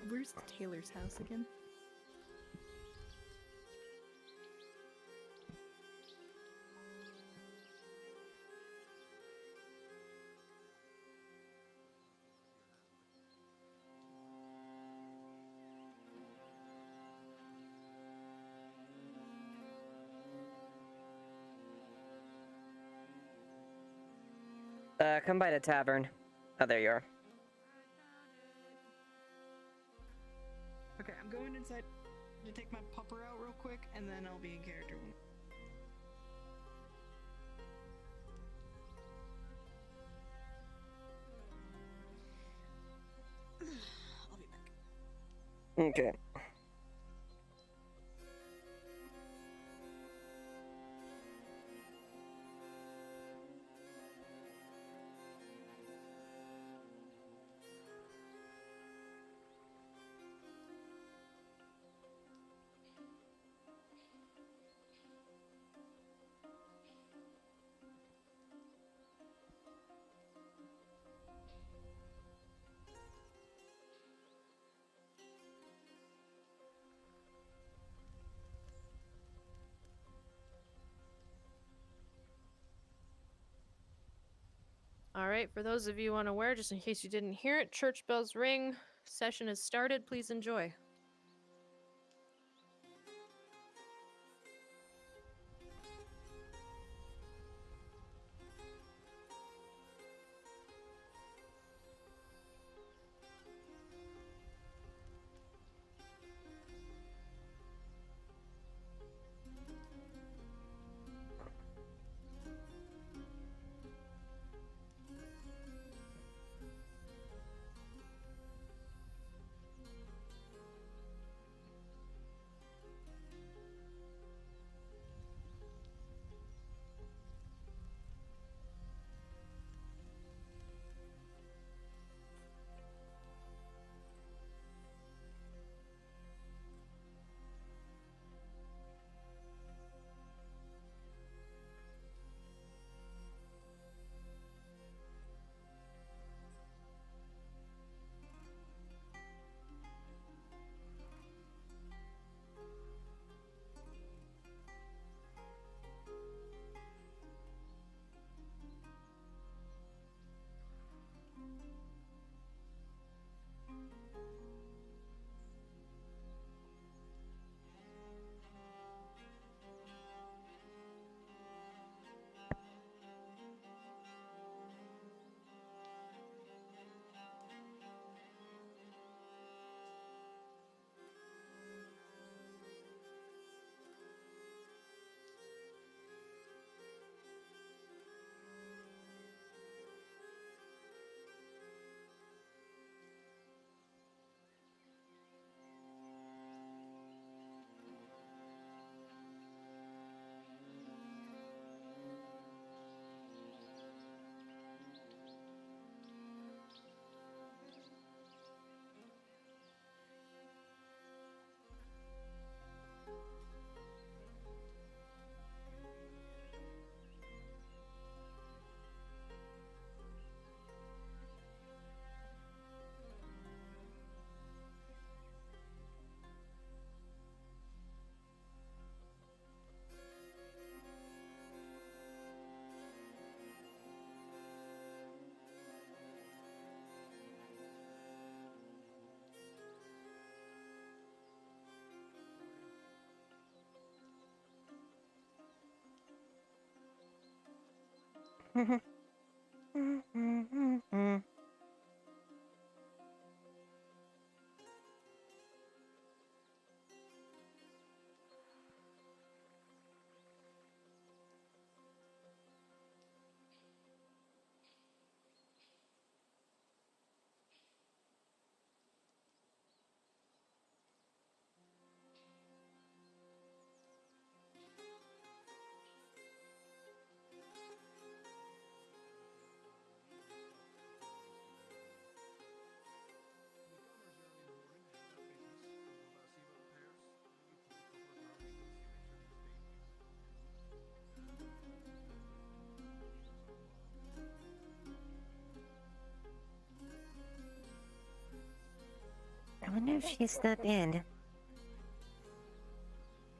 Where's Taylor's house again? Come by the tavern. Oh, there you are. Okay, I'm going inside to take my pupper out real quick, and then I'll be in character. I'll be back. Okay. All right, for those of you unaware, just in case you didn't hear it, church bells ring. Session has started. Please enjoy. if she snuck in.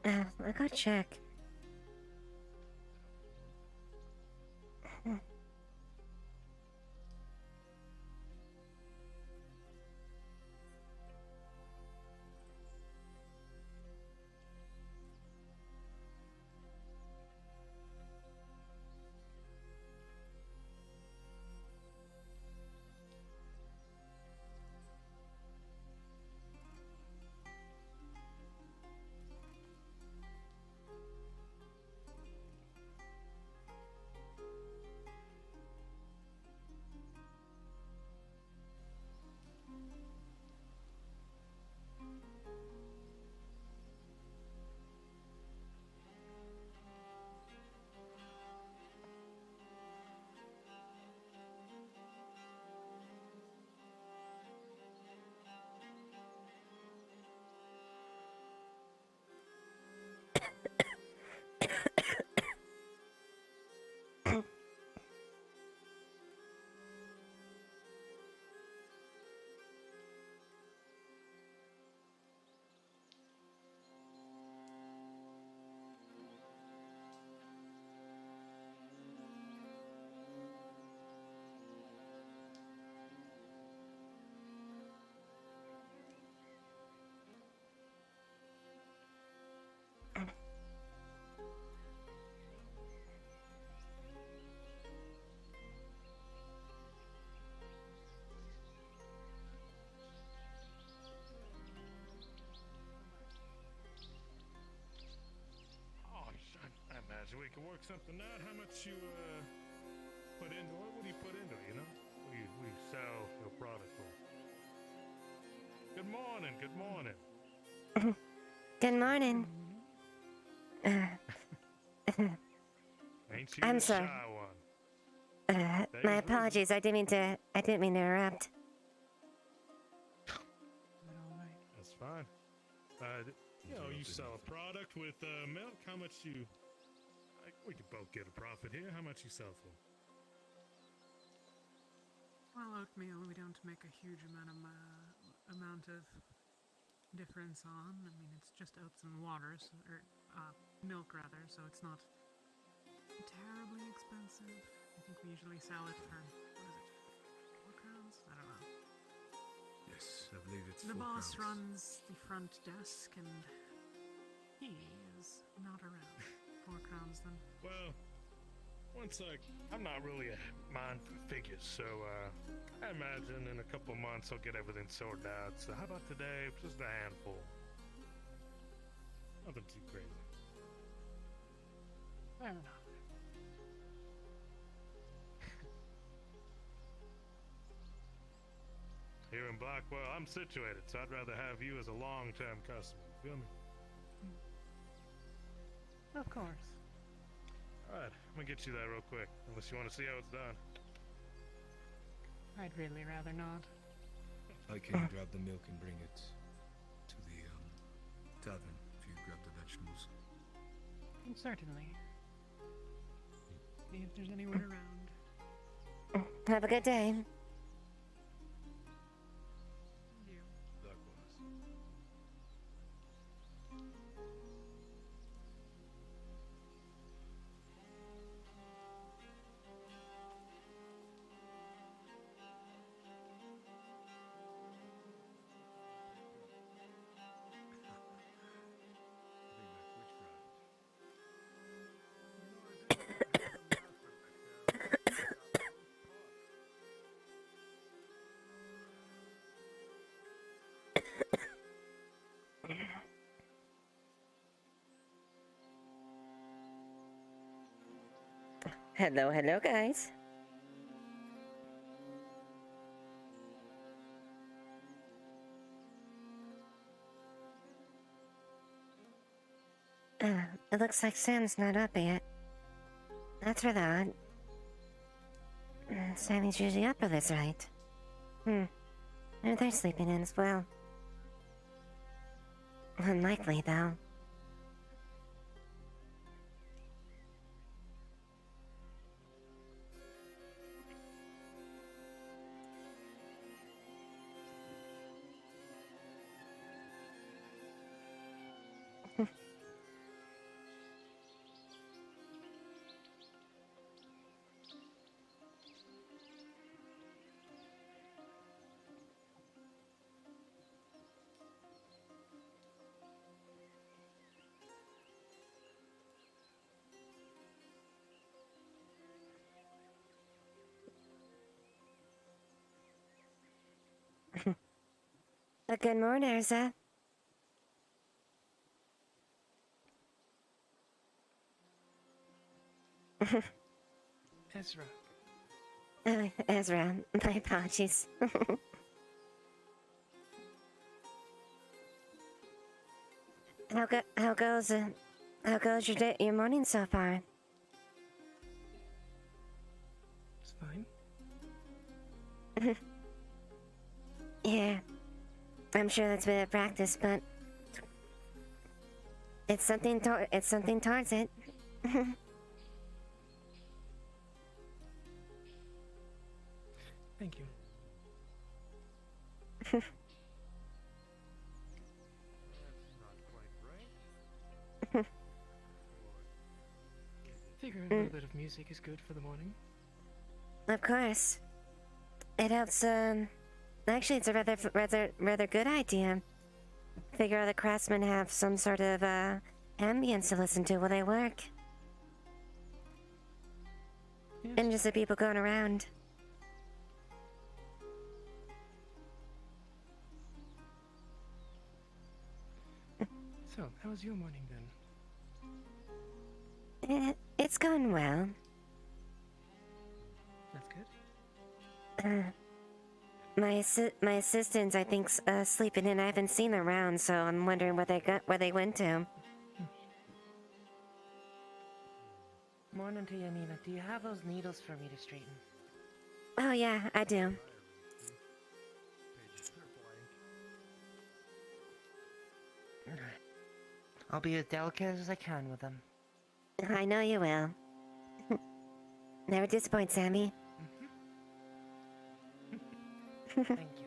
I'll go check. So we can work something out. How much you put into it? What do you put into it? You know, what do you sell your product for? Good morning. Good morning. Good morning. Ain't you I'm the sorry. shy one? My apologies. I didn't mean to interrupt. That's fine. You know, you sell a product with milk. How much you? We could both get a profit here. How much you sell for? Well, oatmeal we don't make a huge amount of difference on. I mean, it's just oats and water, or milk rather, so it's not terribly expensive. I think we usually sell it for, what is it, 4 crowns? I don't know. Yes, I believe it's The 4 boss crowns. runs the front desk, and he is not around. 4 crowns then. Well, I'm not really a mind for figures, so I imagine in a couple of months I'll get everything sorted out. So how about today? Just a handful. Nothing too crazy. Fair enough. Here in Blackwell, I'm situated, so I'd rather have you as a long-term customer. Feel me? Of course. Alright, I'm gonna get you that real quick, unless you want to see how it's done. I'd really rather not. I can grab the milk and bring it to the tavern if you grab the vegetables. Certainly. See if there's anyone around. Have a good day. Likewise. Hello, hello, guys. It looks like Sam's not up yet. That's rather odd. Sammy's usually up at this right. Maybe they're sleeping in as well. Unlikely, though. Good morning, Erza. Ezra. Oh, Ezra. My apologies. How goes your day, your morning so far? It's fine. Yeah, I'm sure that's been a practice, but it's something towards it. Thank you. Figure a little bit of music is good for the morning. Of course, it helps. Actually, it's a rather good idea. Figure all the craftsmen have some sort of ambience to listen to while they work, Yes. and just the people going around. So, how was your morning then? It's going well. That's good. My assistants, I think, sleeping in. I haven't seen them around, so I'm wondering where they went to. Morning to you, Nina. Do you have those needles for me to straighten? Oh yeah, I do. I'll be as delicate as I can with them. I know you will. Never disappoint, Sammy. Thank you.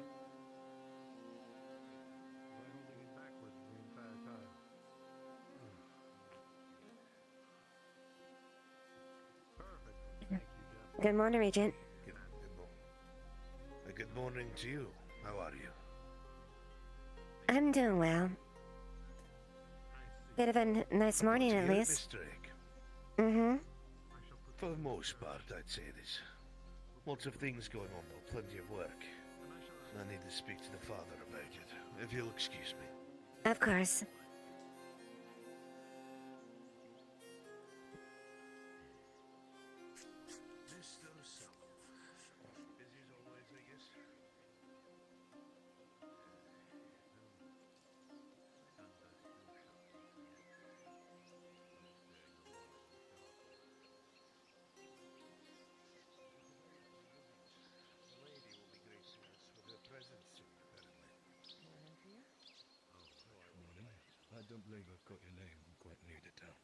Good morning, Regent. Good morning to you. How are you? I'm doing well. Bit of a nice morning, Good at to hear, least. Mr. Egg. Mm-hmm. For the most part, I'd say this. Lots of things going on, though. Plenty of work. I need to speak to the father about it, if you'll excuse me. Of course. Mr. Summer. Busy as always, I guess. The lady will be gracing us with her presence soon, apparently. Morning to you. Morning. I don't believe I've got your name. I'm quite new to town.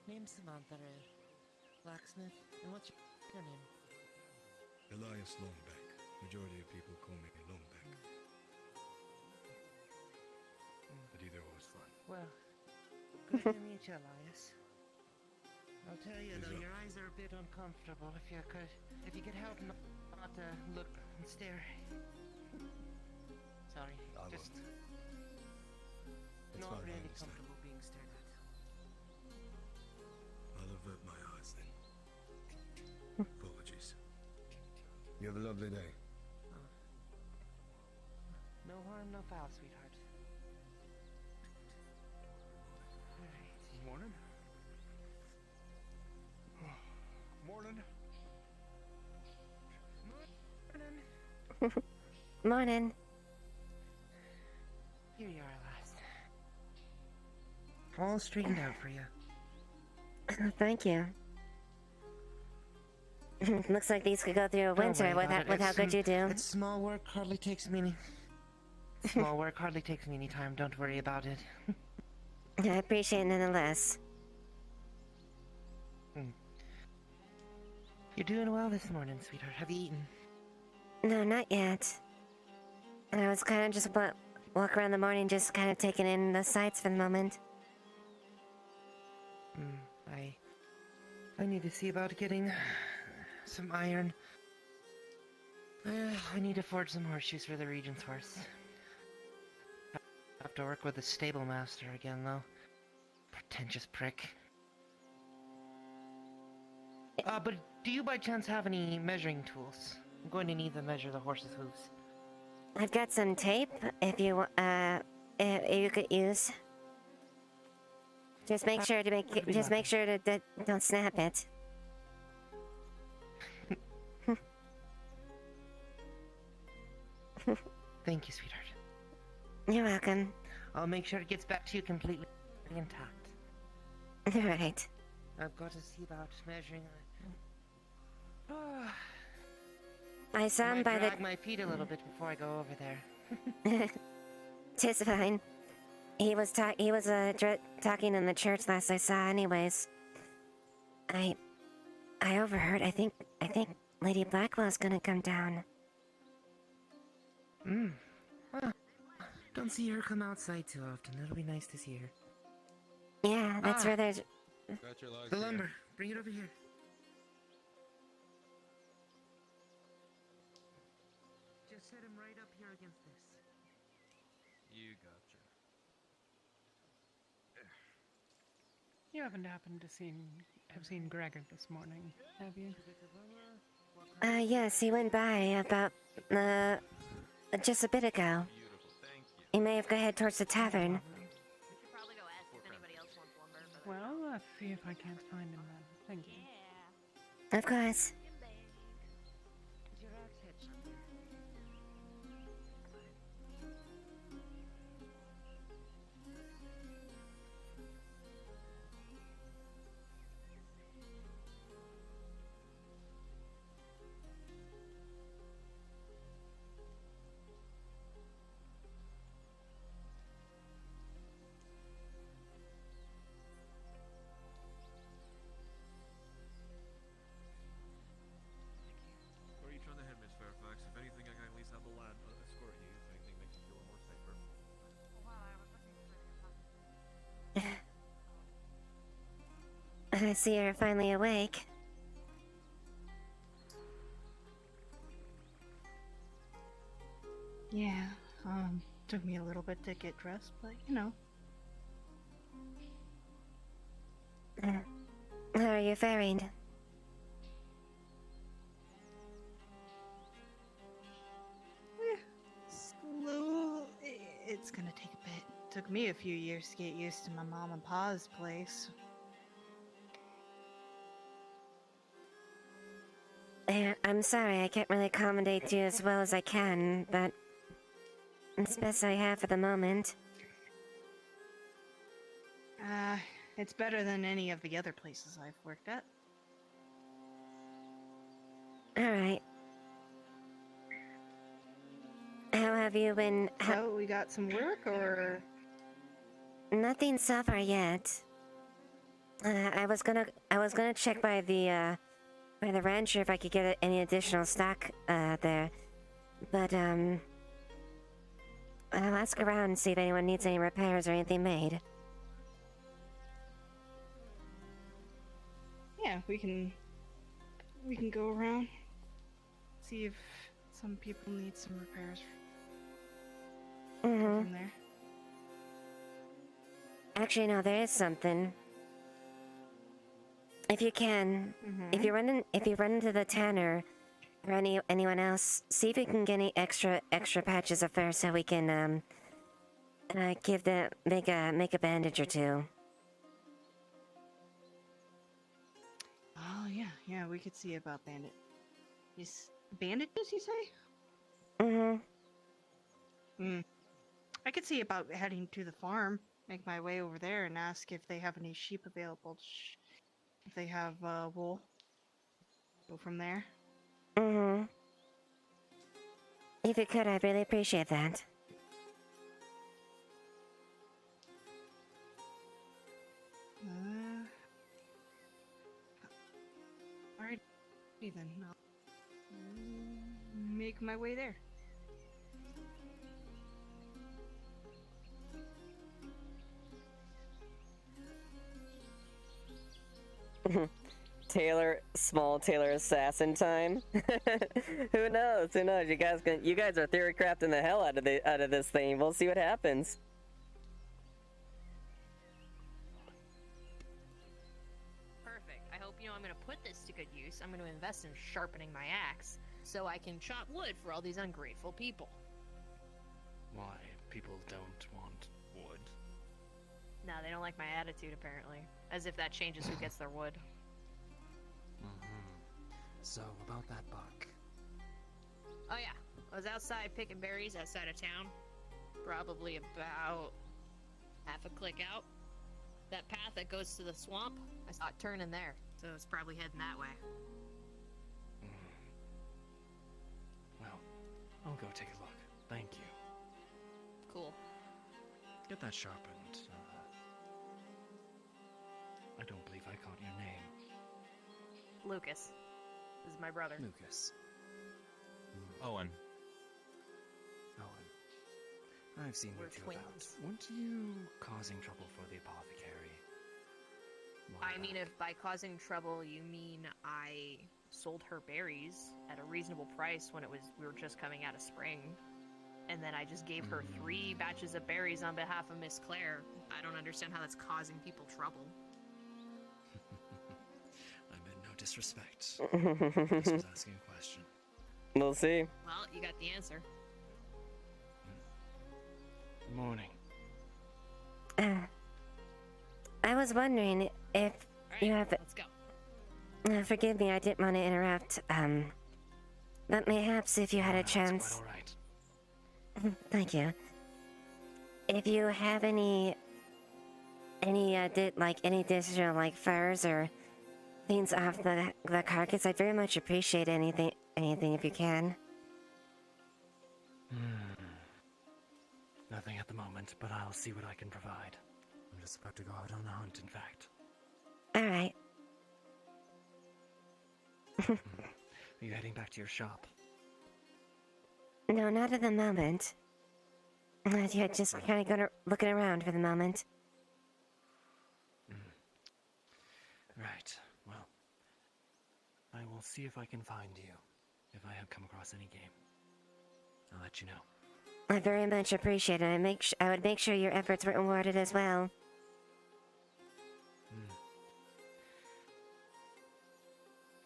Name's Samantha Ray. Blacksmith. And what's your name? Elias Longback. Majority of people call me Longback. But either or is fine. Well, good to meet you, Elias. I'll tell you though, Yes, sir. your eyes are a bit uncomfortable. If you could help not to look and stare. Sorry, I just It's not fine, I really understand. comfortable being stared at. I'll avert my eyes then. Apologies. You have a lovely day. No harm, no foul, sweetheart. Alright. Morning. Morning. Morning. Here you are, last. All straightened out for you. Thank you. Looks like these could go through a Don't winter worry with, about it. with how It's, good you do. It's small work, hardly takes me any... Small work hardly takes me any time, don't worry about it. I appreciate it nonetheless. You're doing well this morning, sweetheart. Have you eaten? No, not yet. I was kind of just walk around the morning, just kind of taking in the sights for the moment. I need to see about getting some iron. I need to forge some horseshoes for the Regent's horse. Have to work with the stable master again, though. Pretentious prick. But do you by chance have any measuring tools? I'm going to need to measure the horse's hooves. I've got some tape if you if you could use. Just make sure to don't snap it. Thank you, sweetheart. You're welcome. I'll make sure it gets back to you completely intact. All right. I've got to see about measuring. I saw him by drag my feet a little bit before I go over there. Tis fine. He was talking in the church last I saw. Anyways, I overheard. I think Lady Blackwell's gonna come down. Don't see her come outside too often. It'll be nice to see her. Yeah, that's where there's. Got your logs The here. lumber. Bring it over here. Just set him right up here against this. You gotcha. You haven't happened to have seen Gregor this morning, have you? Yes, he went by about just a bit ago. Beautiful, thank you. He may have gone head towards the tavern. We should probably go ask if anybody else wants lumber. Well, let's see if I can't find him then. Thank you. Of course. Where are you trying to head, Miss Fairfax? If anything, I can at least have the lad escort you if anything makes you feel more safer. I see you're finally awake. Yeah, took me a little bit to get dressed, but you know. How are you faring? Slow. It's gonna take a bit. Took me a few years to get used to my mom and pa's place. I'm sorry, I can't really accommodate you as well as I can, but it's the best I have for the moment. It's better than any of the other places I've worked at. Alright. How have you been? So, we got some work, or? Nothing so far yet. I was gonna check by the rancher if I could get any additional stock there, but I'll ask around and see if anyone needs any repairs or anything made. Yeah, we can go around, see if some people need some repairs. Go from there. Actually, no, there is something. If you can, if you run into the tanner or anyone else, see if you can get any extra patches of fur so we can make a bandage or two. Oh yeah, we could see about bandages, you say? I could see about heading to the farm, make my way over there, and ask if they have any sheep available. If they have wool, go from there. If you could, I'd really appreciate that. Alright, then I'll make my way there. Small Taylor assassin time. Who knows? Who knows? You guys are theory crafting the hell out of this thing. We'll see what happens. Perfect. I hope you know I'm gonna put this to good use. I'm gonna invest in sharpening my axe. so I can chop wood for all these ungrateful people. Why? People don't want wood. No, they don't like my attitude, apparently. As if that changes who gets their wood. So, about that buck. Oh yeah, I was outside picking berries outside of town. Probably about half a click out. That path that goes to the swamp, I saw it turning there. So it's probably heading that way. Well, I'll go take a look. Thank you. Cool. Get that sharpened. I don't believe I caught your name. Lucas. This is my brother. Lucas. Owen. Owen. I've seen We're what you're twins. about. Weren't you causing trouble for the apothecary? I mean, if by causing trouble you mean I sold her berries at a reasonable price when we were just coming out of spring, and then I just gave her 3 batches of berries on behalf of Miss Claire, I don't understand how that's causing people trouble. I meant no disrespect. Just was asking a question. We'll see. Well, you got the answer. Good morning. I was wondering if you have. Let's go. Forgive me, I didn't want to interrupt. But perhaps if you had a chance. Quite all right. Thank you. If you have any additional like furs or things off the carcass, I'd very much appreciate anything if you can. Nothing at the moment, but I'll see what I can provide. I'm just about to go out on a hunt, in fact. All right. Are you heading back to your shop? No, not at the moment. Yeah, just kind of looking around for the moment. Right. Well, I will see if I can find you. If I have come across any game, I'll let you know. I very much appreciate it. I would make sure your efforts were rewarded as well.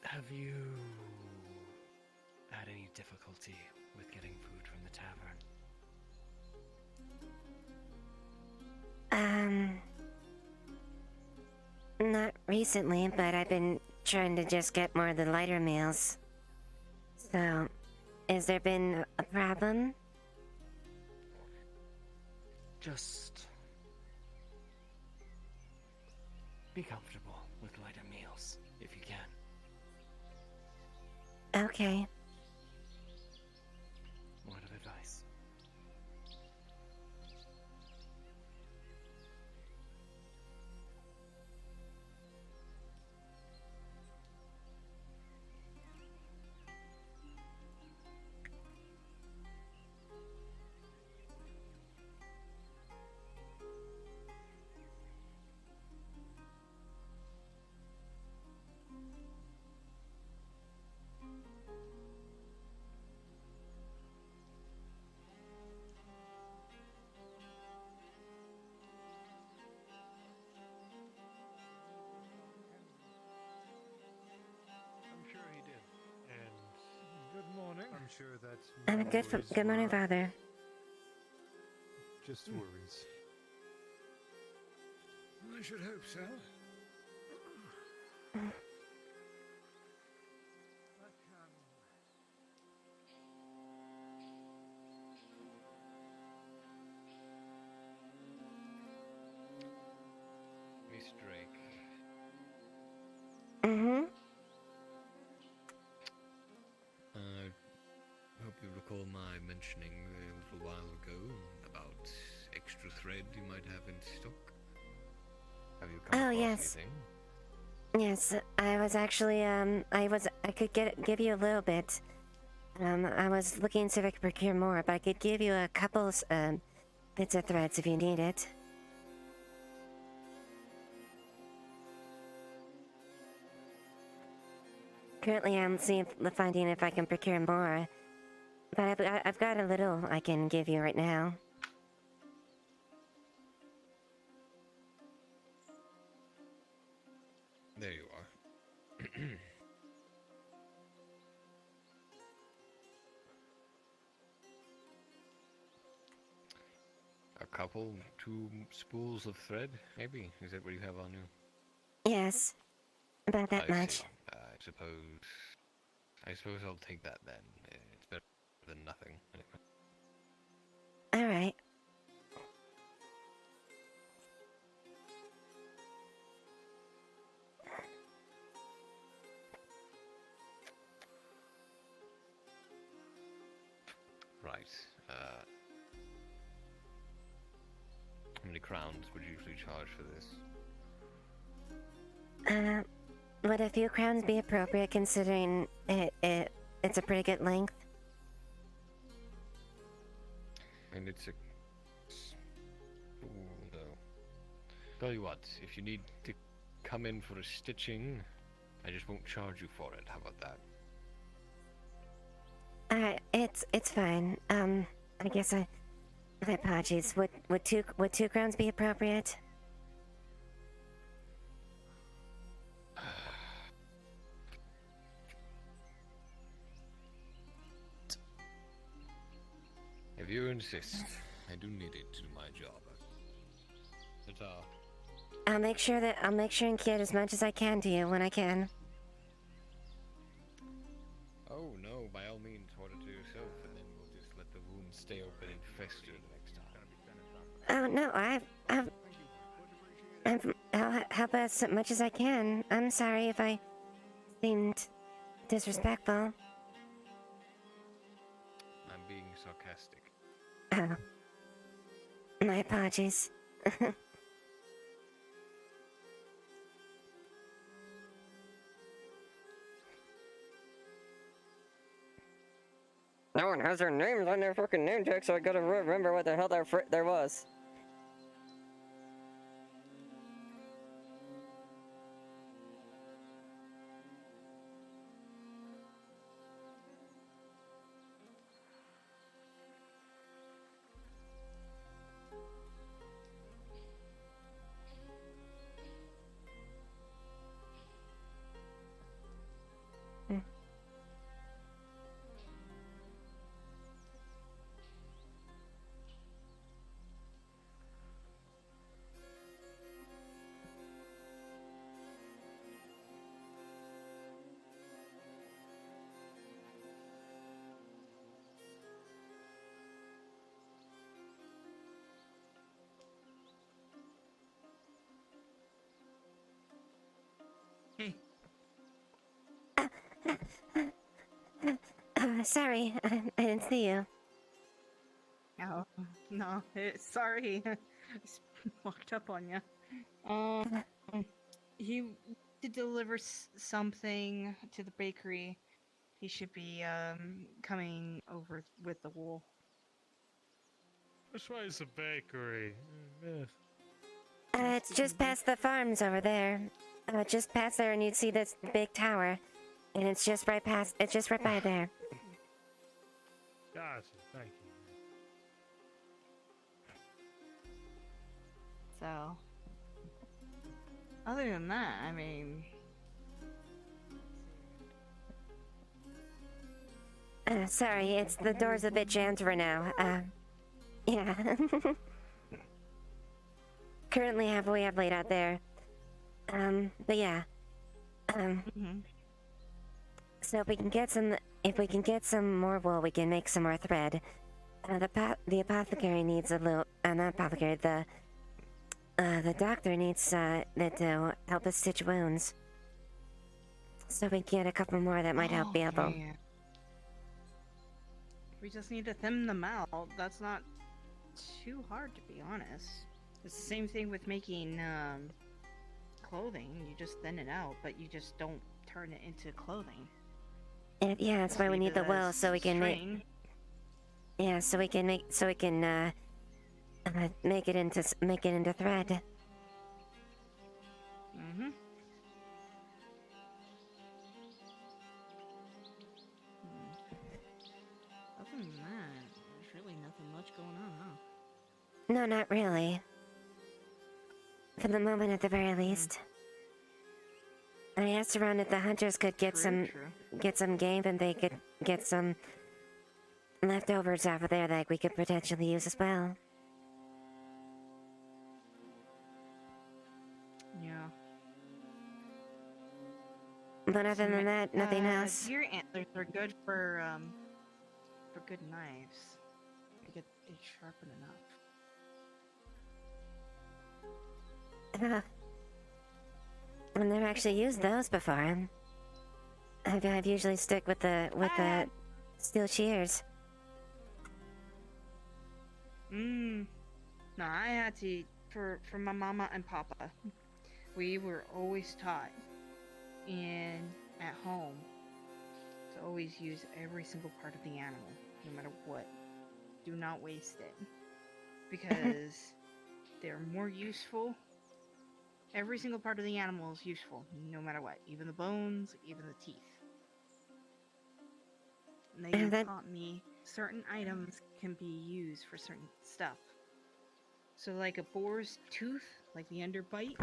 Have you had any difficulty with getting food from the tavern? Not recently, but I've been trying to just get more of the lighter meals. So, has there been a problem? Just be comfortable with lighter meals, if you can. Okay. Word of advice. I'm sure he did. And good morning. I'm sure that's Good morning, Father. just worries. I should hope so. Miss Drake. Mm-hmm. Hope you recall my mentioning a little while ago about extra thread you might have in stock. Have you come across Yes. anything? Yes, I was actually, I could give you a little bit. I was looking to see if I could procure more, but I could give you a couple, bits of threads if you need it. Currently, I'm finding if I can procure more, but I've got a little I can give you right now. There you are. two spools of thread, maybe? Is that what you have on you? Yes, about that I much. see. I suppose I'll take that then. It's better than nothing. Anyway. All right. Right. How many crowns would you usually charge for this? Would a few crowns be appropriate considering it's a pretty good length? And it's a spool, though. Tell you what, if you need to come in for a stitching, I just won't charge you for it. How about that? It's fine. I guess my apologies. Would two crowns be appropriate? If you insist, I do need it to do my job. But, I'll make sure and get as much as I can to you when I can. oh no, by all means, order to yourself, and then we'll just let the wound stay open and fester the next time. Oh no, I'll help as much as I can. I'm sorry if I seemed disrespectful. I'm being sarcastic. Oh, my apologies. No one has their names on their fucking name tag, so I gotta remember what the hell there was. Hey. Sorry, I didn't see you. Oh, no, sorry. I walked up on you. He did deliver something to the bakery. He should be coming over with the wool. Which way is the bakery? Yes. It's just past the farms over there. Just past there, and you'd see this big tower, and it's just right past. It's just right by there. Gotcha. Thank you. So, other than that, I mean, Sorry, it's the door's a bit jammed for now. Yeah. Currently we have laid out there. But yeah. So if we can get some more wool, we can make some more thread. The apothecary needs a little, not apothecary, the doctor needs that to help us stitch wounds. So we can get a couple more that might help people. yeah. We just need to thin them out. That's not too hard, to be honest. It's the same thing with making clothing. You just thin it out, but you just don't turn it into clothing. And yeah, that's why we need the wool, so we can string. Yeah, so we can make it into thread. Mm-hmm. Other than that, there's really nothing much going on, huh? No, not really. For the moment, at the very least. I asked around if the hunters could get some game, and they could get some leftovers over there that we could potentially use as well. But other than that, nothing else. Deer antlers are good for good knives. To get it sharpened enough. I've never actually used those before. I've usually stick with the steel shears. No, I had to for my mama and papa. We were always taught at home to always use every single part of the animal, no matter what. Do not waste it, because they're more useful. Every single part of the animal is useful, no matter what. Even the bones, even the teeth. And they taught me certain items can be used for certain stuff. So like a boar's tooth, like the underbite,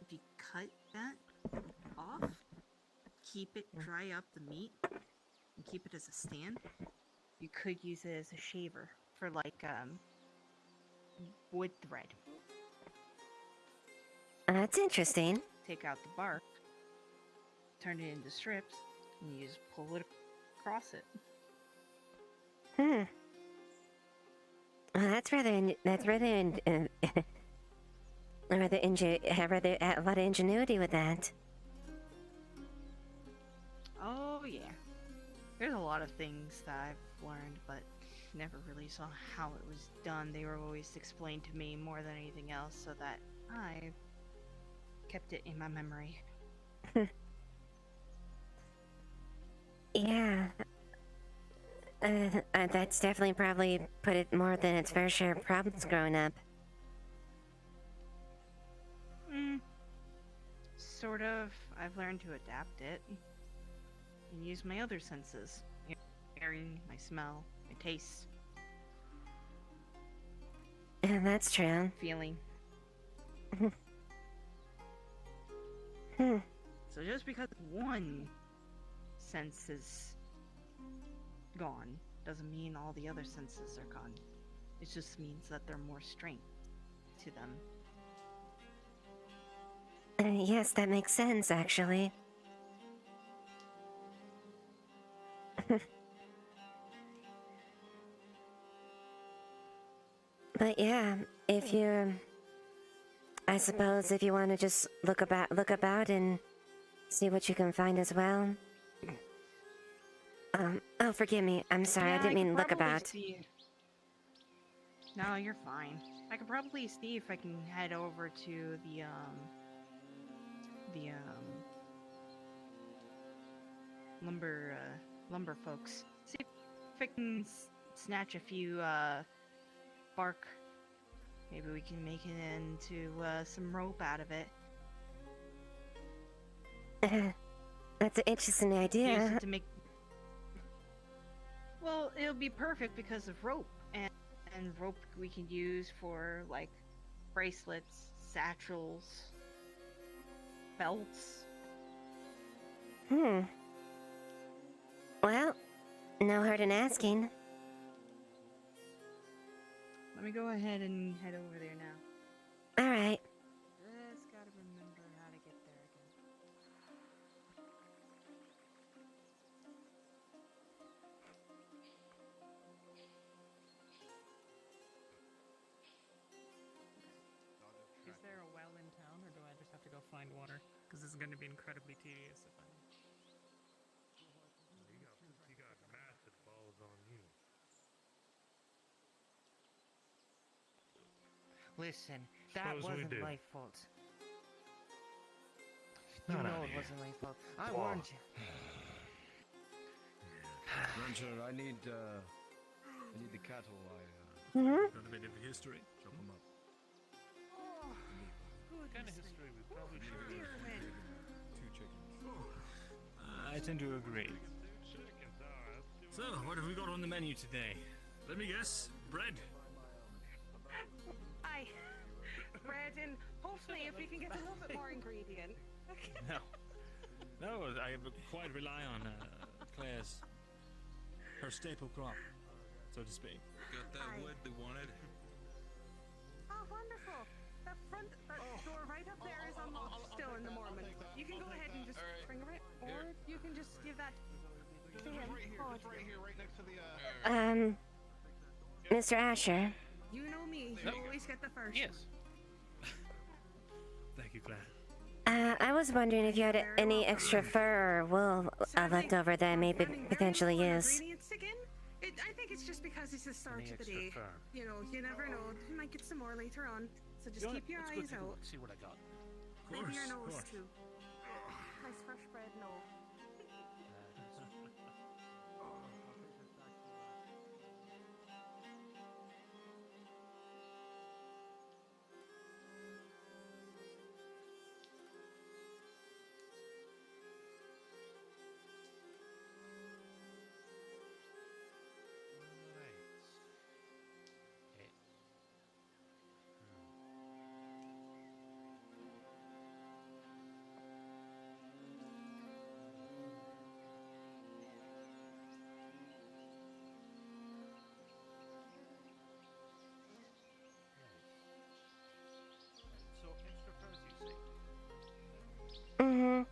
if you cut that off, keep it, dry up the meat, and keep it as a stand, you could use it as a shaver for like wood thread. That's interesting. Take out the bark, turn it into strips, and you just pull it across it. Well, that's rather a lot of ingenuity with that. Oh yeah, there's a lot of things that I've learned, but never really saw how it was done. They were always explained to me more than anything else, so that I kept it in my memory. Yeah. That's definitely probably put it more than its fair share of problems growing up. Sort of. I've learned to adapt it and use my other senses. Hearing, my smell, my taste. Yeah, that's true. Feeling. So just because one sense is gone doesn't mean all the other senses are gone. It just means that there's more strength to them. Yes, that makes sense, actually. But yeah, I suppose if you want to just look about and see what you can find as well. Oh, forgive me. I'm sorry. I didn't mean look about. No, you're fine. I could probably see if I can head over to the lumber folks. See if I can snatch a few bark. Maybe we can make it into some rope out of it. That's an interesting idea. Use it to make. Well, it'll be perfect because of rope, and rope we can use for like bracelets, satchels, belts. Well, no hurt in asking. Let me go ahead and head over there now. All right. Just gotta remember how to get there again. Is there a well in town, or do I just have to go find water? Because this is going to be incredibly tedious if I... You got massive balls on you. Listen, that wasn't my fault. You know it wasn't my fault. I warned you. Rancher, I need the cattle. Mm-hmm. Got a bit of history. Chop them up. What kind of history we probably should have? 2 chickens. I tend to agree. Chickens, alright. So, what have we got on the menu today? Let me guess. Bread. Bread, and hopefully if we can get a little bit more ingredient. No, I quite rely on Claire's, her staple crop, so to speak. Got that wood they wanted? Oh, wonderful! That door right right up there is unlocked still in the Mormon. You can go ahead and just bring it, or you can just give that to him. Right here, it's right here, right next to the. Mr. Asher. You know me. You always get the first. Yes. Thank you, Claire. I was wondering if you had any extra fur or wool left over that I may potentially use. I think it's just because it's the start of the day. You know, you never know. You might get some more later on. So just keep your eyes out. See what I got. Maybe your nose too. Nice fresh bread, no. So extra furs, you say? Mm-hmm.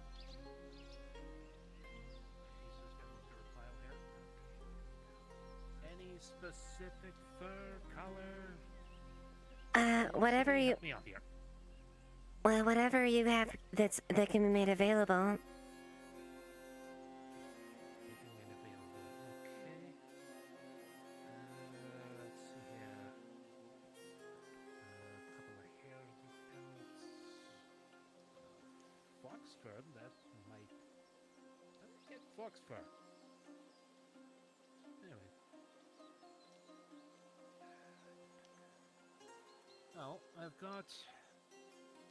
Any specific fur color? Whatever you. Help me out here. Well, whatever you have that can be made available. Let's see here. A couple of hair details. Fox fur, that might. Let me get fox fur. Anyway. Well, I've got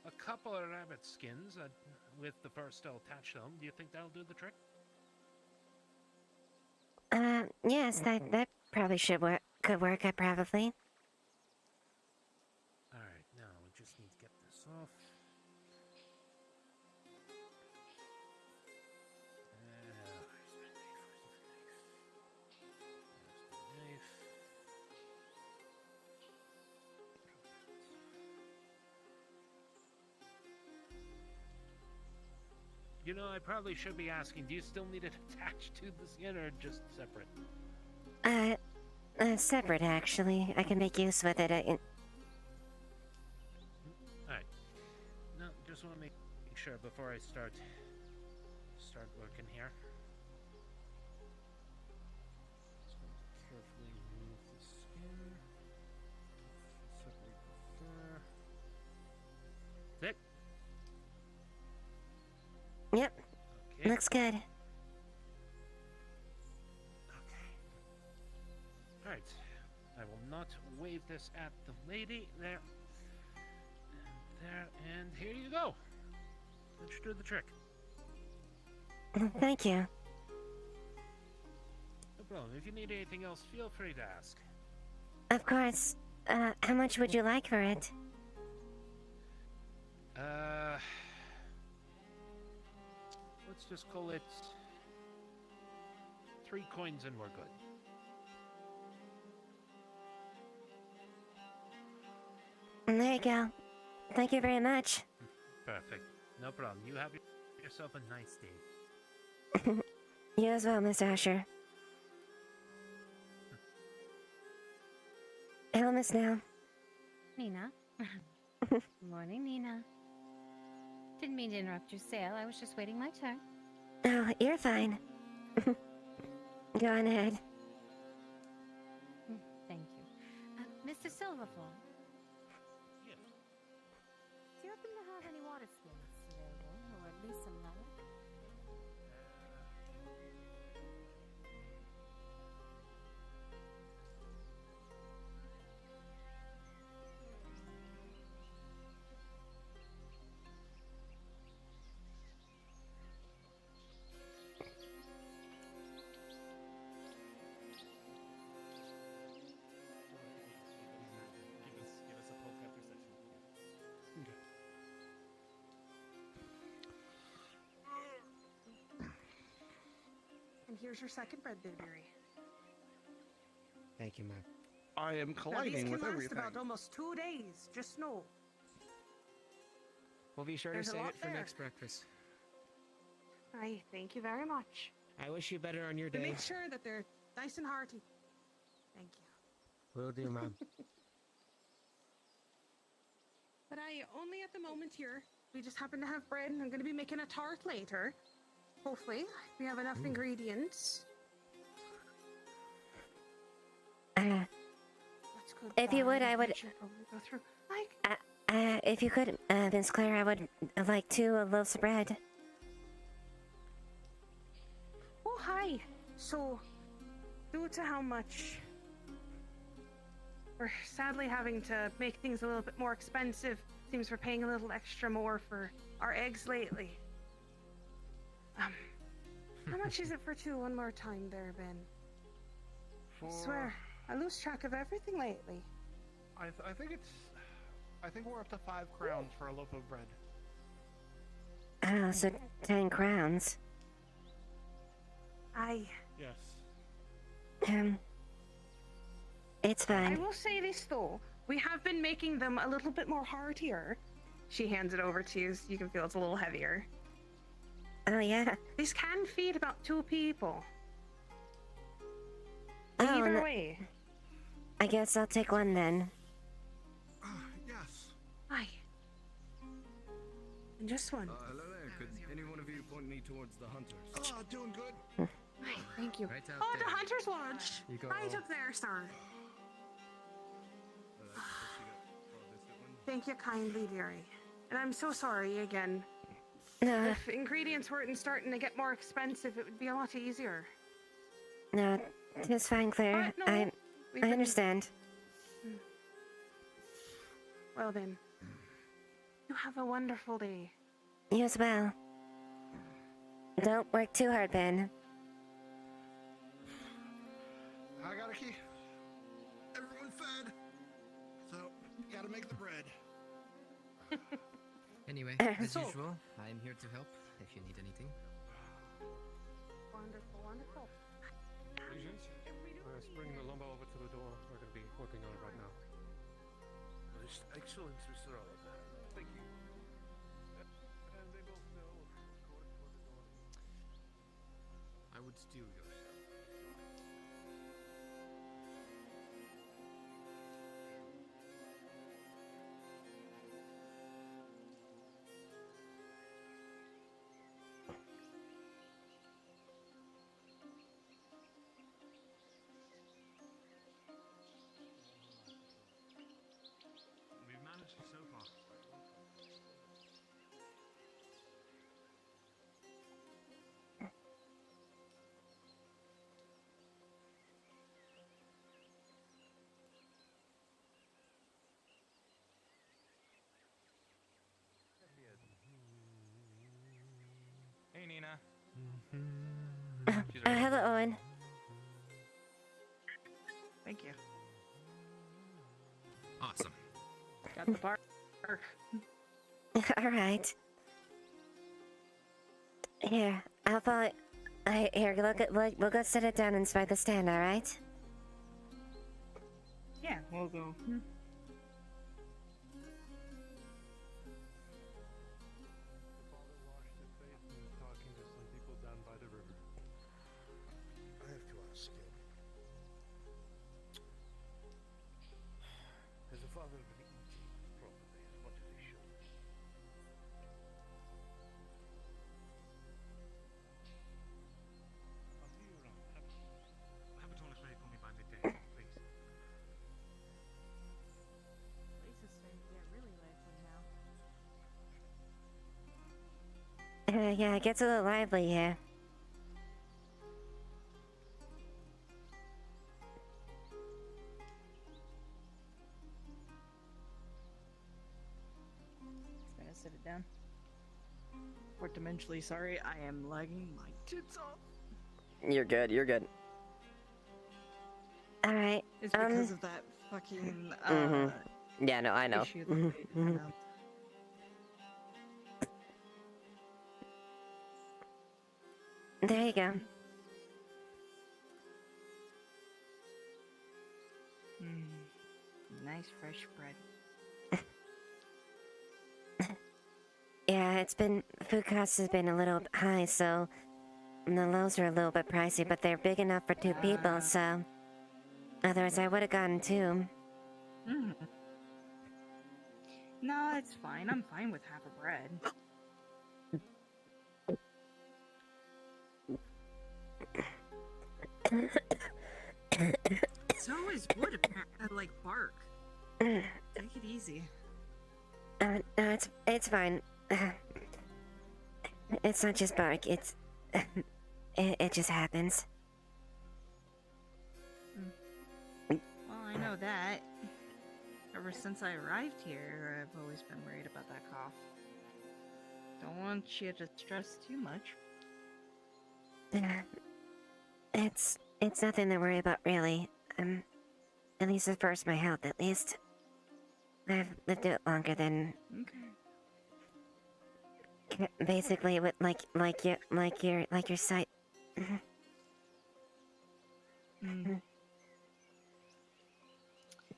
a couple of rabbit skins with the fur still attached to them. Do you think that'll do the trick? Yes, that probably should work. Could work, probably. Alright, now we just need to get this off. You know, I probably should be asking, do you still need it attached to the skin or just separate? Separate, actually. I can make use with it. Alright. No, just want to make sure before I start working here. Just going to carefully remove the skin. Separate the fur. Thick. Yep. Okay. Looks good. Alright. I will not wave this at the lady. There. And there. And here you go. That should do the trick. Thank you. No problem. If you need anything else, feel free to ask. Of course. How much would you like for it? Let's just call it 3 coins and we're good. There you go. Thank you very much. Perfect. No problem. You have yourself a nice day. You as well, Miss Asher. Hello, Miss Now. Nina. Morning, Nina. Didn't mean to interrupt your sale. I was just waiting my turn. Oh, you're fine. Go on ahead. Thank you. Mr. Silverfall. Yes. Do you happen to have any water skins available, or at least some leather? Give us a poke after session. Okay. And here's your second bread, Bidberry. Thank you, ma'am. I am Now, these colliding can with last everything. about almost 2 days. Just know. We'll be sure to There's a save lot it for there. next breakfast. Aye, thank you very much. I wish you better on your But day. make sure that they're nice and hearty. Thank you. Will do, Mom. But only at the moment here. We just happen to have bread, and I'm going to be making a tart later. Hopefully, we have enough ingredients. That's good. If you would, I would. Make sure we go through. Like, If you could, Miss Claire, I would like 2 loaves of bread. oh hi. So, due to how much we're sadly having to make things a little bit more expensive, seems we're paying a little extra more for our eggs lately. How much is it for 2? One more time there, Ben. I swear, I lose track of everything lately. I think we're up to 5 crowns for a loaf of bread. Oh, so 10 crowns. Aye. Yes. It's I fine. will say this though, we have been making them a little bit more heartier. She hands it over to you so you can feel it's a little heavier. Oh, yeah. This can feed about 2 people. Oh, Either way. I guess I'll take 1 then. Yes. Aye. And just 1. Hello there. Could any one of you point me towards the hunters? Oh, doing good. Aye, thank you. Right out Oh, there. the Hunter's Lodge. You go. Right up there, sir. Thank you kindly, dearie. And I'm so sorry again. No, If ingredients weren't starting to get more expensive, it would be a lot easier. no, it's fine, Claire. But no, I we've been- understand. Well then, you have a wonderful day. You as well. Don't work too hard, Ben. I gotta keep everyone fed. So, gotta make the bread. Anyway, as usual, I'm here to help if you need anything. Wonderful, wonderful. Bring the lumber over to the door. We're going to be working on it right now. Excellent, Mr. Oliver. Thank you. And they both know, of course, what is going on. I would steal yourself. We've managed so far. Hey, Nina. Hello, Owen. Thank you. Awesome. Got the bark. All right. Here, I'll follow. Here, we'll go sit it down inside the stand, all right? Yeah, we'll go. The father washed his face and was talking to some people down by the river. I have to ask you. Has the father been eating properly as much as he should? I'll see you around. Have it all ready for me by midday, please. Place is starting to get really lively now. Yeah, it gets a little lively here. Just gonna sit it down. We're dimensionally sorry. I am lagging my tits off. You're good. You're good. All right. It's because of that fucking Yeah, no, I know. issue that they announced. There you go. Nice fresh bread. Yeah, food costs has been a little high, so the loaves are a little bit pricey, but they're big enough for 2 people, so otherwise I would have gotten 2. Mm. No, it's fine. I'm fine with half a bread. So is wood, like bark. Take it easy. No, it's fine. It's not just bark, it just happens. Well, I know that. Ever since I arrived here, I've always been worried about that cough. Don't want you to stress too much. It's nothing to worry about, really. At least as far as my health, at least. I've lived it longer than... Okay. Basically, with like your sight.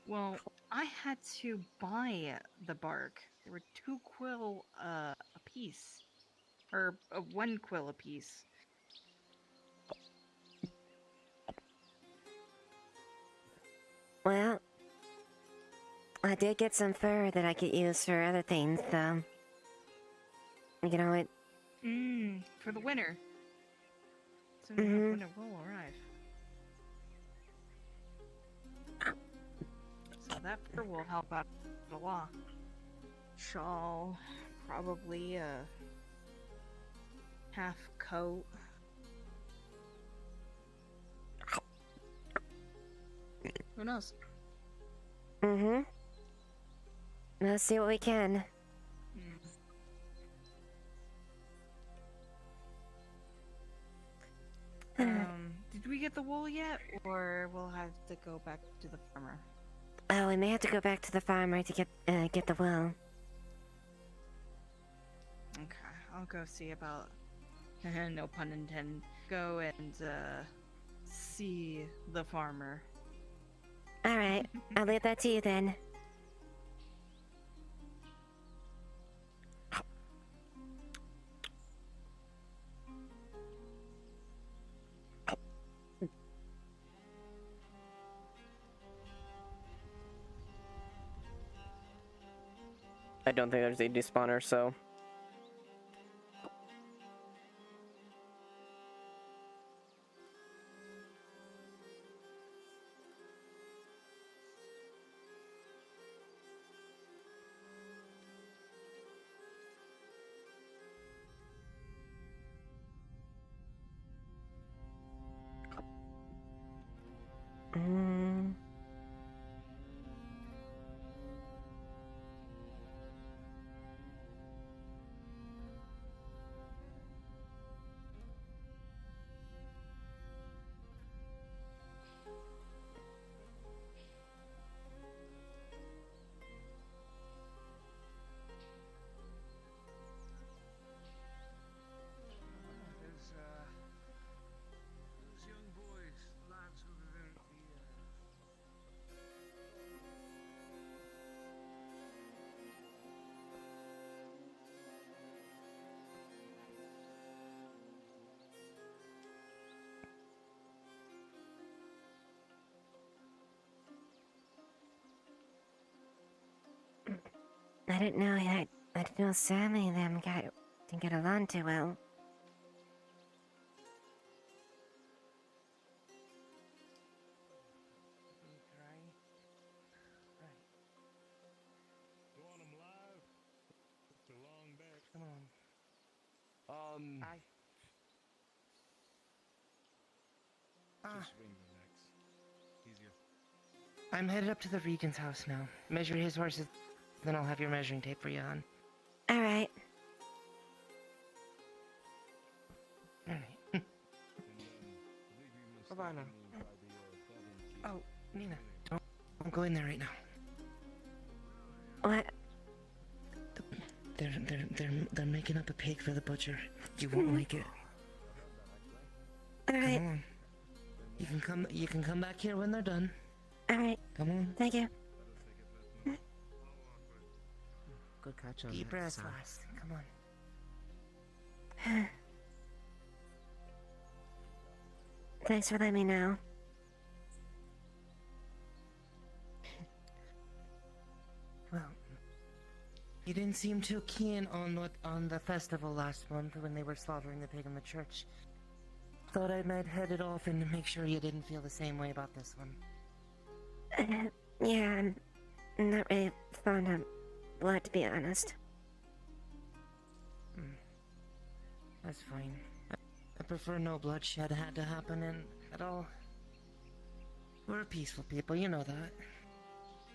Well, I had to buy the bark. There were 2 quill a piece, or 1 quill a piece. Well, I did get some fur that I could use for other things, so... You know, it... For the winter. Soon enough, winter will arrive. So that fur will help out a lot. Shawl, probably a half coat. Who knows? Let's see what we can. Did we get the wool yet, or we'll have to go back to the farmer? Oh, we may have to go back to the farmer to get the wool. Okay, I'll go see about. No pun intended. Go and see the farmer. All right, I'll leave that to you then. I don't think there's a despawner, so... Those young boys, lads who were very I didn't know Sammy and them didn't get along too well. You want 'em live? It's a long day. Come on. Just ring the next. Easier. I'm headed up to the Regent's house now. Measure his horses, then I'll have your measuring tape for you on. All right. Bye-bye now. Oh, Nina, don't go in there right now. What? They're making up a pig for the butcher. You won't like it. All right. Come on. You can come back here when they're done. All right. Come on. Thank you. Good catch on Deep breaths last. Come on. Thanks for letting me know. Well, you didn't seem too keen on the festival last month when they were slaughtering the pig in the church. Thought I might head it off and make sure you didn't feel the same way about this one. Yeah, I'm not really fond of blood, to be honest. That's fine. I prefer no bloodshed had to happen at all. We're a peaceful people, you know that.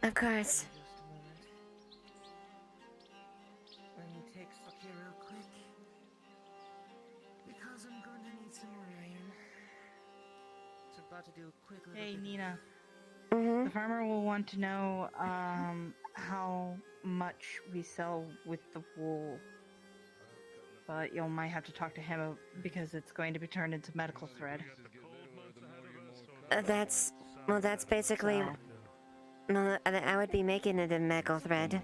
Of course. Just a moment. Let me take stock here real quick. Because I'm going to need some more iron. It's about to do a quick little Hey, bit of- Nina. Mm-hmm. The farmer will want to know how much we sell with the wool. But you might have to talk to him because it's going to be turned into medical thread. That's basically. Well, I would be making it in medical thread.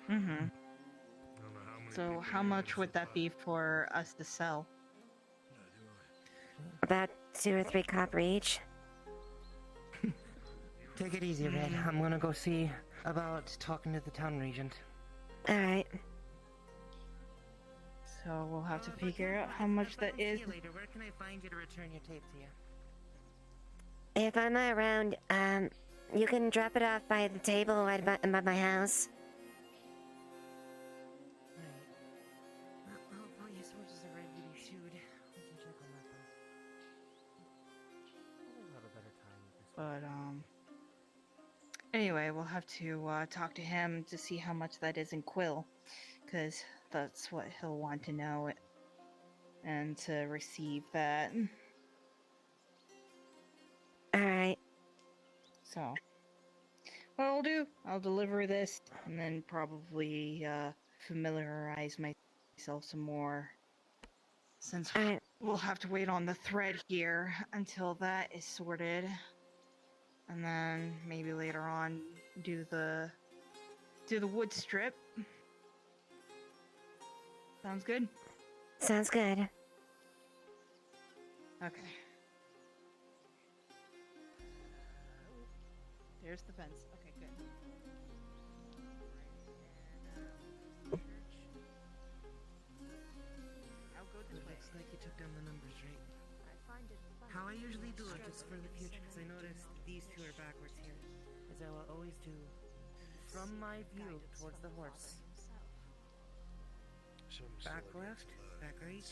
Mm-hmm. So how much would that be for us to sell? About 2 or 3 copper each. Take it easy, Red. I'm gonna go see about talking to the town regent. Alright. So we'll have to figure out how much that is. Later, where can I find you to return your tape to you? If I'm not around, you can drop it off by the table right by my house. Well, your sources are ready to be shooed. We can check on that then. We'll have a better time with this. But anyway, we'll have to talk to him to see how much that is in quill, because that's what he'll want to know, and to receive that. Alright. So, what I'll do, I'll deliver this, and then probably familiarize myself some more, since we'll have to wait on the thread here until that is sorted, and then maybe later on do the wood strip. Sounds good? Sounds good. Okay. There's the fence. Okay, good. I'll go this way. Looks like you took down the numbers, right? How I usually do it, just for the future, because I noticed these two are backwards here, as I will always do from my view towards the horse. Back left, back right,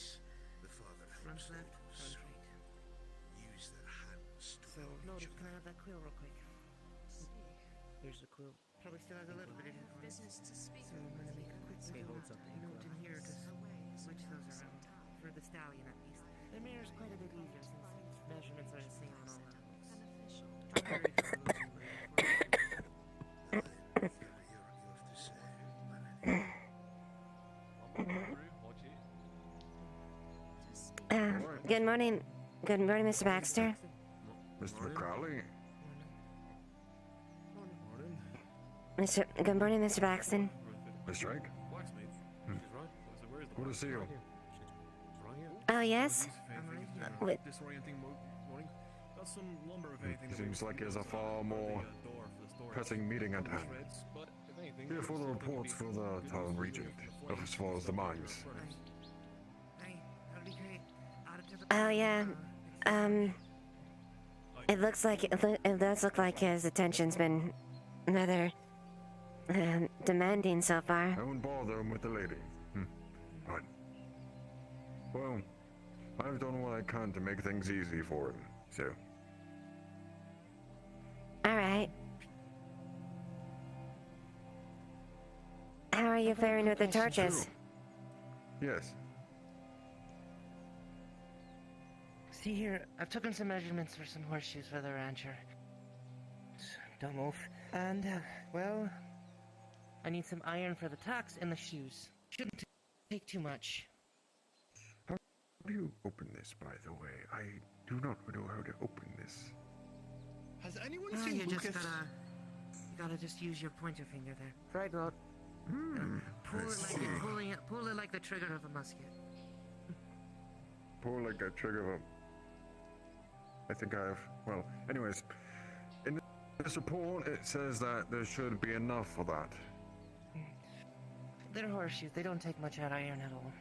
front left, front right. So, notice, can I have that quill real quick? Here's the quill. Probably still has a little bit of ink on it. So I'm gonna make a quick little note in here to switch those around. For the stallion, at least. The mare's quite a bit easier since its measurements are the same on all animals. I'm very Good morning. Good morning, Mr. Baxter. Mr. McCauley? Good morning, Mr. Baxton. Miss Drake? Good to see you. Oh, yes? Wait. Seems like there's a far more pressing meeting at hand. Here for the reports for the town regent, as far as the mines. Oh, yeah. It looks like it does look like his attention's been rather demanding so far. I won't bother him with the lady. Right. Well, I've done what I can to make things easy for him, so. Alright. How are you faring with the torches? Yes. See here, I've taken some measurements for some horseshoes for the rancher. Don't move. And, well, I need some iron for the tacks and the shoes. Shouldn't take too much. How do you open this, by the way? I do not know how to open this. Has anyone Oh, seen you Lucas? just gotta just use your pointer finger there. Try go. Pull it like you're pull it like the trigger of a musket. Pull like a trigger of a... I think I have... Well, anyways. In this report, it says that there should be enough for that. They're horseshoes. They don't take much out of iron at all.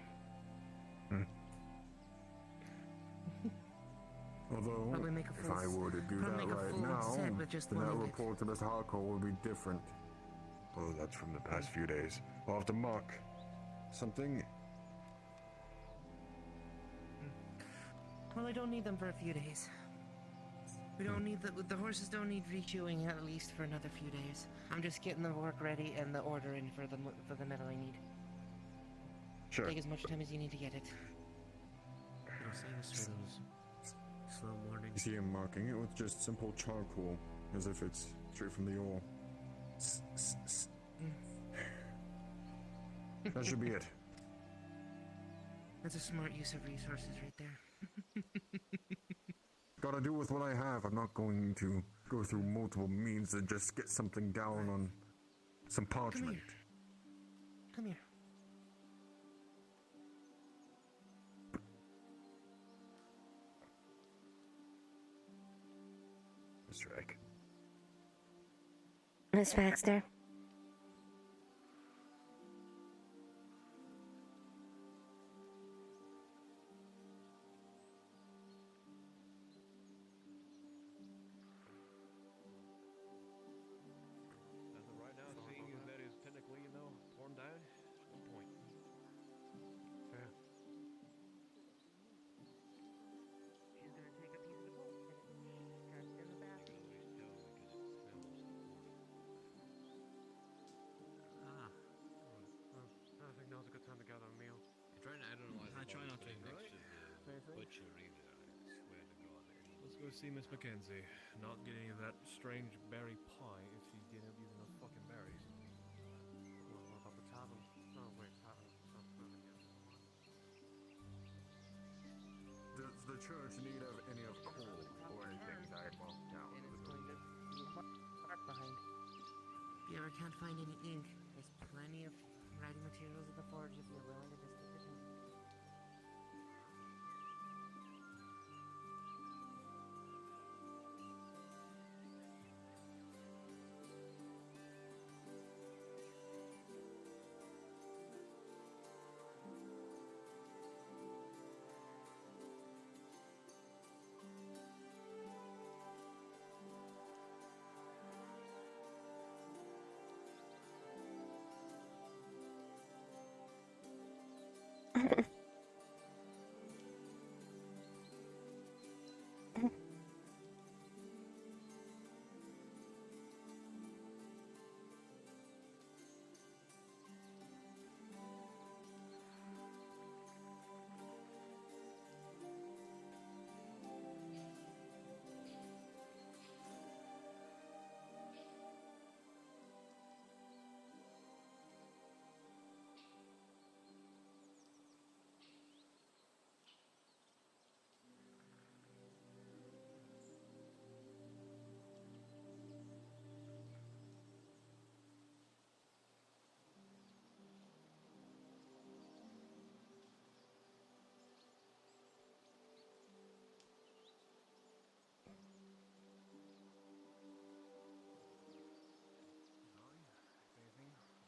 Although, Probably make a if full I were to do probably that make a right full now, set with just then one that of it. report to Mr. Harcourt will be different. Oh, that's from the past few days. I'll have to mark something. Well, I don't need them for a few days. We don't need the horses don't need requeuing at least for another few days. I'm just getting the work ready and the order in for the metal I need. Sure. Take as much time as you need to get it. I'll say this for those slow mornings. You see him marking it with just simple charcoal, as if it's straight from the ore. That should be it. That's a smart use of resources right there. Gotta do with what I have. I'm not going to go through multiple means and just get something down on some parchment. Come here. Mr. Egg. Miss Baxter. As of right now, seeing as that is technically, torn down, no point. Fair. She's gonna take a piece of the bolt and cast it in the bathroom. Ah. Well, I think now's a good time to gather a meal. I don't know why I try not to. next Right? to the butcher either. I swear to God. Let's go see Miss Mackenzie. Not get any of that strange berry pie if she's getting up using those fucking berries. What about the tavern? Oh wait, tavern. Sounds good again. Does the church need of any of coal or anything that I marked down? And it's going to be mark behind. If you ever can't find any ink, there's plenty of writing materials at the forge if you're willing to just take the time.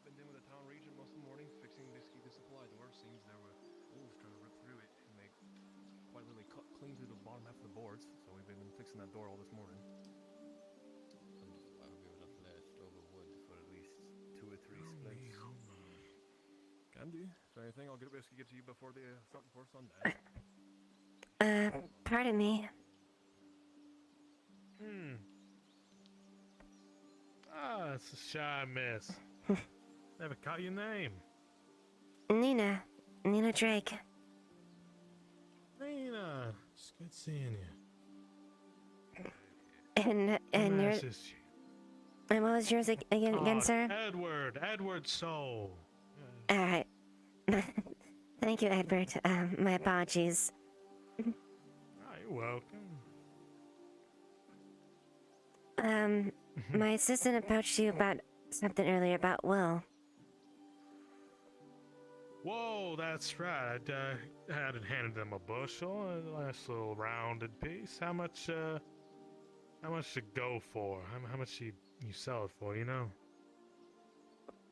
Been in with the town region most of the morning, fixing basically the supply door. Seems there were wolves trying to rip through it, and they quite literally cut clean through the bottom half of the boards. So we've been fixing that door all this morning. Wonderful. I hope you have enough leftover wood for at least 2 or 3 splits. Can do. Is there anything I'll basically get to you before before sundown? Pardon me. Ah, it's a shy miss. Never caught your name. Nina. Nina Drake. Nina, it's good seeing you. And Your yours. And what was yours again, sir? Edward Soul. All right. Thank you, Edward. My apologies. Oh, you're welcome. My assistant approached you about something earlier about Will. Whoa, that's right. I hadn't handed them a bushel, a nice little rounded piece. How much to go for? How much you sell it for? You know.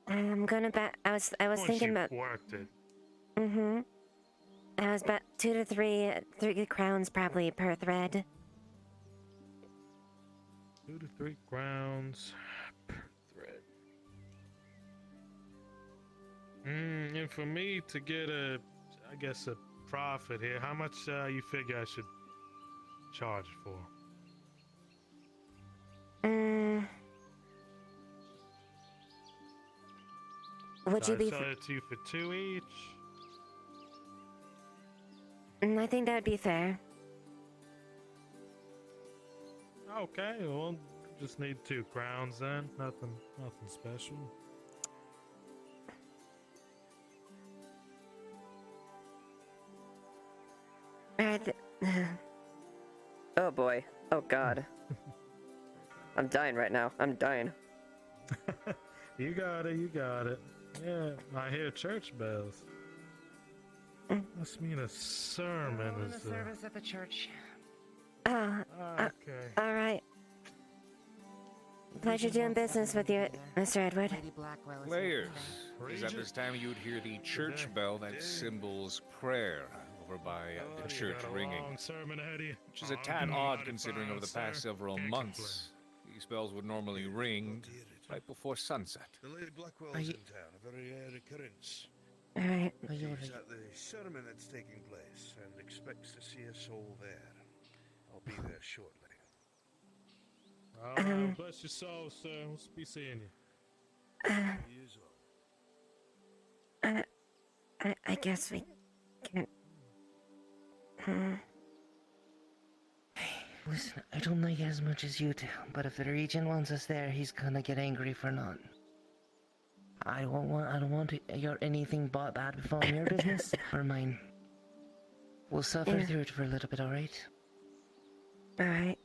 I'm gonna bet. I was Once thinking you about. worked it. Mm-hmm. I was about 2 to 3 crowns probably per thread. 2 to 3 crowns per thread. And for me to get a profit here, how much you figure I should charge for? Would you be? Sell it to you for 2 each? I think that would be fair. Okay, well, just need 2 crowns then. Nothing special. Alright. Oh boy. Oh god. I'm dying right now. I'm dying. You got it. Yeah, I hear church bells. Must mean a sermon is the service at the church. okay. Alright. Pleasure doing business with you, Mr. Edward. Lady Blackwell is Players, here is at this time you'd hear the church bell that symbols prayer over by the church ringing, which is a tad odd considering over the past several months. These bells would normally ring right before sunset. The Lady Blackwell's in town, a very rare occurrence. Alright. She's at the sermon that's taking place and expects to see us all there. I'll be there shortly. Bless your soul, sir. We'll be seeing you. I guess we can. Listen, I don't like it as much as you do, but if the regent wants us there, he's gonna get angry for none. I don't want anything but bad befalling your business or mine. We'll suffer through it for a little bit, alright? Alright.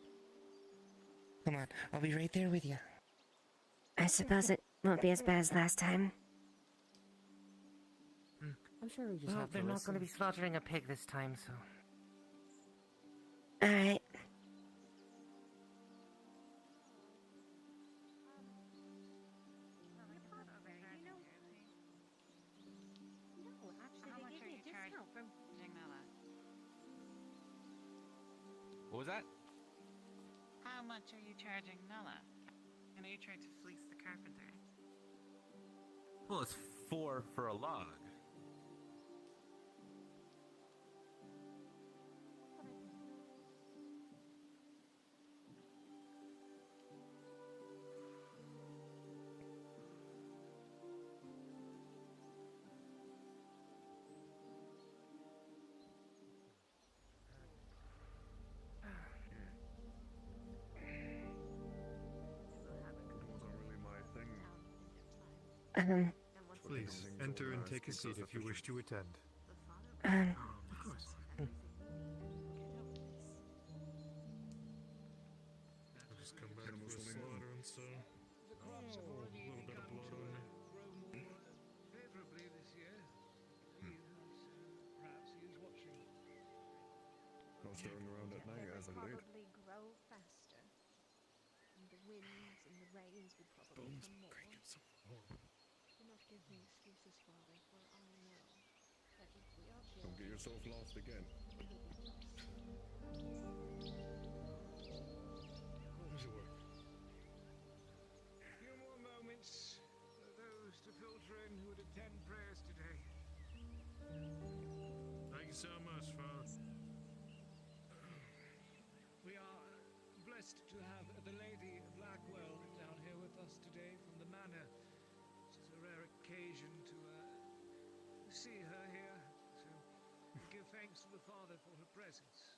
Come on, I'll be right there with you. I suppose it won't be as bad as last time. I'm sure we just have to they're not gonna be slaughtering a pig this time, so... Alright. What was that? How much are you charging Nella? I know you tried to fleece the carpenter. Well, it's 4 for a log. Please, enter and take a seat if you wish to attend. Of course. I'll just come back for a slaughter and so. A little bit of blood on me. Favorably this year. Perhaps he is watching. Not stirring around at night as of late. Probably grow faster. And the winds and the rains would probably come more. Do not give me excuses, Father, for I know that if we are killed, Don't get yourself lost again. What was your work? A few more moments for those to filter in who would attend prayers today. Thank you so much, Father. We are blessed to have the Lady Blackwell down here with us today from the manor. This is a rare occasion to see her here, to give thanks to the Father for her presence.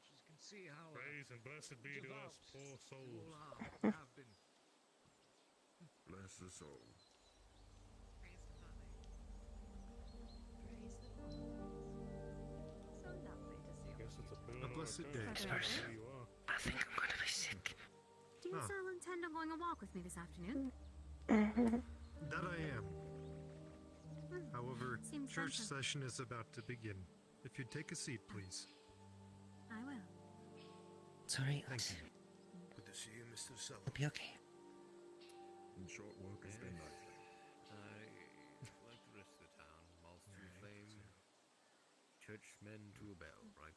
As you can see how Praise and blessed be to us poor souls. all have been. Bless the soul. Praise the Father. Praise the Father. So lovely to see I guess it's a A blessed day. There you are. I think I'm gonna be sick. Do you still intend on going a walk with me this afternoon? That I am. church session is about to begin. If you'd take a seat, please. I will. Sorry. Thank you. Good to see you, Mr. Sullivan. Hope you're okay. In short, work has been nice. Like the rest of the town, moths to a flame, churchmen to a bell, right?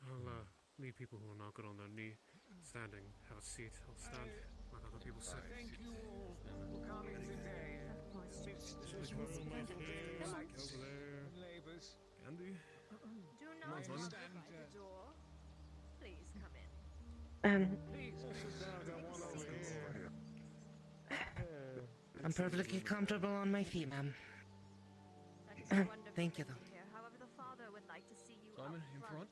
I'll leave people who are not good on their knee standing. Have a seat. I'll stand like other people sit. Thank you all for coming today. Over there. Labors. Candy? Do Come on, not Simon. stand by the door. Please come in. Please, sit down. I got one over here. I'm perfectly comfortable on my feet, ma'am. That is wonderful Thank you, to though. hear. However, the Father would like to see you Simon, up in front.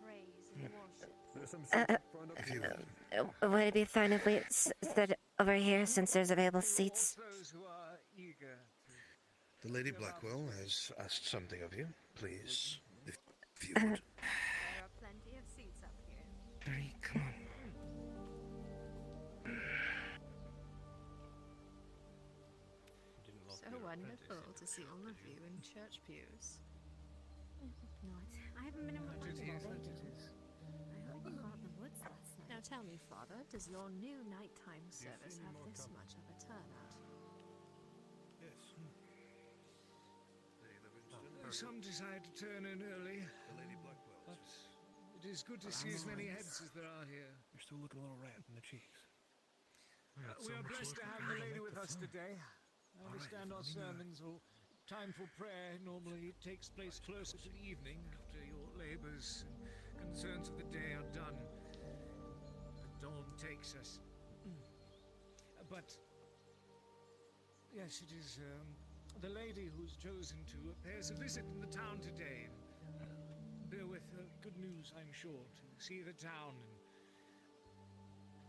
Praise and worship. There's some seats up front up here. Would it be fine if we stood over here since there's available seats? Those who are eager. The Lady Blackwell has asked something of you. Please, if you would. There are plenty of seats up here. Hurry, come on. So wonderful to see all of you in church pews. I hope not. I haven't been in one It is, all it day. is. I hope we got in the woods last night. Now tell me, Father, does your new nighttime service have this much of a turnout? Yes. Some decide to turn in early, The Lady Blackwell. but it is good to see as many heads as there are here. You're still looking a little rat in the cheeks. We are blessed to have the lady with us today. I understand our sermons or time for prayer normally takes place closer to the evening after your labors and concerns of the day are done. The dawn takes us. But yes, it is the lady who's chosen to pay us a visit in the town today. Bear with good news, I'm sure, to see the town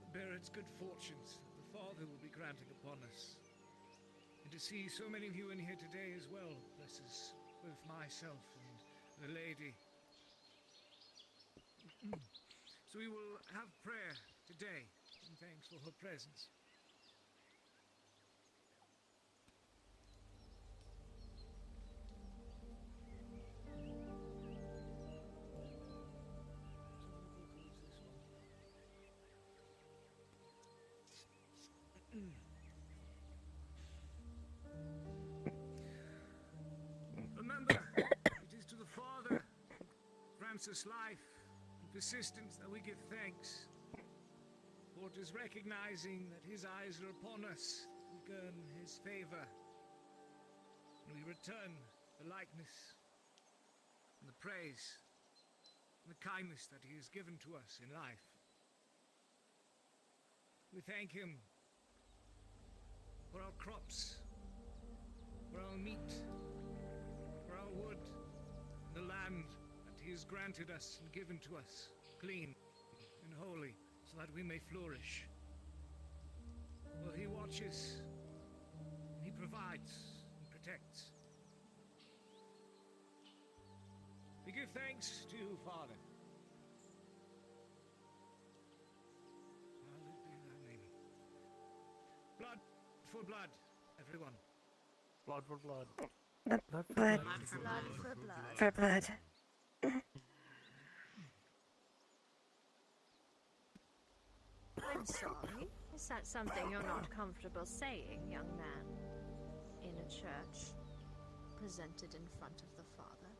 and bear its good fortunes that the Father will be granting upon us. And to see so many of you in here today as well blesses both myself and the lady. So we will have prayer today, and thanks for her presence. Remember, it is to the Father who grants us life and persistence that we give thanks. For it is recognizing that His eyes are upon us that we earn His favor. And we return the likeness and the praise and the kindness that He has given to us in life. We thank Him for our crops, for our meat, for our wood, and the land that He has granted us and given to us, clean and holy, so that we may flourish. For He watches, and He provides and protects. We give thanks to you, Father. Hallowed be thy name. Blood for blood, everyone. Blood for blood. Blood for blood. for blood. I'm sorry. Is that something you're not comfortable saying, young man? In a church, presented in front of the Father?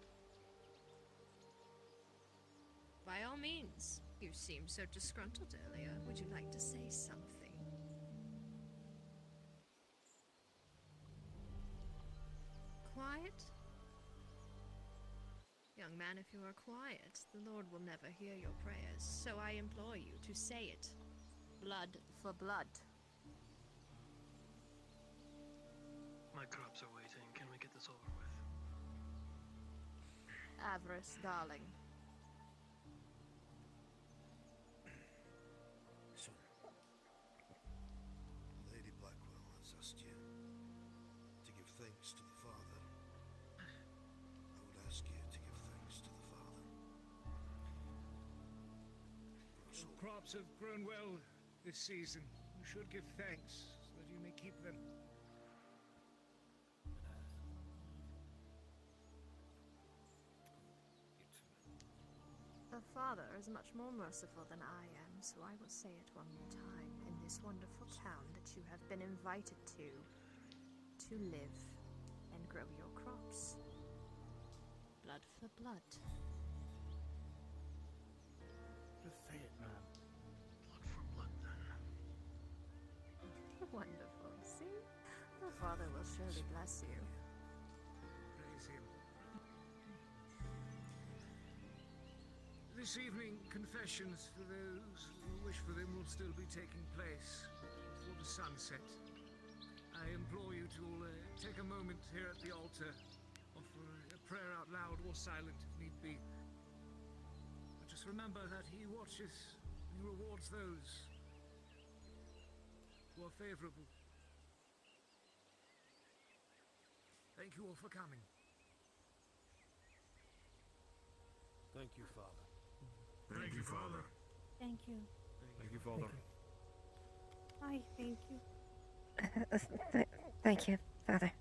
By all means. You seemed so disgruntled earlier. Would you like to say something? Quiet? Young man, if you are quiet, the Lord will never hear your prayers, so I implore you to say it. Blood for blood. My crops are waiting. Can we get this over with? Avarice, darling. Son, Lady Blackwell has asked you to give thanks to the Father. I would ask you to give thanks to the Father. Your crops have grown well this season. You should give thanks so that you may keep them. father is much more merciful than I am, so I will say it one more time. In this wonderful town that you have been invited to live and grow your crops. Blood for blood. Just say it, man. Blood for blood, then. Wonderful. See? The father will surely bless you. Praise him. This evening, confessions for those who wish for them will still be taking place before the sunset. I implore you to all take a moment here at the altar, offer a prayer out loud or silent if need be. But just remember that he watches and he rewards those who are favorable. Thank you all for coming. Thank you, Father. Thank you, Father. Thank you. Thank you, Father. I thank you. Thank you, Father.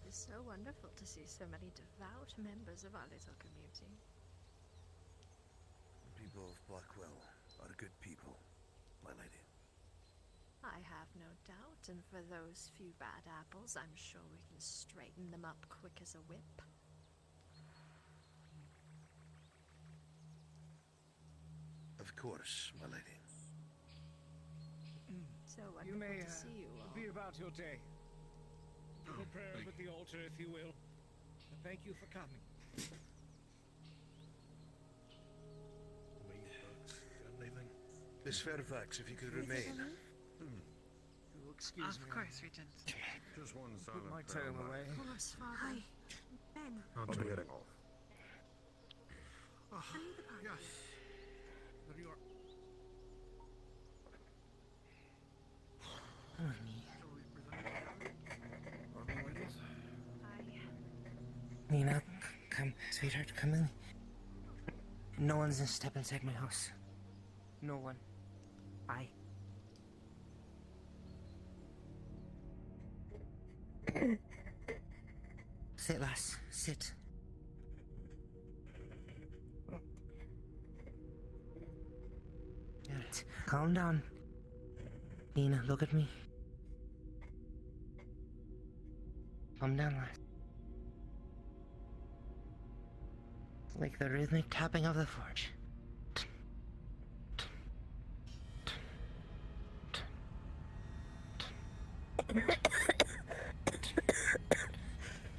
It's so wonderful to see so many devout members of our little community. The people of Blackwell are good people, my lady. I have no doubt, and for those few bad apples, I'm sure we can straighten them up quick as a whip. Of course, my lady. So You wonderful may to see you all. be about your day. Have a prayer at the altar if you will. And thank you for coming. Miss Fairfax, if you could remain. You'll excuse me. Of course, Regent. Just one Put silent my prayer. tome away. Of course, Father. Hi. Ben. I'll be getting off. Oh, yes. There you are. Nina, come, sweetheart, come in. No one's gonna step inside my house. No one. Bye. Sit, lass. Sit. Alright, calm down. Nina, look at me. Calm down, lass. Like the rhythmic tapping of the forge.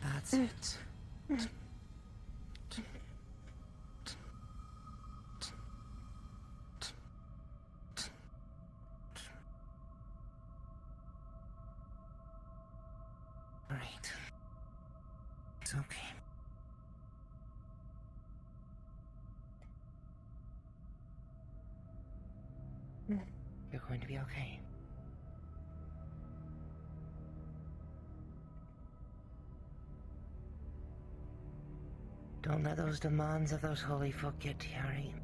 That's it. Right. It's okay. You're going to be okay. Don't let those demands of those holy folk get to you, alright?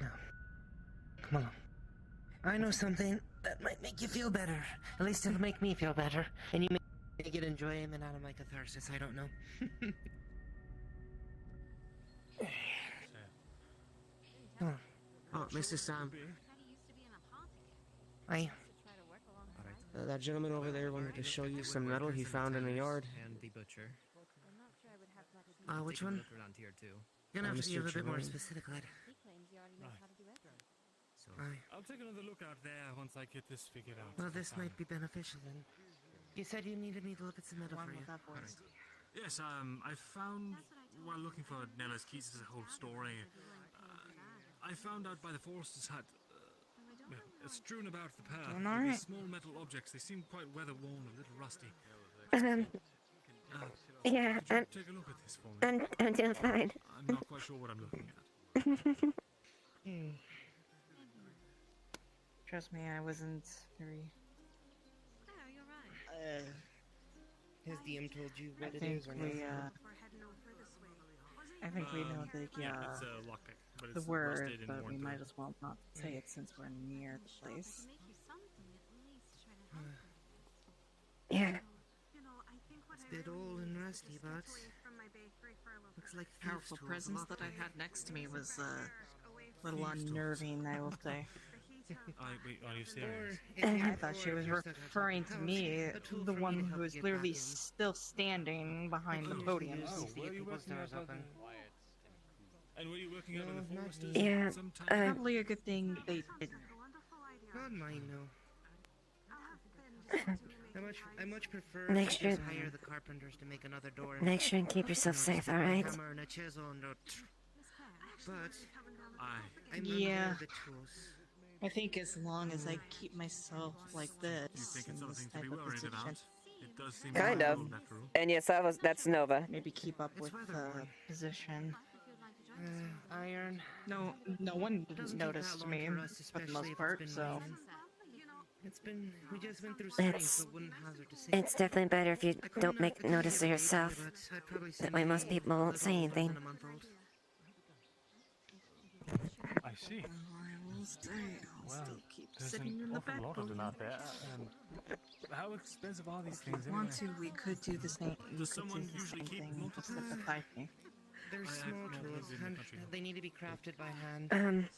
Now, come along. I know something that might make you feel better. At least it'll make me feel better. And you may get enjoyment out of my catharsis, I don't know. Oh, Mrs. Sam. Aye. That gentleman over there wanted to show you some metal he found in the yard. And the butcher. Which Take a one? look around here too. You're gonna have to be a Mr. little bit more Tremaine. specific, lad. So Aye. I'll take another look out there once I get this figured out. Well, this might be beneficial then. You said you needed me to look at some metal for you. Yes, I found while looking for Nella's keys, this is a whole story. I found out by the forester's hut. Strewn about the path. Doing These alright. small metal objects. They seem quite weather-worn, a little rusty. Yeah, Could you take a look at this for me? I'm doing fine. I'm not quite sure what I'm looking at. Trust me, I wasn't very. Oh, you're right. His DM told you I what it think is or we, not? We're heading over this way. I think we know the, it's a lockpick, but the it's word, rusted and but we worn might through. as well not say it since we're near the place. Yeah. It's a bit old and rusty, but looks like Powerful thieves' presence tools, that I luckily. had next to me was a little unnerving, I will say. Wait, are you serious? I thought she was referring to me, the one who was literally still standing behind the podium. And were you working out of the foresters? Yeah. Probably a good thing they didn't. Not mine, no. I much prefer Make to sure- just hire the carpenters to make another door. Make sure and keep yourself safe, Stick a alright? hammer and a chisel and a but I'm Yeah. unaware of the tools. I think as long as I keep myself like this, You think it's in this something to type be of worried position, about? It does seem Kind to of. follow that rule. And yes, that's Nova. maybe keep up with the position. Iron. No one Doesn't take that noticed long me for us, for the especially most if part, it's been so. raining. We just went through spring, It's- so it wouldn't hazard to say. It's definitely better if you I couldn't don't make knock the notice key of every day, yourself. but I'd probably say That way most maybe people won't say little anything. than a month old. I see. I will stay. I'll Well, still keep there's sitting in an the awful back. lot of them out there. How expensive are these If we things want anyway? to, we could do the same. We Does could someone do the usually same keep thing, just multiple? with the piping. They're I have small no tools, friends in the and country. they need to be crafted by hand.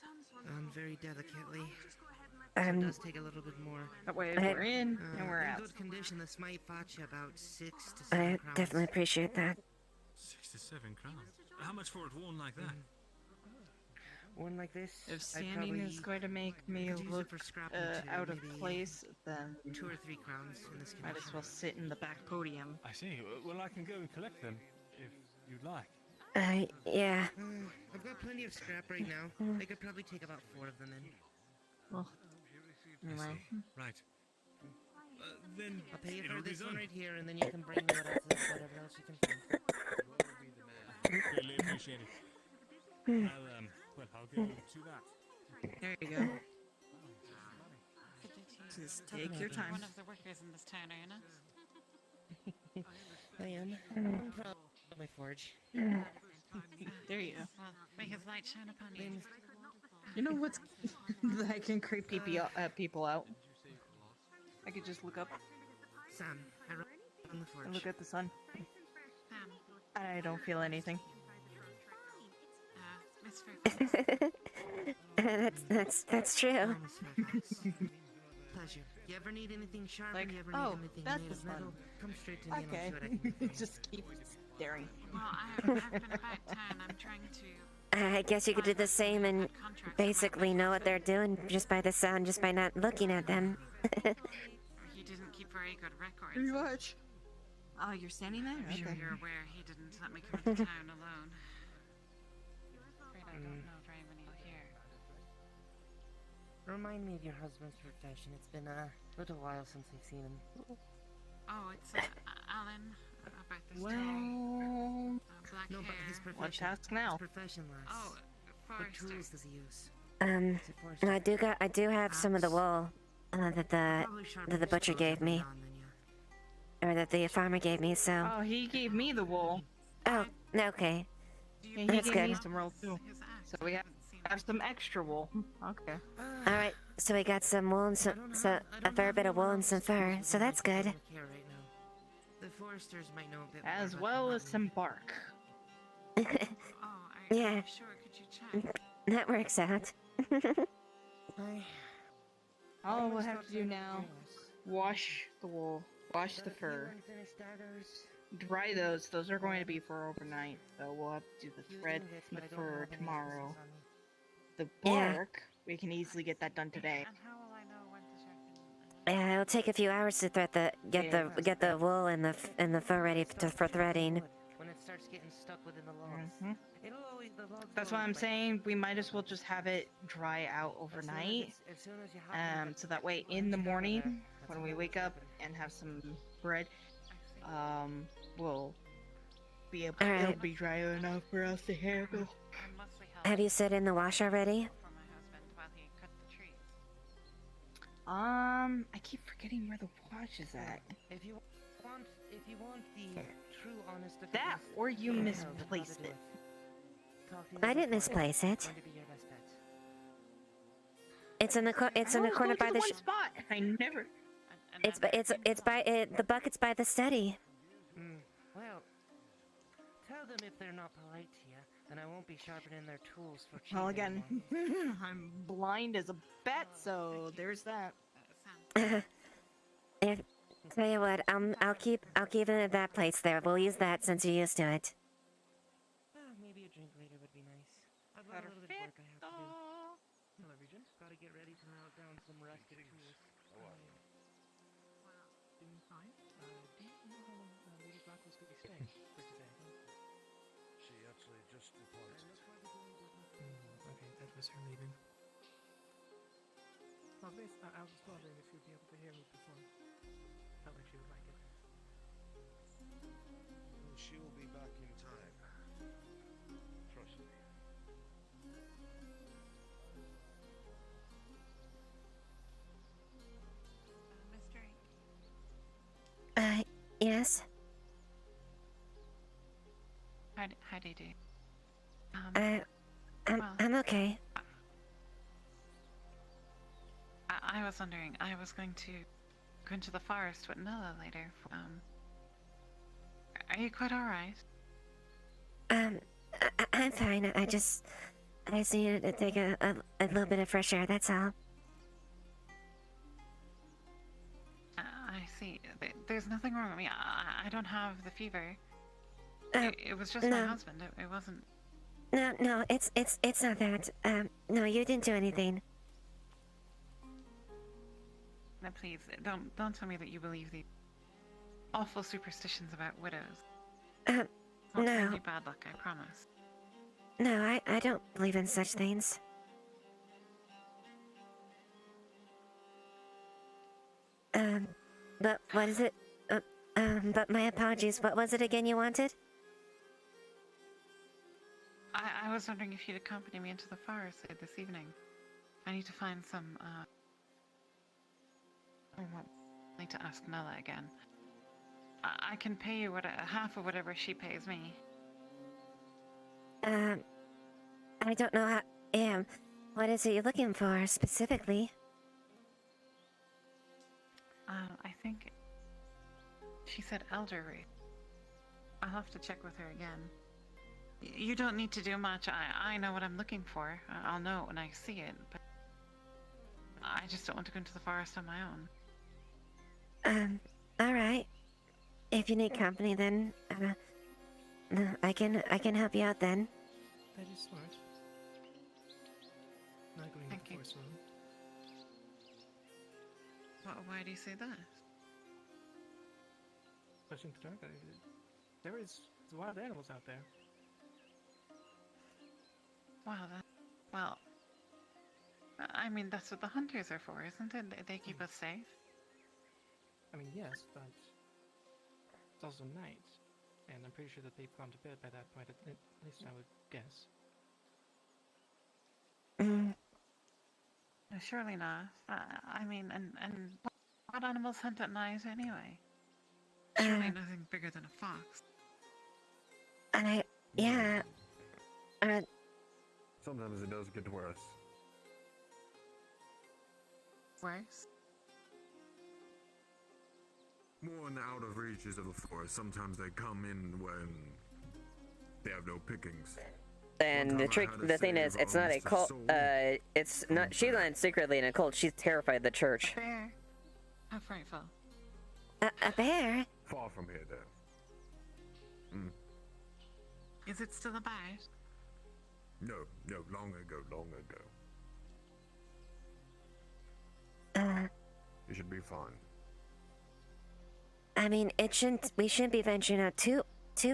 Very delicately. So it does take a little bit more. That way we're in and we're in out. good condition, this might fetch you about 6 to 7 I crowns. definitely appreciate that. 6 to 7 crowns. How much for it worn like that? One like this. If I'd standing is probably- going to make me could use it look for scrapping too, out of maybe place, then 2 or 3 crowns in this might condition. as well sit in the back podium. I see. Well, I can go and collect them if you'd like. Yeah. I've got plenty of scrap right now. I could probably take about 4 of them in. Well, anyway. Right. Then I'll pay you it'll for be this one done. right here, and then you can bring me whatever else you can find. Greatly appreciated. I'll go to that. There you go. Just take your time. One of the workers in this town, are you not? I am. I'm proud of my forge. There you go. Well, may his light shine upon you. You know what's that can creep people out? I could just look up Sam, I run the forge. and look at the sun. Sam, And I don't feel anything. Miss Fairfax. That's true. Oh, Miss Fairfax. Pleasure. You ever need anything sharp? Like, you ever need oh, anything that's made the of metal? sun. Come straight to me and I'll Okay. see what I can do. Just keep staring. Well, I've been about town. I'm trying to. I guess you could do the same and basically know what they're doing just by the sound, just by not looking at them. He didn't keep very good records. Pretty much. Oh, you're standing there? I'm sure Okay. you're aware he didn't let me come into town alone. Afraid I don't know very many here. Remind me of your husband's profession. It's been a little while since I've seen him. Oh, it's Alan. About this Well, time. Black No, but hair. his profession. What task now? His profession, lass. Oh, What forester. tools does he use? I do have some of the wool that the butcher gave me, or that the farmer gave me. So. Oh, he gave me the wool. Oh, okay. And he That's gave me good. some wool too. So we have some extra wool. Okay. All right, so we got some wool and some, a fair bit of wool and some fur, so that's good. Here right now. The foresters might know a bit As more well as some bark. Yeah, Sure, could you check? that works out. All we'll have to do now, wash the wool, wash the fur, dry those. Those are going to be for overnight, so we'll have to do the thread and the fur tomorrow. The Yeah. bark, we can easily get that done today. And how will I know when to check? Yeah, it'll take a few hours to get the wool and the fur ready for threading. When it starts getting stuck within the logs. It'll always, the logs That's will why I'm always, like, saying we might as well just have it dry out overnight. So that way in the morning, when we wake up and have some bread, we'll be able, Alright. it'll be dry enough for us to handle. Have you set in the wash already? For my husband while he cut the trees. I keep forgetting where the watch is at. If you want the true honest to That, goodness or you detail of how misplaced to do it. talk to I him didn't before misplace it. going to be your best bet. It's in the I corner always by go the. to one spot. I never. The bucket's by the study. Well, tell them if they're not polite to you, then I won't be sharpening their tools for cheap Well, again, anymore. I'm blind as a bat, so there's that. If tell you what, I'll keep it at that place there. We'll use that since you're used to it. Maybe a drink later would be nice. I've got a little bit of work I have to do. Hello, Regent. Gotta get ready to melt down some rusted tools. Doing fine. Do you know how long Lady Blackwell's gonna be staying for today? She actually just departed. Okay, that was her leaving. Well, I was wondering if you'd be able to hear me before. Felt like she would like it. Well, she will be back in time. Trust me. Yes? How do you do? I'm okay. I was wondering, I was going to go into the forest with Nella later. Are you quite alright? I'm fine. I just needed to take a little bit of fresh air, that's all. I see. There's nothing wrong with me. I don't have the fever. It was just my husband. It wasn't. No, it's not that. No, you didn't do anything. No, please, don't tell me that you believe the awful superstitions about widows. It's not no. any bad luck, I promise. No, I don't believe in such things. But what is it? But my apologies. What was it again you wanted? I was wondering if you'd accompany me into the forest this evening. I need to find some, I need to ask Nella again. I can pay you half of whatever she pays me. I don't know how. What is it you're looking for specifically? I think she said elderly. I'll have to check with her again. You don't need to do much. I know what I'm looking for. I'll know it when I see it, but I just don't want to go into the forest on my own. Alright. If you need company, then, I can help you out then. That is smart. Not going into the forest alone. Why do you say that? Especially in the dark, there's wild animals out there. Wow, well, I mean, that's what the hunters are for, isn't it? They keep us safe. I mean, yes, but it's also night, and I'm pretty sure that they've gone to bed by that point, at least I would guess. Surely not. I mean, and what animals hunt at night anyway? Surely nothing bigger than a fox. Yeah. Sometimes it does get worse. Worse? More in the outer reaches of the forest. Sometimes they come in when they have no pickings. And the thing is, it's not a cult. It's not. She's not secretly in a cult. She's terrified of the church. A bear? How frightful. A bear? Far from here, though. Is it still about? No, long ago. You should be fine. I mean, we shouldn't be venturing out too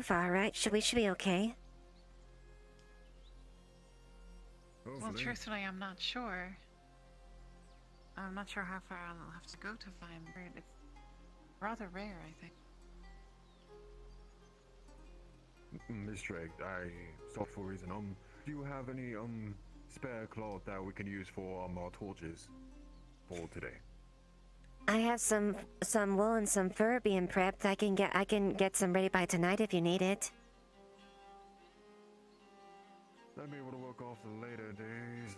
far, right? We should be okay. Well, truthfully, I'm not sure. I'm not sure how far I'll have to go to find bird. It's rather rare, I think. Miss Drake, I stopped for a reason. Do you have any spare cloth that we can use for our torches for today? I have some wool and some fur being prepped. I can get some ready by tonight if you need it. I'd be able to work off the later days.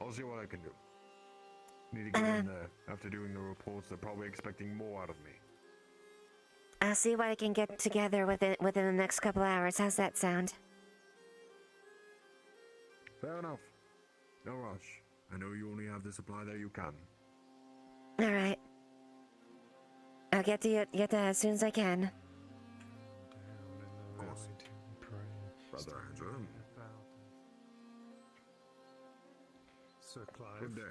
I'll see what I can do. Need to get in there. After doing the reports, they're probably expecting more out of me. I'll see what I can get together within the next couple hours. How's that sound? Fair enough. No rush. I know you only have the supply that you can. All right. I'll get to you as soon as I can. Of course. Brother Andrew. Sir Clive. Good day.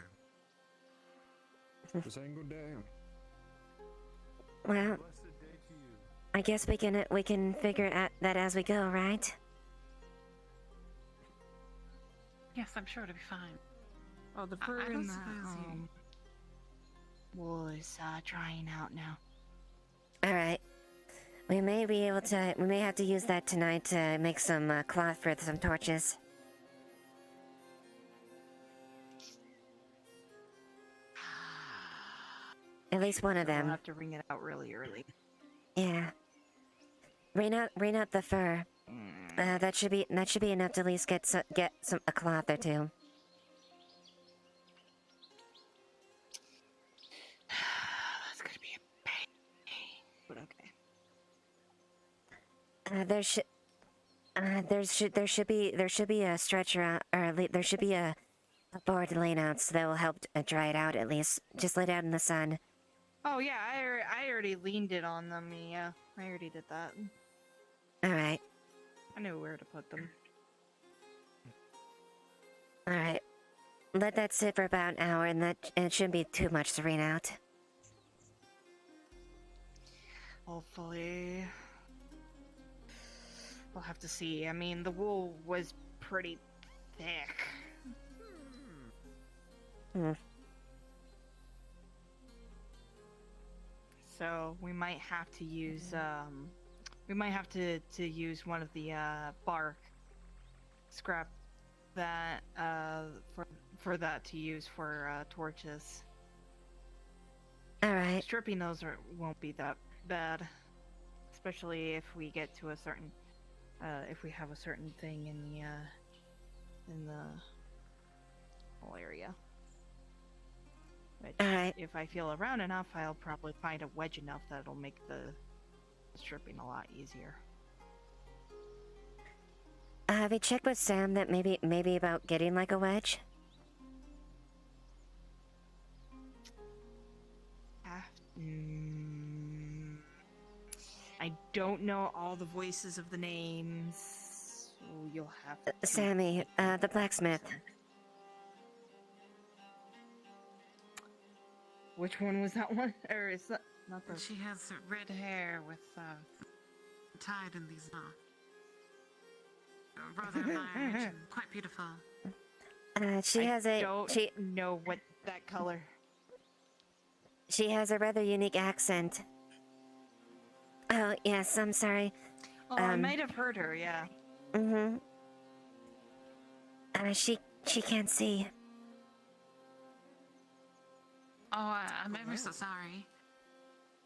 Just saying good day. Well, I guess we can figure out that as we go, right? Yes, I'm sure it'll be fine. Oh, the I fur don't in that suppose you- wool is drying out now. All right. We may have to use that tonight to make some cloth for some torches. At least one of We'll them. have to wring it out really early. Yeah. Rain out the fur. That should be enough to at least get a cloth or two. That's gonna be a pain. But okay. There should be a stretcher out, or there should be a board laying out, so that will help dry it out at least. Just lay it out in the sun. Oh yeah, I already leaned it on them. Yeah, I already did that. All right. I knew where to put them. All right. Let that sit for about an hour, and it shouldn't be too much to rain out. Hopefully. We'll have to see. I mean, the wool was pretty thick. So we might have to use use one of the bark scrap that for that to use for torches. All right. Stripping those won't be that bad, especially if we get to a certain if we have a certain thing in the whole area. Which, if I feel around enough, I'll probably find a wedge enough that'll make the stripping a lot easier. Have you checked with Sam that maybe about getting like a wedge? I don't know all the voices of the names. So you'll have to Sammy, the blacksmith. Which one was that one? Or is that not the? She has red hair with tied in these rather large and quite beautiful. I don't know what that color. She has a rather unique accent. Oh yes, I'm sorry. Oh, I might have heard her. Yeah. Mm-hmm. She can't see. Oh, I'm ever so sorry.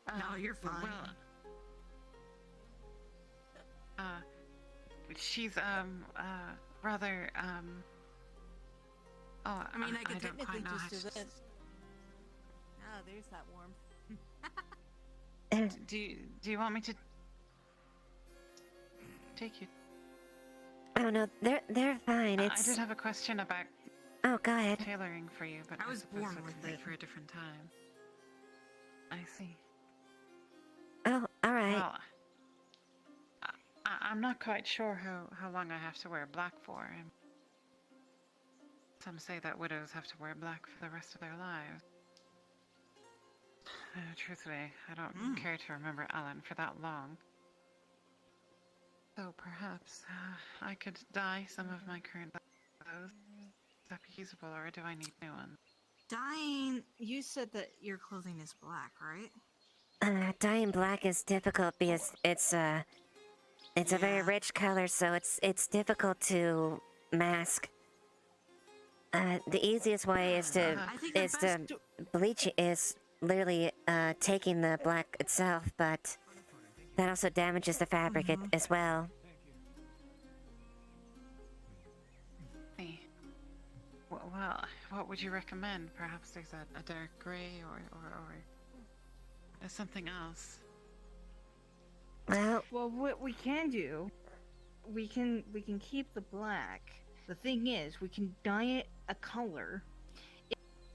No, you're fine. Well, she's rather Oh, I mean, I could don't technically quite know how just do to this. Ah, there's that warmth. Do you want me to take you? Oh no, they're fine. I did have a question about. Oh, go ahead. Tailoring for you, but I was suppose born we with can wait it. for a different time. I see. Oh, all right. Well, I'm not quite sure how long I have to wear black for. Some say that widows have to wear black for the rest of their lives. Truthfully, I don't care to remember Alan for that long. So perhaps I could dye some of my current clothes. Is that usable, or do I need new ones? Dyeing. You said that your clothing is black, right? Dyeing black is difficult because it's a very rich color, so it's difficult to mask. The easiest way is to bleach is literally taking the black itself, but that also damages the fabric as well. Well, what would you recommend? Perhaps there's a dark gray or something else. Well, what we can do, we can keep the black. The thing is, we can dye it a color.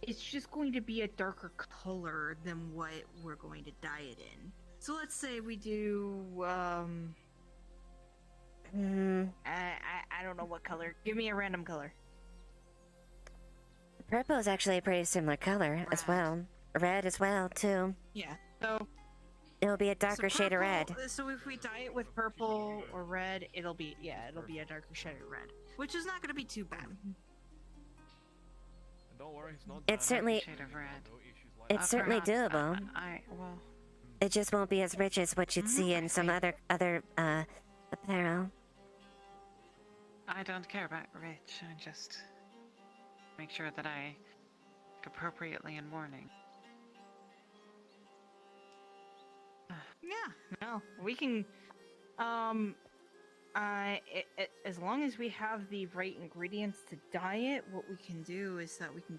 It's just going to be a darker color than what we're going to dye it in. So let's say we do, I don't know what color. Give me a random color. Purple is actually a pretty similar color as well. Red as well, too. Yeah, so... It'll be a darker shade of red. So if we dye it with purple or red, it'll be a darker shade of red. Which is not going to be too bad. Don't worry, it's not It's certainly... Shade of red. It's certainly Perhaps, doable. well... It just won't be as rich as what you'd see in some other apparel. I don't care about rich. I just make sure that I look appropriately in mourning. Yeah, no, we can, as long as we have the right ingredients to dye it, what we can do is that we can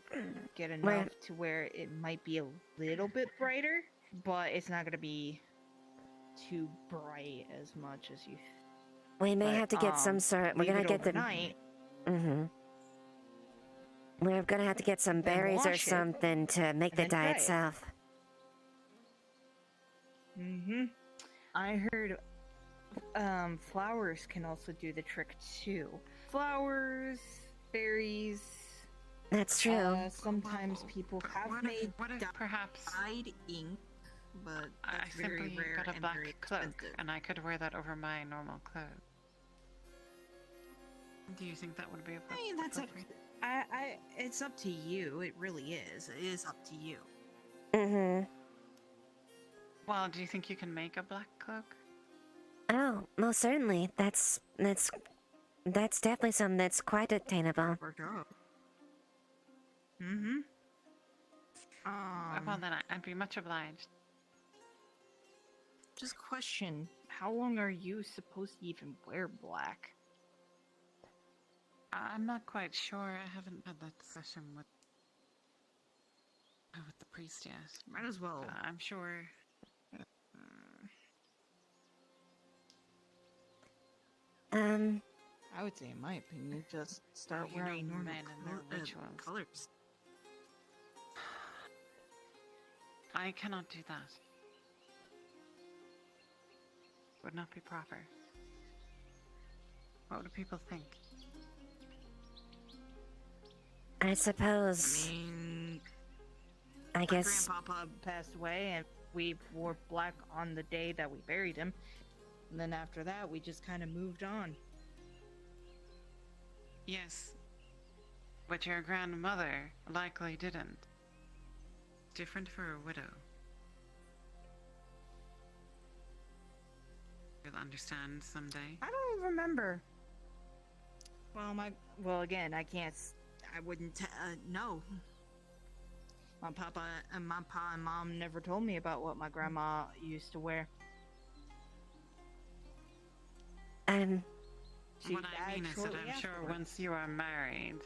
get enough to where it might be a little bit brighter, but it's not going to be too bright as much as you. We may have to get some sort. We're gonna get the. We're gonna have to get some berries or something to make the dye itself. I heard flowers can also do the trick too. Flowers, berries. That's true. Sometimes people have made perhaps dyed ink, but I that's very simply rare got a and black very cloak, expensive. and I could wear that over my normal clothes. Do you think that would be appropriate? I mean, that's it's up to you. It really is. It is up to you. Well, do you think you can make a black cloak? Oh, most certainly. That's definitely something that's quite attainable. Well, then I'd be much obliged. Just question: how long are you supposed to even wear black? I'm not quite sure. I haven't had that discussion with the priest yet. Might as well. I'm sure. I would say, in my opinion, just start wearing normal men and their rituals. colors. I cannot do that. Would not be proper. What would people think? I suppose. I guess. My grandpapa passed away, and we wore black on the day that we buried him. And then after that, we just kind of moved on. Yes, but your grandmother likely didn't. Different for a widow. You'll understand someday. I don't remember. Well, again, I wouldn't know. My pa and mom never told me about what my grandma used to wear. What I mean is that I'm sure once you are married,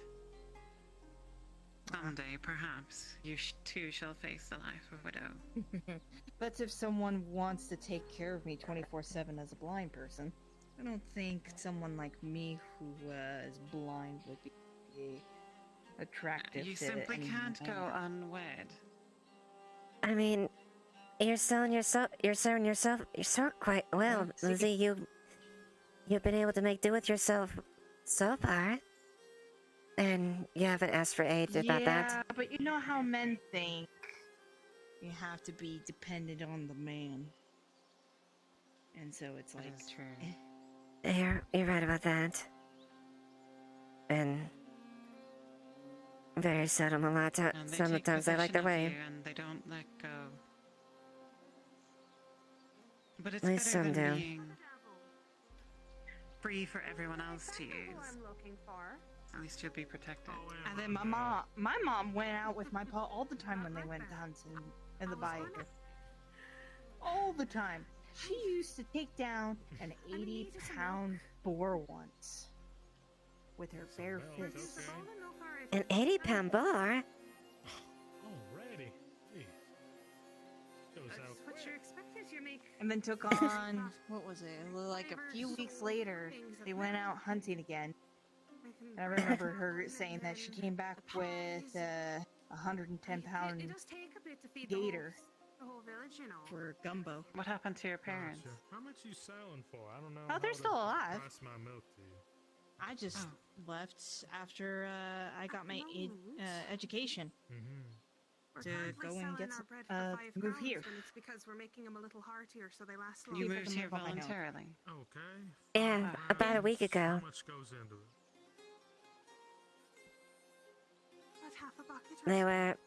someday perhaps you too shall face the life of a widow. That's if someone wants to take care of me 24/7 as a blind person. I don't think someone like me who is blind would be attractive. You to simply anyone can't I go know. unwed. I mean, you're selling yourself quite well, Lizzie. You've been able to make do with yourself so far, and you haven't asked for aid about that. Yeah, but you know how men think. You have to be dependent on the man, and so it's like. That's true. You're right about that. And very seldom, And they sometimes take I like their possession of way. you and they don't let go. But it's At least better some than do. being free for everyone else to use. I'm looking for. At least you'll be protected. And then my mom went out with my pa all the time when they went down in the bayou. All the time. She used to take down an 80-pound boar once. with her bare fists. An 80-pound bar? Already. Jeez. Goes out What you expected, you make. And then took on, what was it? Like a few weeks later, they went out hunting again. And I remember her saying that she came back with a 110-pound It does take a bit to feed gator the whole village, you know. for gumbo. What happened to your parents? Gotcha. How much you selling for? I don't know. Oh, they're how to still alive. Price my milk to you. I just left after I got my education We're to currently go and selling get our some, bread for 5 move crowns, here. and it's because we're making them a little heartier so they last You longer. moved here voluntarily. Okay. Yeah, about a week ago. How much goes into it? About half a bucket.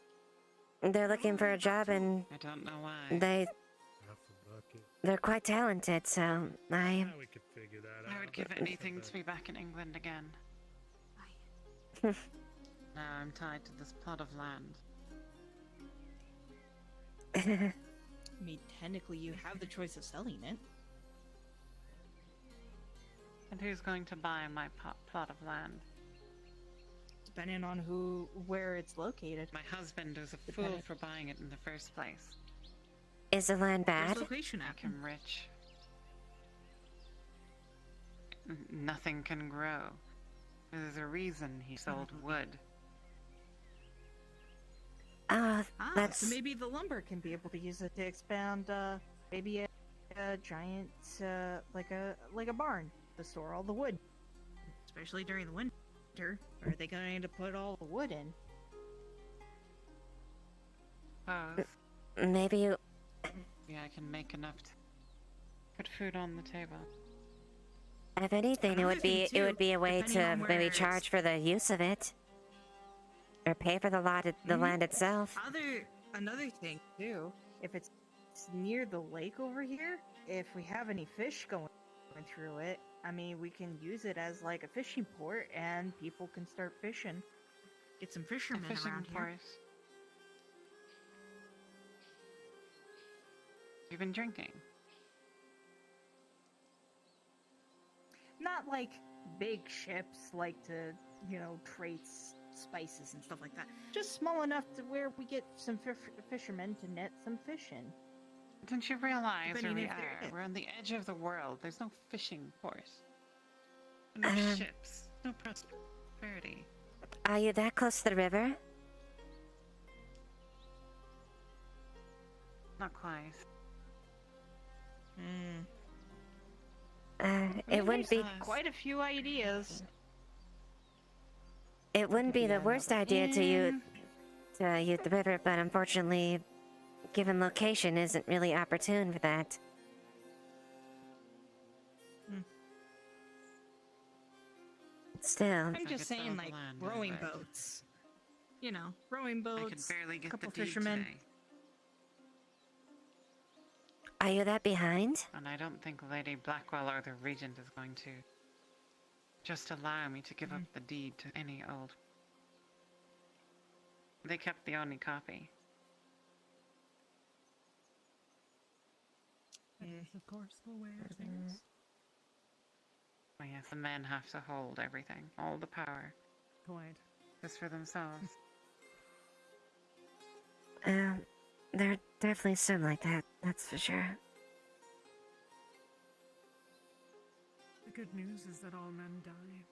They're looking for a job and I don't know why. Half a bucket. they're quite talented, so Yeah, we could figure that out. I would give anything to be back in England again. Now I'm tied to this plot of land. I mean, technically you have the choice of selling it. And who's going to buy my plot of land? Depending on where it's located. My husband was a fool for buying it in the first place. Is the land bad? Make him rich. Nothing can grow. There's a reason he sold wood. That's... So maybe the lumber can be able to use it to expand, maybe a giant, like a barn to store all the wood. Especially during the winter. Are they going to need to put all the wood in? Maybe you... Yeah, I can make enough to put food on the table. If anything, it would be a way to maybe charge for the use of it. Or pay for the land itself. Another thing too, if it's near the lake over here, if we have any fish going through it, I mean, we can use it as like a fishing port, and people can start fishing. Get some fishermen around here. You've been drinking. Not like big ships, like to trade spices and stuff like that. Just small enough to where we get some fishermen to net some fish in. Don't you realize where we if are? they're- We're on the edge of the world. There's no fishing ports. No ships. No prosperity. Are you that close to the river? Not quite. It wouldn't be... Quite a few ideas. It wouldn't be the worst idea to use the river, but unfortunately, given location isn't really opportune for that. Still. I'm just saying, like, rowing boats. You know, rowing boats. I could barely get couple the deed fishermen. today. Are you that behind? And I don't think Lady Blackwell or the Regent is going to just allow me to give up the deed to any old. They kept the only copy. Of course, the way of things. Oh yes, the men have to hold everything, all the power. Quite. Just for themselves. There are definitely some like that, that's for sure. The good news is that all men die.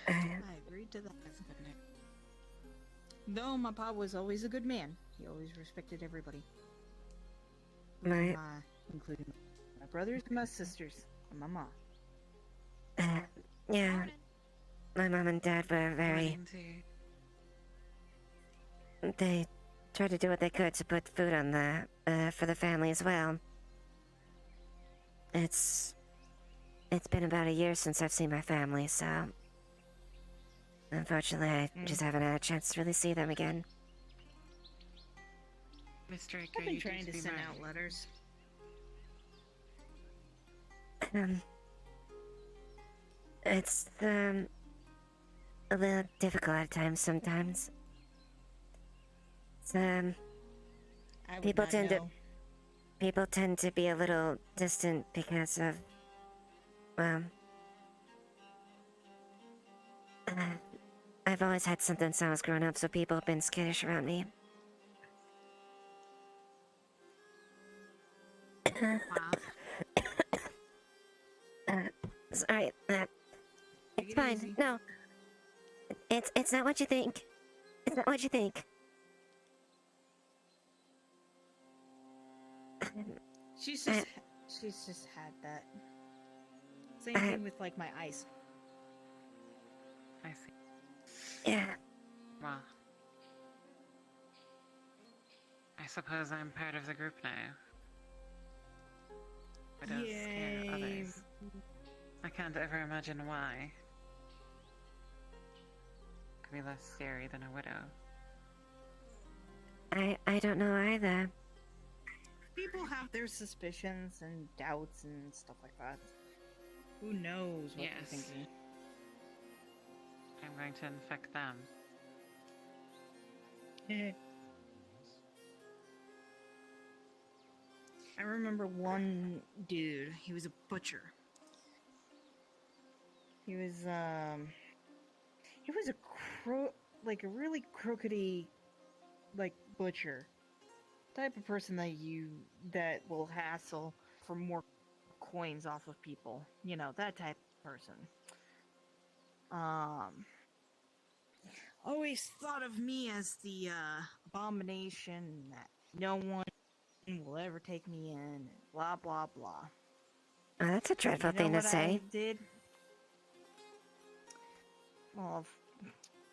I agreed to that. Though my pa was always a good man, he always respected everybody. Right. Including my brothers, my sisters, and my mom. Yeah. My mom and dad were very... They tried to do what they could to put food on for the family as well. It's been about a year since I've seen my family, so... Unfortunately, I just haven't had a chance to really see them again. Miss Draco, I've been you trying need to be send married. out letters. It's, a little difficult at times sometimes. It's, I would people not tend know. people tend to be a little distant because of, well, I've always had something since I was growing up, so people have been skittish around me. Sorry, it's fine. easy. No, it's not what you think. It's not what you think. She's just had that. Same thing with like my eyes. I see. Yeah. Well, I suppose I'm part of the group now. It does scare others. I can't ever imagine why. Could be less scary than a widow. I don't know either. People have their suspicions and doubts and stuff like that. Who knows what they're thinking? I'm going to infect them. I remember one dude, he was a butcher. He was a really crookedy, like, butcher. Type of person that will hassle for more coins off of people. You know, that type of person. Always thought of me as the abomination that no one will ever take me in, and blah blah blah. Oh, that's a dreadful thing to say. I did? Well,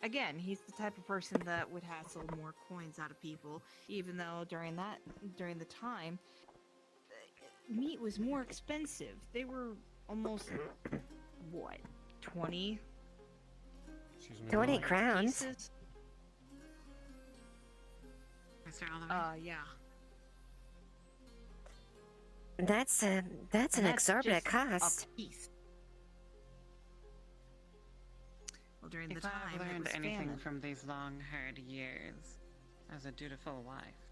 again, he's the type of person that would hassle more coins out of people, even though during the time, meat was more expensive. They were almost, what, 20? 20 crowns? Pieces? Mr. Oliver? Yeah. That's an exorbitant cost. A piece. Well, during the If time, I've it learned was anything famine. from these long, hard years as a dutiful wife,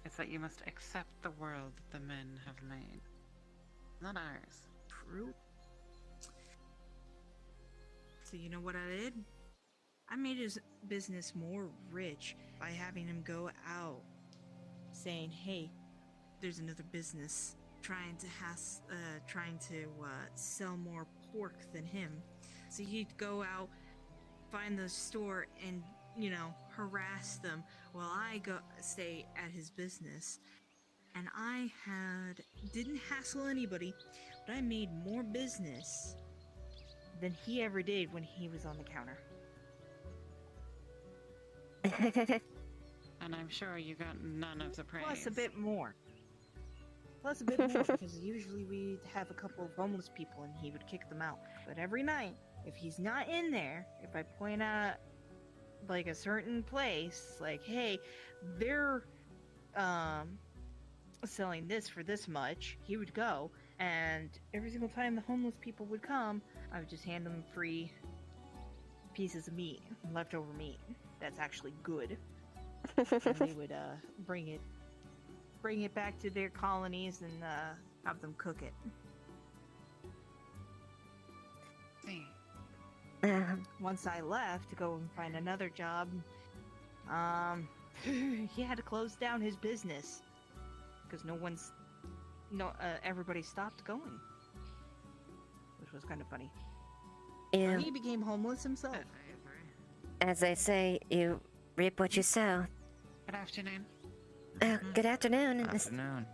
it's that you must accept the world that the men have made, not ours. True. So you know what I did? I made his business more rich by having him go out saying, "Hey, there's another business trying to sell more pork than him." So he'd go out, find the store, and harass them while I stay at his business. And I didn't hassle anybody, but I made more business than he ever did when he was on the counter. And I'm sure you got none of the praise. Plus a bit more. Because usually we'd have a couple of homeless people and he would kick them out. But every night, if he's not in there, if I point out like a certain place, like, hey, they're selling this for this much, he would go, and every single time the homeless people would come, I would just hand them free pieces of meat, leftover meat that's actually good. And they would bring it back to their colonies and have them cook it. Once I left to go and find another job, he had to close down his business because everybody stopped going, which was kind of funny. Yeah. He became homeless himself. As they say, you reap what you sow. Good afternoon. Good afternoon. Afternoon.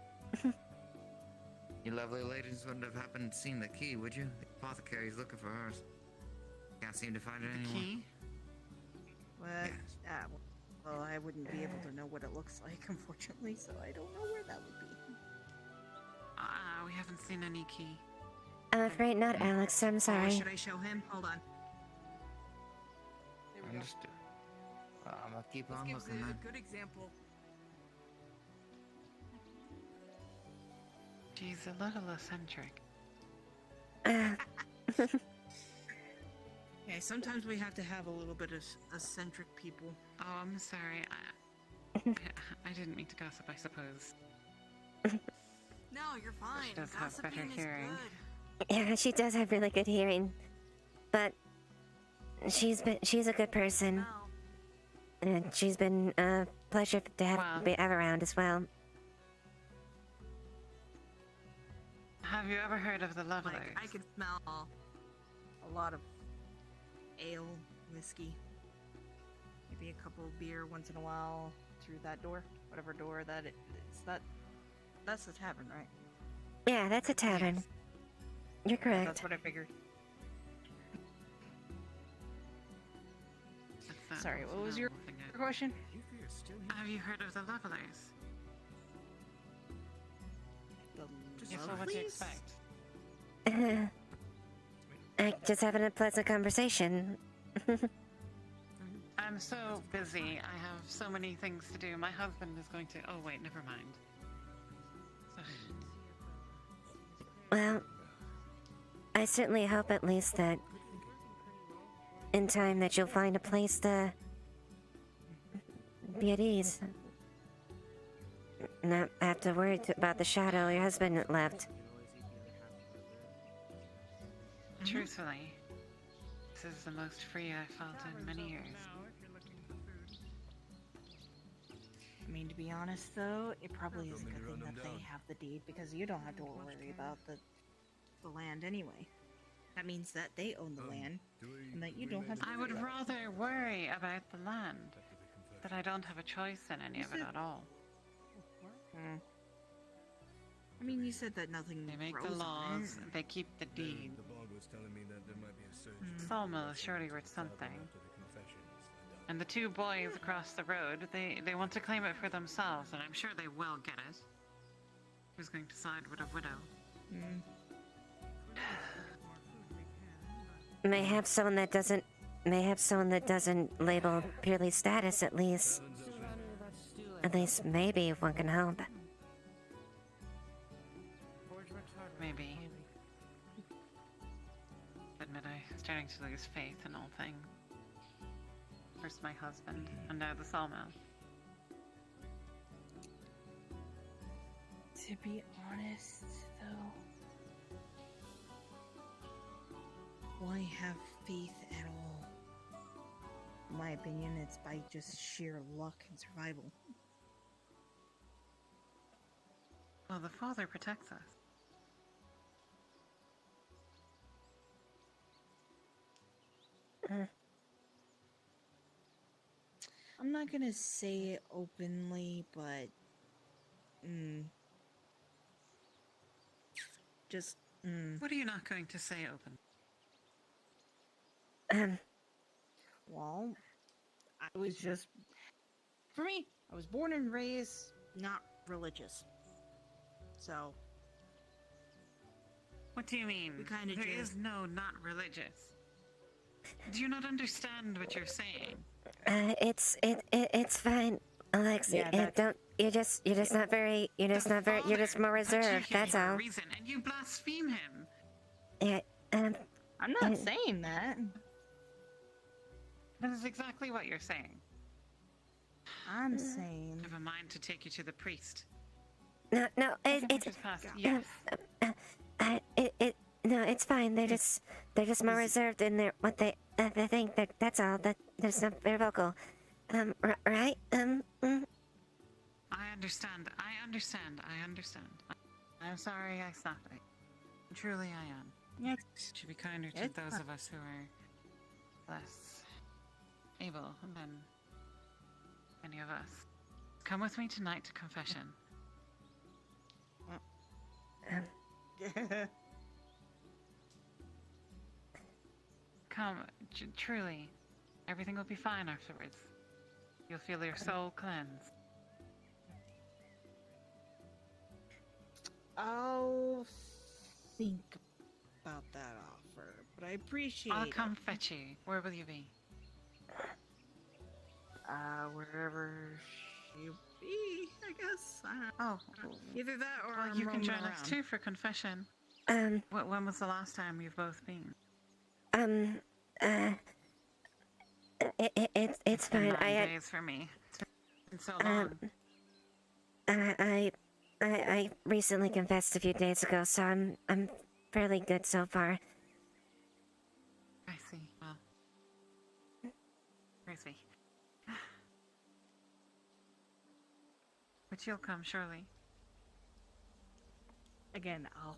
You lovely ladies wouldn't have happened to seen the key, would you? The apothecary's looking for hers. Can't seem to find it anymore. Key? Well, I wouldn't be able to know what it looks like, unfortunately, so I don't know where that would be. We haven't seen any key. I'm afraid not, Alex. I'm sorry. Should I show him? Hold on. There we go. Understood. I'm gonna keep on This gives looking a then. good example. She's a little eccentric. Yeah, sometimes we have to have a little bit of eccentric people. Oh, I'm sorry. I didn't mean to gossip, I suppose. No, you're fine. She does have better Gossiping is hearing. good. Yeah, she does have really good hearing, but she's a good person, and she's been a pleasure to have around as well. Have you ever heard of the Levelers? Like, I could smell a lot of ale, whiskey, maybe a couple of beer once in a while through that door, whatever door that is. That's the tavern, right? Yeah, that's a tavern. Yes. You're correct. That's what I figured. Sorry, what was your question? Have you heard of the Levelers? Yes, well, what do you expect? I just having a pleasant conversation. I'm so busy. I have so many things to do. My husband is going to... Oh, wait, never mind. Well, I certainly hope at least that in time that you'll find a place to be at ease. Not have to worry about the shadow your husband left. Truthfully, this is the most free I've felt in many years. I mean, to be honest, though, it probably is a good thing that they have the deed, because you don't have to worry about the land anyway. That means that they own the land, and that you don't have to I worry would about rather worry about the land, that I don't have a choice in any of it at all. I mean, you said that nothing They make grows the on it. laws, they keep the deed. The bog was telling me that there might be a surge. Sawmill is surely worth something. And the two boys across the road, they want to claim it for themselves, and I'm sure they will get it. Who's going to side with a widow? May have someone that doesn't label purely status at least. At least maybe if one can hope. Maybe. Admit I'm starting to lose faith in all things. First my husband, and now the sawmill. To be honest, though, why have faith at all? In my opinion, it's by just sheer luck and survival. Well, the Father protects us. I'm not gonna say it openly, but What are you not going to say open? Well, I was just, for me, I was born and raised not religious. So. What do you mean? We kinda There just- is no not religious. Do you not understand what you're saying? It's fine, Alexi. Yeah, you're just more reserved. That's all. Reason, and you blaspheme him. Yeah, I'm not saying that. That is exactly what you're saying. I'm saying. I have a mind to take you to the priest. No, it's Yes. no, it's fine. They're just more reserved in their what they think. That's all. That there's not very vocal. Right? I understand. I understand. I'm sorry I snapped at you. Truly I am. Yes. Should be kinder to those of us who are less able than any of us. Come with me tonight to confession. Come, truly. Everything will be fine afterwards. You'll feel your soul cleansed. I'll think about that offer, but I appreciate I'll come fetch you. Where will you be? Wherever you be, I guess. Oh, either that or well, I'm you can roaming join us around. too for confession. When was the last time you've both been? It's fine. 9 days for me. It's been so long. I recently confessed a few days ago, so I'm fairly good so far. I see. Well, crazy. But you'll come, surely. Again, I'll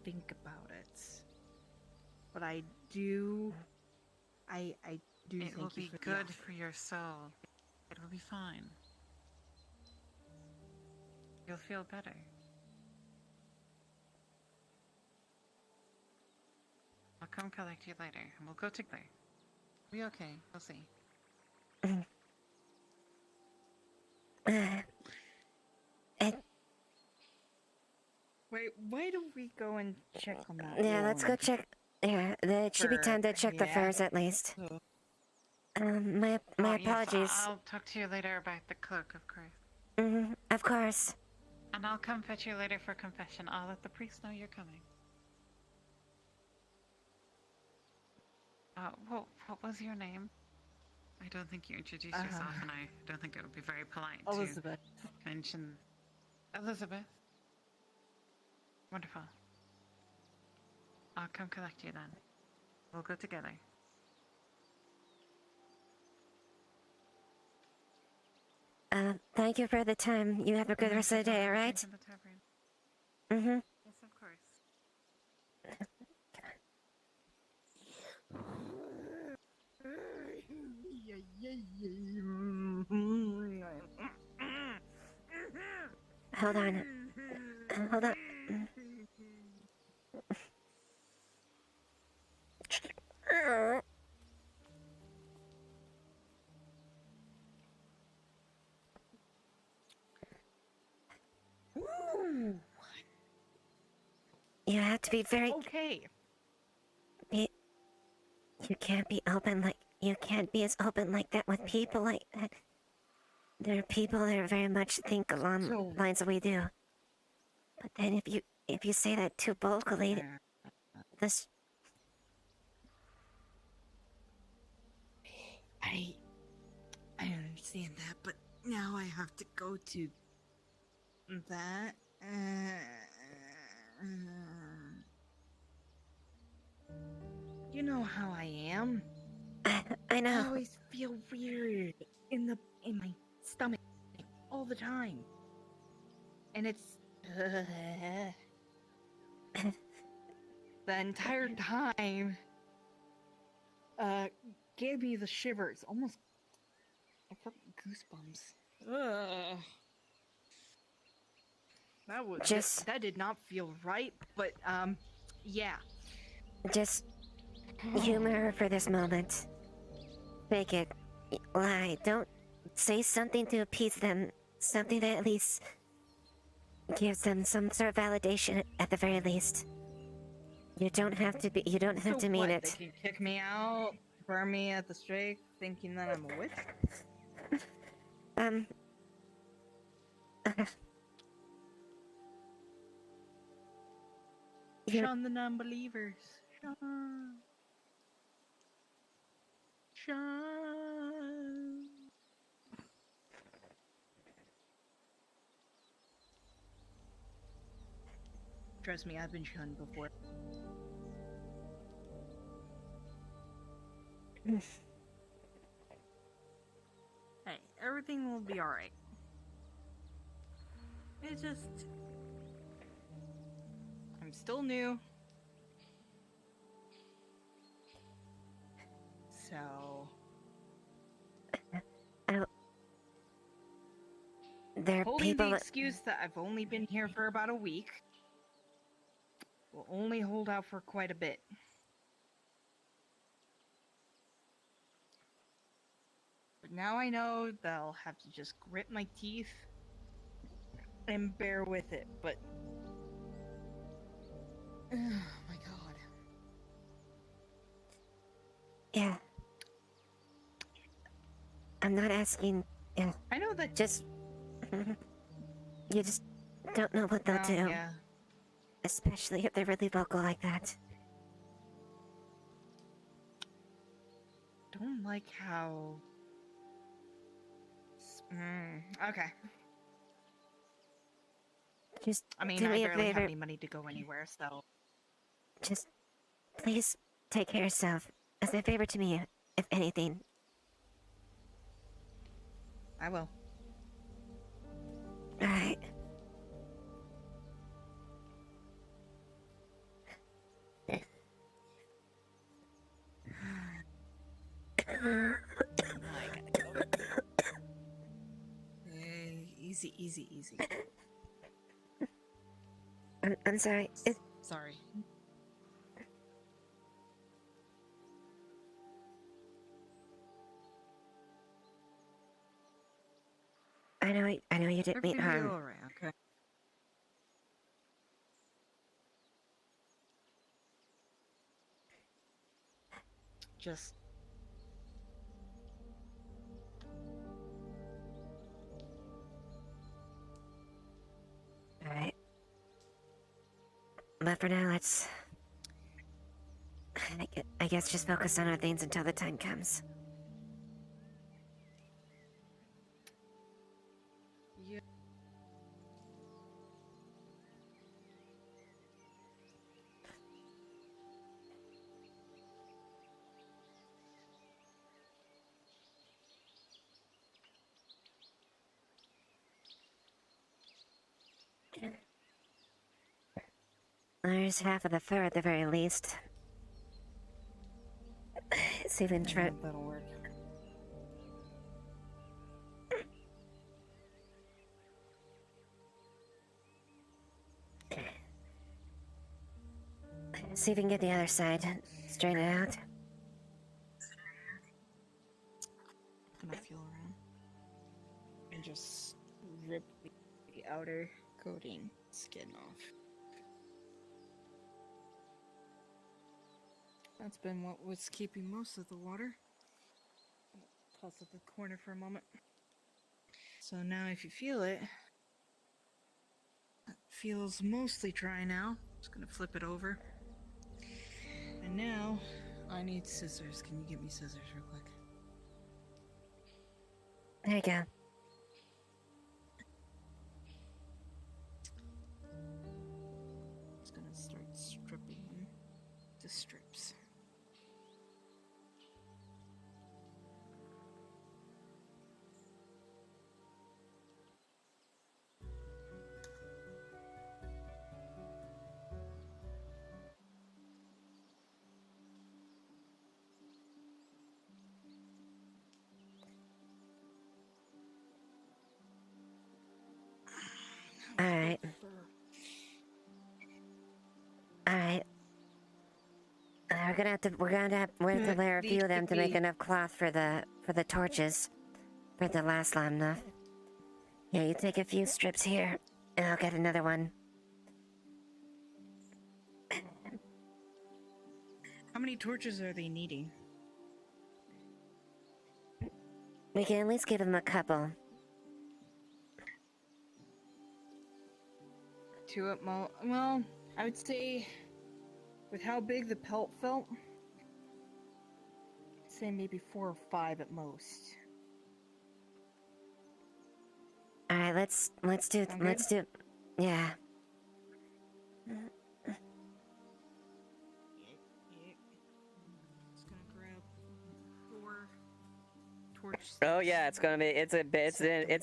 think about it. But I do It thank will you be for the good offer. for your soul. It will be fine. You'll feel better. I'll come collect you later, and we'll go together. Be okay. We'll see. Wait, why don't we go and check on that? Yeah, let's go check. Yeah, it should be time to check the furs at least. My Oh, apologies. Yes, I'll talk to you later about the cloak, of course. Of course. And I'll come fetch you later for confession. I'll let the priest know you're coming. What was your name? I don't think you introduced yourself, and I don't think it would be very polite Elizabeth. to mention Elizabeth. Wonderful. I'll come collect you then. We'll go together. Thank you for the time. You have a good rest of the day, alright? Mm-hmm. Yes, of course. Hold on. Hold on. You have to be very... Okay. You can't be open like... You can't be as open like that with people like that. There are people that very much think along the lines that we do. But then if you say that too vocally, this... I understand that, but now I have to go to that. You know how I am. I know. I always feel weird in my stomach all the time, and it's the entire time gave me the shivers, almost I felt goosebumps. Ugh. That did not feel right, but yeah. Just humor her for this moment. Fake it. Lie. Don't say something to appease them. Something that at least gives them some sort of validation at the very least. You don't have to be. You don't have to mean what, it. They can kick me out, burn me at the stake, thinking that I'm a witch. Shun the non-believers. Shun. Trust me, I've been shunned before. Hey, everything will be alright. It's just... I'm still new. So... There are holding people the that... excuse that I've only been here for about a week will only hold out for quite a bit. But now I know that I'll have to just grit my teeth and bear with it, but... Oh my god. Yeah. I'm not asking... Yeah. I know that... Just... You just don't know what they'll do. Yeah. Especially if they're really vocal like that. Don't like how... Okay. Just I mean, do I me a barely have favor. any money to go anywhere, so. Just please take care of yourself. As a favor to me, if anything. I will. Alright. Hey, easy, easy, easy. I'm sorry. Sorry. I know you didn't mean Everything will be harm. alright, okay? Just Alright. But for now, let's... I guess just focus on our things until the time comes. yeah. There's half of the fur at the very least. See if we can try... That'll work. See if we can get the other side. Straighten it out. Gonna feel around. And just rip the outer coating skin off. That's been what was keeping most of the water. Toss up the corner for a moment. So now if you feel it, it feels mostly dry now. Just gonna flip it over. And now I need scissors. Can you get me scissors real quick? There you go. Just gonna start stripping them to strips. Alright. Alright. We're gonna have to layer a few of them to make enough cloth for the torches. For the last long enough. Yeah, you take a few strips here, and I'll get another one. How many torches are they needing? We can at least give them a couple. Two at most. Well, I would say, with how big the pelt felt, I'd say maybe 4 or 5 at most. All right, let's do. Yeah. Just gonna grab 4 torches. Oh yeah, it's gonna be. It's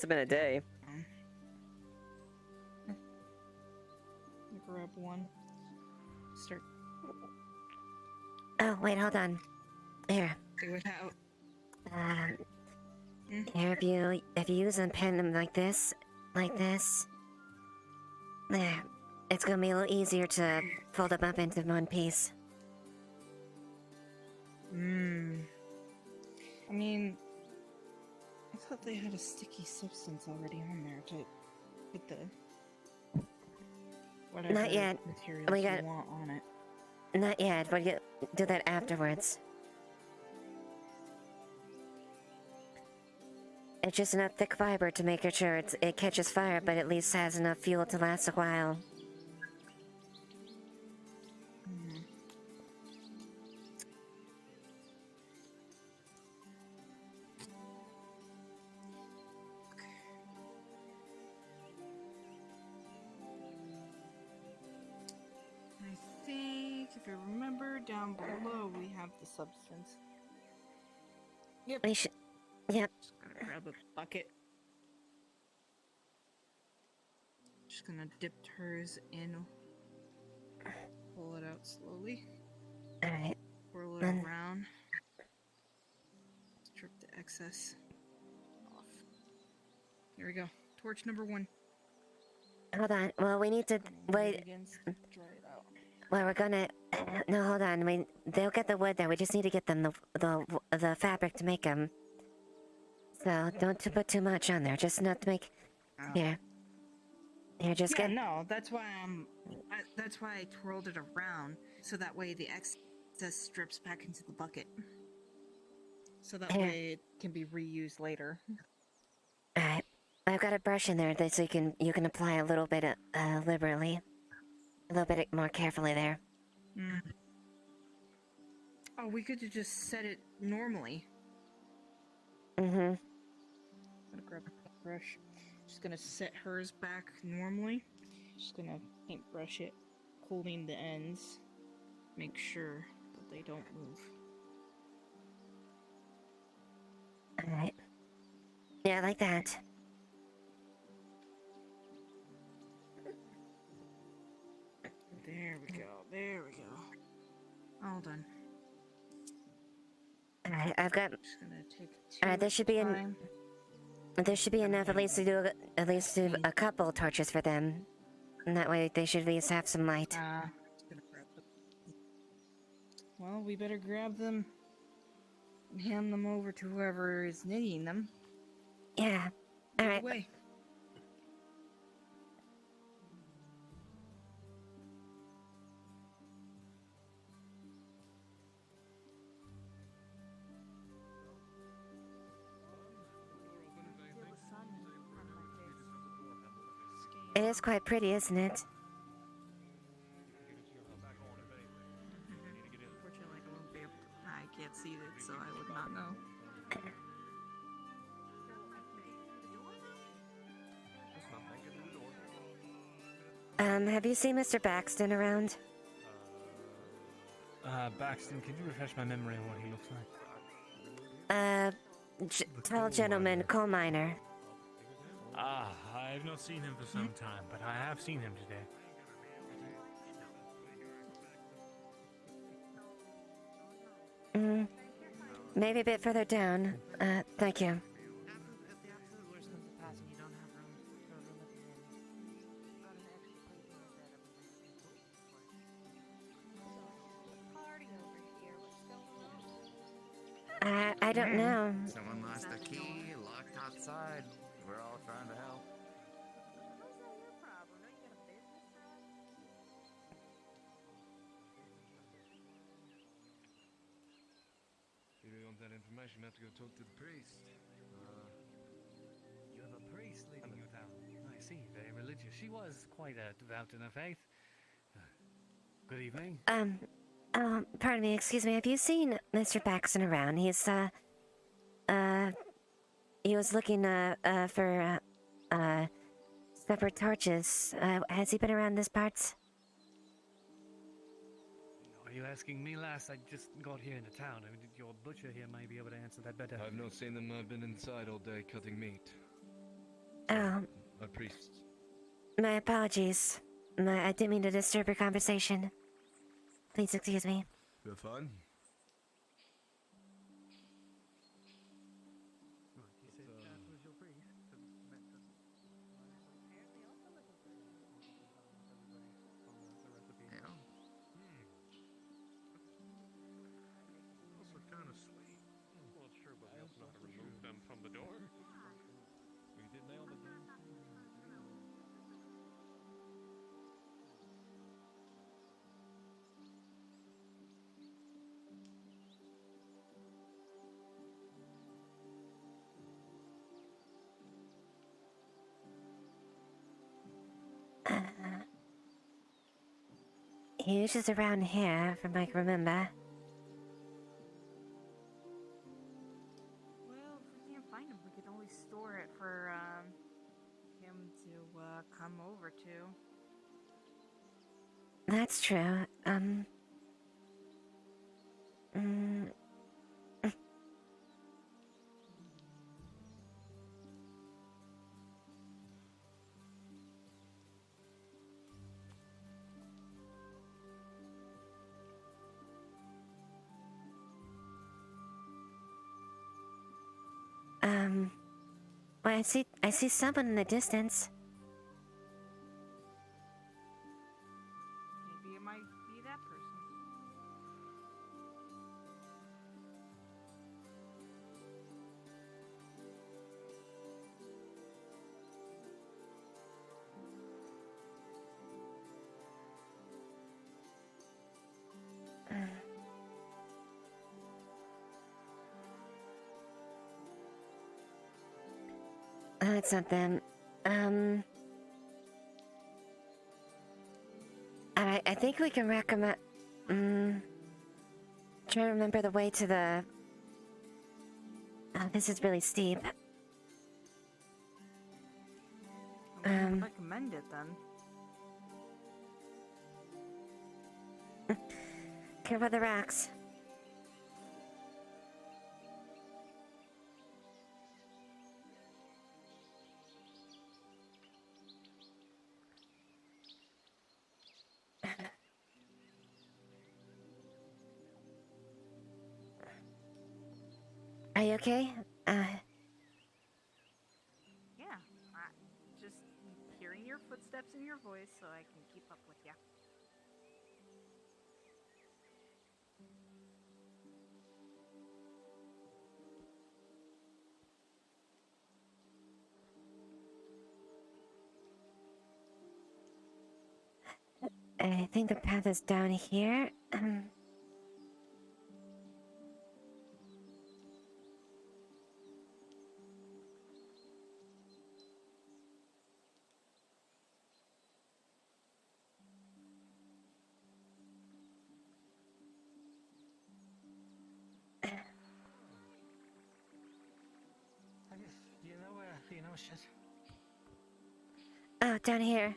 been a day. Grab one. Start. Oh wait, hold on. Here. Do it out. Here, if you use and pen them like this, there, it's gonna be a little easier to fold them up into one piece. I mean, I thought they had a sticky substance already on there to put the whatever Not yet. materials We you got- want on it. Not yet, but you do that afterwards. It's just enough thick fiber to make sure it catches fire, but at least has enough fuel to last a while. I remember, down below we have the substance. Yep. We should. Yep. Just gonna grab a bucket. Just gonna dip hers in. Pull it out slowly. Alright. Whirl it Then- around. Strip the excess off. Here we go. Torch number 1. Hold on. Well, we need to wait. Dry it out. Well, we're gonna. No, hold on. They'll get the wood there. We just need to get them the fabric to make them. So don't put too much on there. Just enough to make. Here. Here, just Yeah, get. no, that's why that's why I twirled it around, so that way the excess drips back into the bucket. So that Here. way it can be reused later. Alright. I've got a brush in there so you can apply a little bit liberally. A little bit more carefully there. Mm. Oh, we could have just set it normally. Mm-hmm. I'm gonna grab a brush. Just gonna set hers back normally. Just gonna paintbrush it, holding the ends. Make sure that they don't move. Alright. Yeah, like that. There we go. There we go. All done. Alright, I've got. Just gonna take two. Alright, there should be time. there should be enough at least to do a couple torches for them, and that way they should at least have some light. Well, we better grab them and hand them over to whoever is needing them. Yeah. All right. Away. It is quite pretty, isn't it? Unfortunately, I won't be able to. I can't see it, so I would not know. Have you seen Mr. Baxton around? Baxton, can you refresh my memory on what he looks like? Tall gentleman, coal miner. Ah, I've not seen him for some time, but I have seen him today. Maybe a bit further down. Thank you. I don't know. Someone lost the key, locked outside. We're all trying to help. If you really want that information, you have to go talk to the priest. You have a priest leading you down. I see, very religious. She was quite devout in her faith. Good evening. Pardon me, excuse me. Have you seen Mr. Baxton around? He was looking, for, separate torches. Has he been around this parts? Are you asking me, lass? I just got here into town. I mean, your butcher here might be able to answer that better. I've not seen them. I've been inside all day cutting meat. Oh. A priest. My apologies. I didn't mean to disturb your conversation. Please excuse me. You're fine? Also kind of sweet. Well, sure, but we also have to remove them from the door. We did nail the damn thing. He was just around here, from I can remember. Well, if we can't find him, we could always store it for him to come over to. That's true. Mm. Well, I see someone in the distance. Maybe it might be that person. It's not them. I think we can recommend. Trying to remember the way to the. Oh, this is really steep. Recommend it then. Careful the rocks. Are you okay? Yeah, just hearing your footsteps in your voice so I can keep up with you. I think the path is down here. Do you know shit? Oh, down here.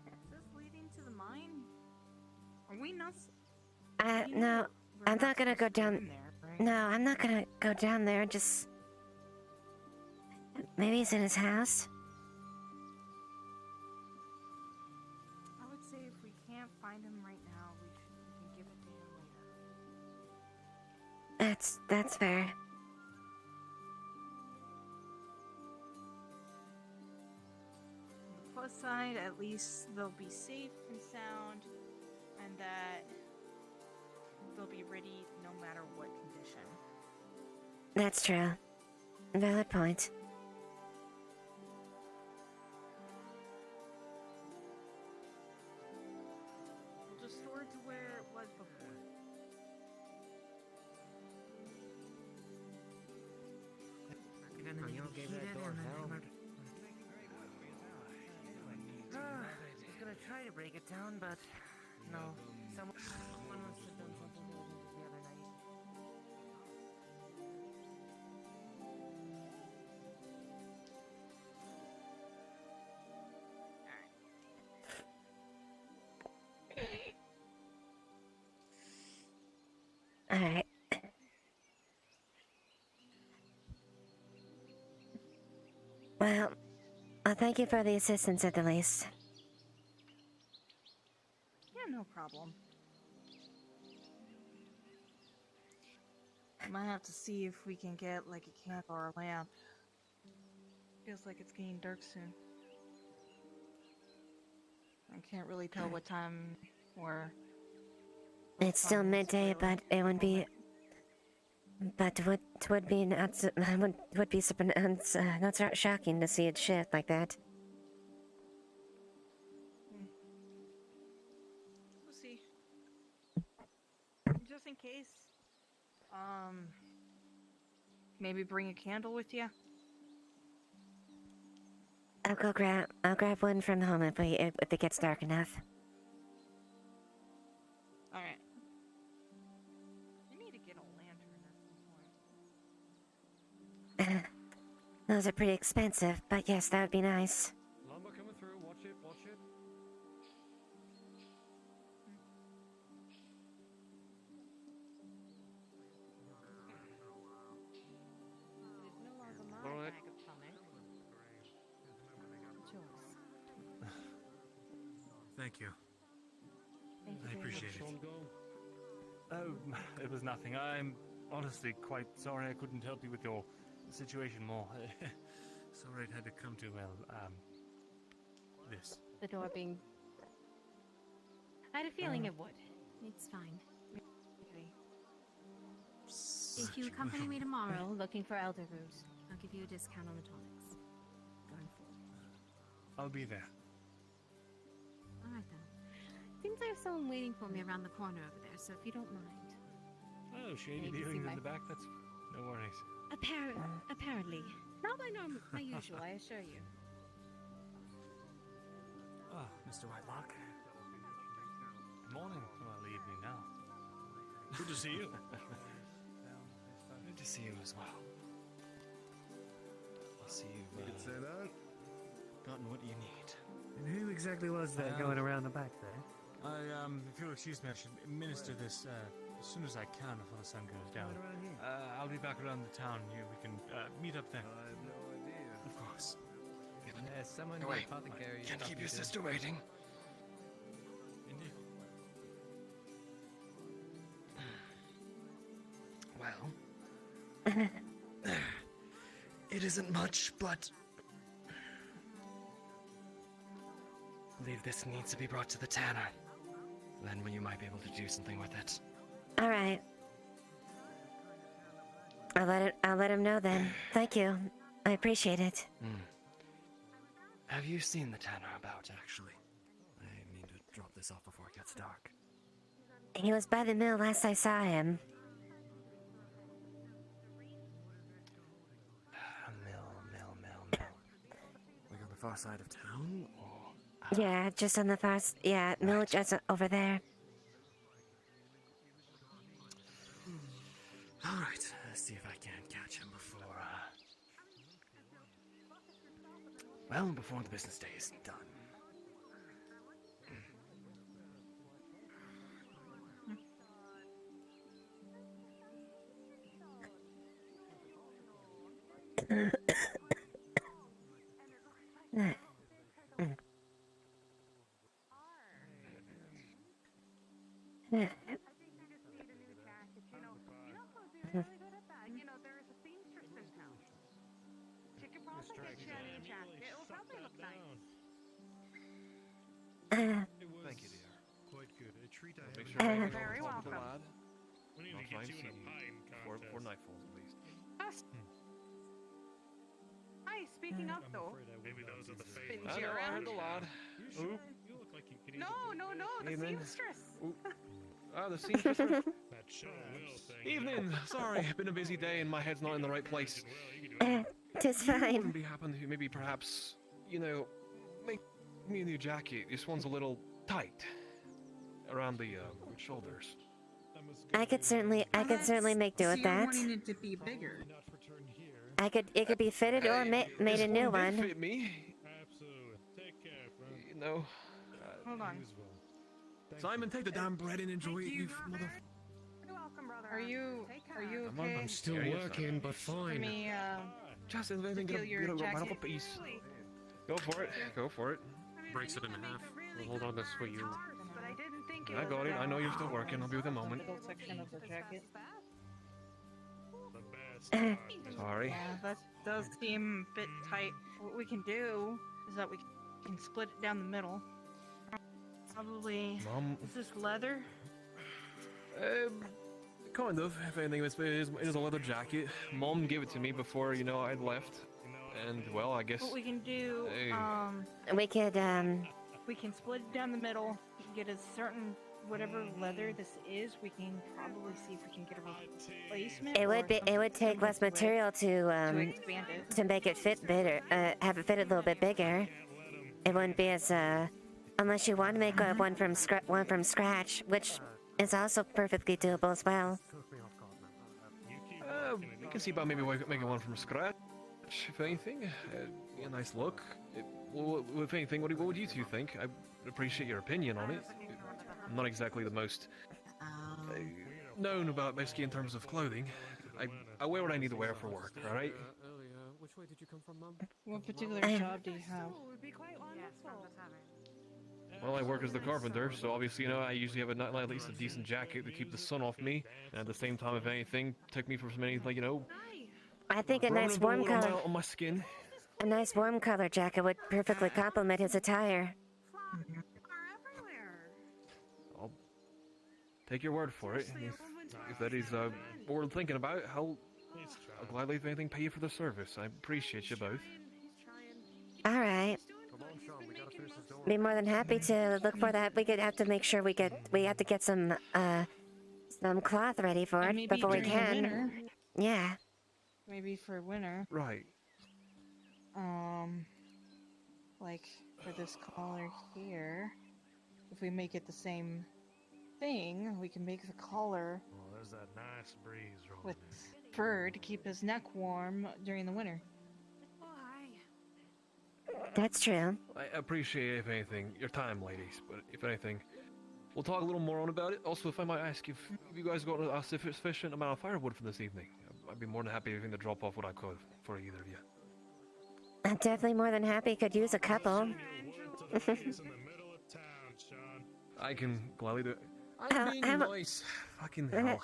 Is this leading to the mine? Are we not? No, I'm not gonna go down. No, I'm not gonna go down there. Just maybe he's in his house. I would say if we can't find him right now, we can give it to him later. That's fair. On the plus side, at least they'll be safe and sound, and that they'll be ready no matter what condition. That's true. Valid point. We'll just store it to where it was before. You gave that door hell. I was gonna try to break it down, but no. Someone must have done something to it the other night. Alright. Well, thank you for the assistance at the least. Yeah, no problem. Might have to see if we can get like a candle or a lamp. Feels like it's getting dark soon. I can't really tell what time Or It's still midday, but it would be. But would be not would be not so shocking to see it shift like that. We'll see. Just in case. Maybe bring a candle with you. I'll grab one from home if it gets dark enough. All right. You need to get a lantern at some point. Those are pretty expensive, but yes, that would be nice. Lumber coming through. Watch it. Watch it. All right. Thank you. I appreciate it. Oh, it was nothing. I'm honestly quite sorry I couldn't help you with your situation more. Sorry it had to come to, this. The door being... I had a feeling it would. It's fine. If you accompany me tomorrow looking for elderroot, I'll give you a discount on the tonics. Going forward. I'll be there. Alright then. Seems I have someone waiting for me around the corner over there, so if you don't mind. Oh, shady Maybe see earrings my- in the back? That's no worries. Apparently. Not my usual, I assure you. Ah, Mr. Whitelock. Good morning. Well, evening now. Good to see you. Good to see you as well. I see you've You could say that. gotten what you need. And who exactly was that going around the back there? If you'll excuse me, I should administer this as soon as I can before the sun goes down. Right around here. I'll be back around the town here. We can meet up there. I have no idea. Of course. There's someone in No, the wait. apothecary. Can't keep your sister waiting. Indeed. Well, it isn't much, but I believe this needs to be brought to the tanner. Then you might be able to do something with it. All right. I'll let him know then. Thank you. I appreciate it. Have you seen the tanner about, actually? I mean to drop this off before it gets dark. He was by the mill last I saw him. Mill. Like on the far side of town? Or... Yeah, just on the far. Yeah, mill just over there. Alright, let's see if I can catch him before, well, before the business day is done. You know, there is a seamstress in town. She could probably get you a new jacket. It will probably look nice. Thank you, dear. Quite good. A treat I Make haven't sure had. I Very get welcome. the lad. We need I'll to try get and you in see a pine contest. before night falls, at least. Hi, speaking of though. Maybe those are the Spin favorites. you around. the lad. You look like you could No, the Evening. seamstress. Ah, the seamstress. That show will thing. Evening. Sorry, been a busy day and my head's not in the right place. Tis You fine. wouldn't be happen to maybe perhaps, make me a new jacket. This one's a little tight around the shoulders. I could certainly make do So with you're that. wanting it to be bigger. It could be fitted or made a This new one did one. fit me. Absolutely. Take care, friend. You know. Hold on. Simon, take the damn bread and enjoy it, you mother. You're welcome, brother. Are you okay? I'm still Yeah, yes, working, but Let fine. me Just if anything, steal your right off a jacket. piece. Go for it. Go for it. Breaks it in half. We'll hold on this for you. But I didn't think it I was got it. I know you're that still working. I'll be with you in a moment. Middle section of the jacket. The best. Sorry. Yeah, that does seem a bit tight. What we can do is that we can split it down the middle. Probably. Mom. Is this leather? Kind of. If anything, it is a leather jacket. Mom gave it to me before, you know, I'd left. And, well, I guess... What we can do, We could, we can split it down the middle, get a certain, whatever leather this is, we can probably see if we can get a replacement. It would take less material to expand it. to make it fit better, have it fit a little bit bigger. It wouldn't be as, unless you want to make one from scratch, which is also perfectly doable as well. You can see about maybe making one from scratch, if anything. A nice look. If anything, what would you two think? I appreciate your opinion on it. I'm not exactly the most known about basically in terms of clothing. I wear what I need to wear for work, alright? Which way did you come from, Mum? What particular job do you have? Well, I work as the carpenter, so obviously, you know, I usually have at least a decent jacket to keep the sun off me, and at the same time, if anything, took me for some anything, you know... I think a nice warm color on my skin. A nice warm color jacket would perfectly complement his attire. I'll take your word for it. If that is worth thinking about, I'll gladly, if anything, pay you for the service. I appreciate you both. All right. Be more than happy to look for that. We could have to make sure we have to get some cloth ready for it before we can. Yeah. Maybe for winter. Right. Like for this collar here, if we make it the same thing, we can make the collar there's that nice breeze rolling with fur to keep his neck warm during the winter. That's true. I appreciate, if anything, your time, ladies, but if anything, we'll talk a little more on about it. Also, if I might ask if you guys got a sufficient amount of firewood for this evening, I'd be more than happy to drop off what I could for either of you. I'm definitely more than happy. Could use a couple. I can gladly do it. I'm being nice. Fucking hell.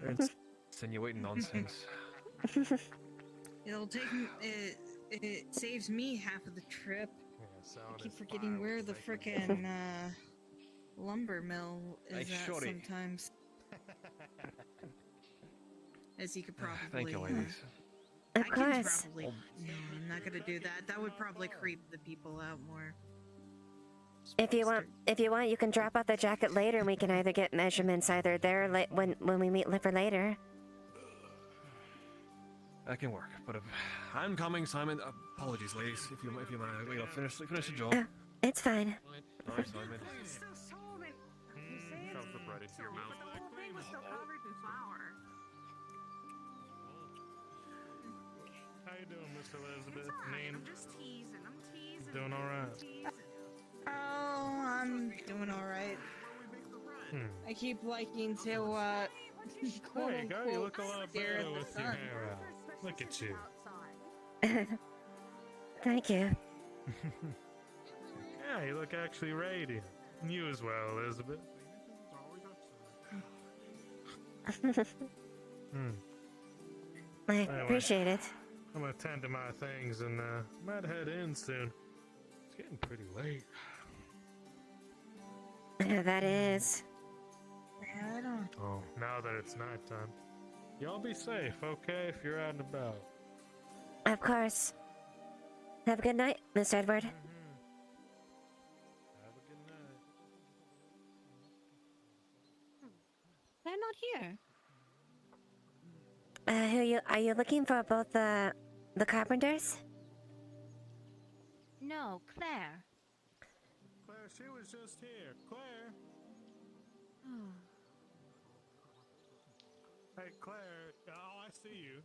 They're insinuating nonsense. It'll take it saves me half of the trip. I keep forgetting where the frickin' lumber mill is at sometimes. As you could probably. Thank you, ladies. Of course. No, I'm not gonna do that. That would probably creep the people out more. If you want, you can drop off the jacket later, and we can either get measurements either there or when we meet for later. That can work, but I'm coming, Simon. Apologies, ladies. If you mind, finish the job. It's fine. Sorry, Simon. Shove the bread into your mouth. The whole thing was still covered in flour. How you doing, Miss Elizabeth? I'm just teasing. I'm teasing. Doing all right. Oh, I'm doing all right. I keep liking to quote There you go. You look a lot stare better at the with your sun. hair out. Look at you. Thank you. Yeah, you look actually radiant. And you as well, Elizabeth. I appreciate it. I'm gonna tend to my things and might head in soon. It's getting pretty late. That is. Oh, now that it's nighttime. Y'all be safe, okay, if you're out and about. Of course. Have a good night, Mr. Edward. Have a good night. They're not here. Are you looking for both the carpenters? No, Claire. Claire, she was just here. Claire! Hey, Claire. Oh, I see you.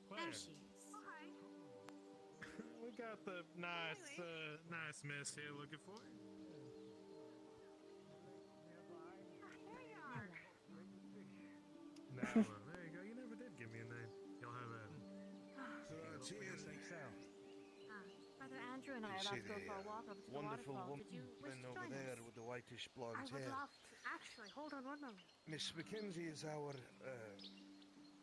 Claire. There she is. We got the nice miss here looking for you. Now, there you go. You never did give me a name. You'll have that. Cheers. Brother Andrew and I are about to go for a walk over to the Wonderful waterfall. woman Did you wish to over join there us? with the whitish blonde I would hair. love to. Actually, hold on one moment. Miss Mackenzie is our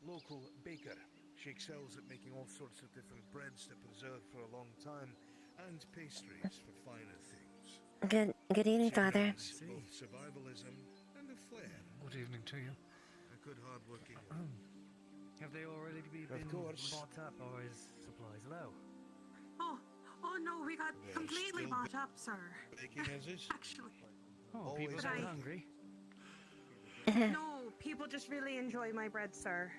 local baker. She excels at making all sorts of different breads to preserve for a long time, and pastries for finer things. Good evening, Father. Both survivalism and a flair. Good evening to you. A good hard-working Have they already been bought up, or is supplies low? Oh no, we got They're completely still bought up, sir. baking as is? Actually. Oh, people Always are have. hungry. No, people just really enjoy my bread, sir.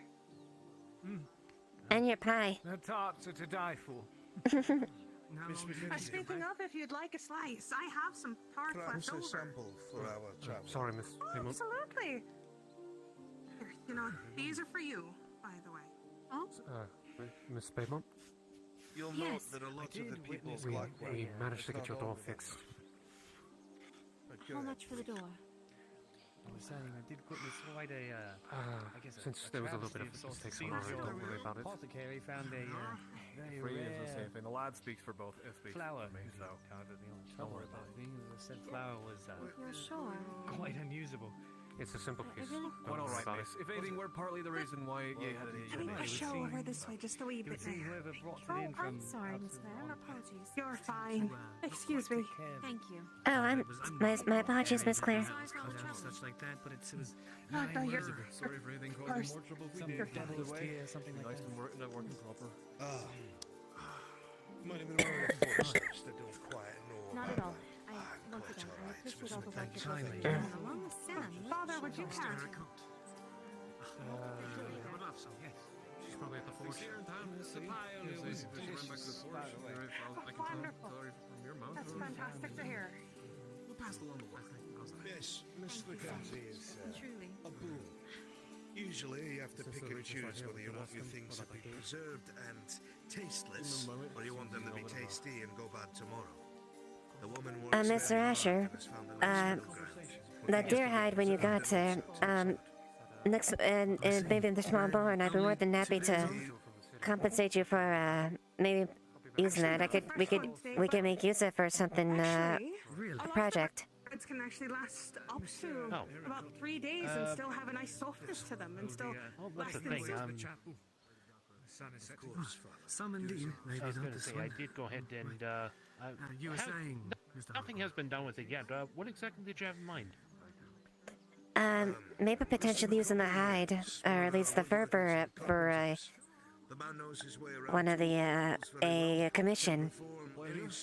And your pie. The tarts are to die for. Speaking of, if you'd like a slice, I have some tart Perhaps left a over. sample for our travel. Sorry, Miss Payment. Absolutely. Here, you know, these are for you, by the way. Oh? Miss Payment? You'll note that a lot of the people of Blackwell We managed to have get your not door all fixed. How much for the door? I was saying I did witness quite a, I guess Since there was a little bit of mistakes on our end, don't worry about it. Apothecary found a very Free is the rare same thing. The lad speaks for both. Speaks flower. for me, so. However, the only trouble about it being that said flower was You're sure? quite unusable. It's a simple piece. really- Don't Well, all worry right, about miss. it. If anything, we're partly the reason why you had to A show over this way, just a wee You bit would see there. whoever brought it Oh, in from. I'm sorry, Miss outside Claire. the Apologies. You're fine. Excuse me. Thank you. Oh, my apologies, Miss Claire. Such like that, but it was No, no, you're. Sorry for anything Of causing course. more trouble if we Some did. devil's tear, something like Nice that. and not working proper. Might have been one of the forces that don't quite know Not about at all. Once quite again, I all right. appreciate all the work Thank that you you've kindly. done along with Sam. Father, would you pass? She's probably at the forge. That's fantastic to hear. We'll pass along the way. How's that? Yes, Miss Mackenzie is Truly. a boon. Usually you have to pick and choose whether you want your things to be preserved and tasteless, or you want them to be tasty and go bad tomorrow. The woman works Mr. very hard Asher, and has found a nice middle ground. that deer hide when you got to, next, and maybe the small barn, I'd be more than happy to compensate you for, maybe using that. we could make use of it for something, a project. Breads can actually last up to about 3 days and still have a nice softness to them and still that's last the thing. in Some indeed. Maybe I was not going to this say, one. I did go ahead and. You were saying, Mr. Nothing has been done with it yet. What exactly did you have in mind? Maybe potentially using the hide, or at least the fur for one of the, a commission.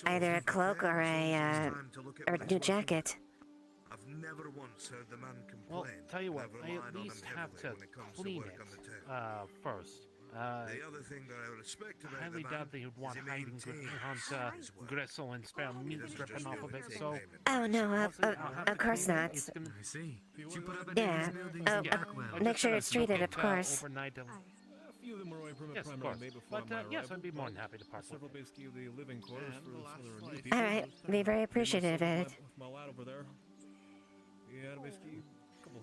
Either a cloak or a new jacket. I've never once heard the man complain. Well, tell you what, Never I relied at on least him have heavily to when it comes clean work it on the town. first. The other thing that I respect I about highly the doubt man that you'd want is he hiding good maintains hunt his work. gristle and spare meat dripping off of it, so... Oh no, of course not. I see. Did you put up Yeah. any buildings in Blackwell? Make sure it's treated, of course. Overnight, A few of them were yes, of course. But yes, I'd be more than happy to part with several it. basically the living quarters for some of the new people. Alright, be very appreciative of it. With my lad over there. Yeah, basically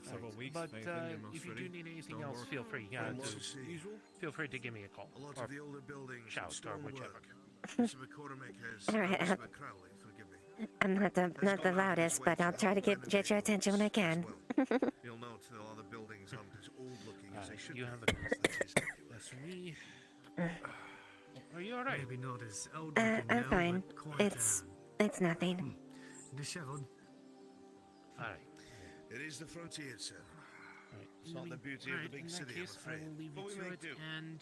several weeks. But if anything, if you ready. do need anything Stone else, work. feel free. Yeah, Stone work to, as usual. feel free to give me a call. A lot Or of the older buildings and shout or stone whichever. work. Mr. McCormick has Alright, Mr. McCrowley, forgive me. I'm not the loudest, but I'll try to get your attention when I can. You'll note that a lot of buildings aren't as old looking as they should You be. have a... That's me. Are you alright? Maybe not as old I'm looking now, fine. but quite, It's nothing. disheveled. Alright. It is the frontier, sir. It's Let not me- the beauty of alright, the big in that city, case, I'm I afraid. will leave But you we to make it, do. and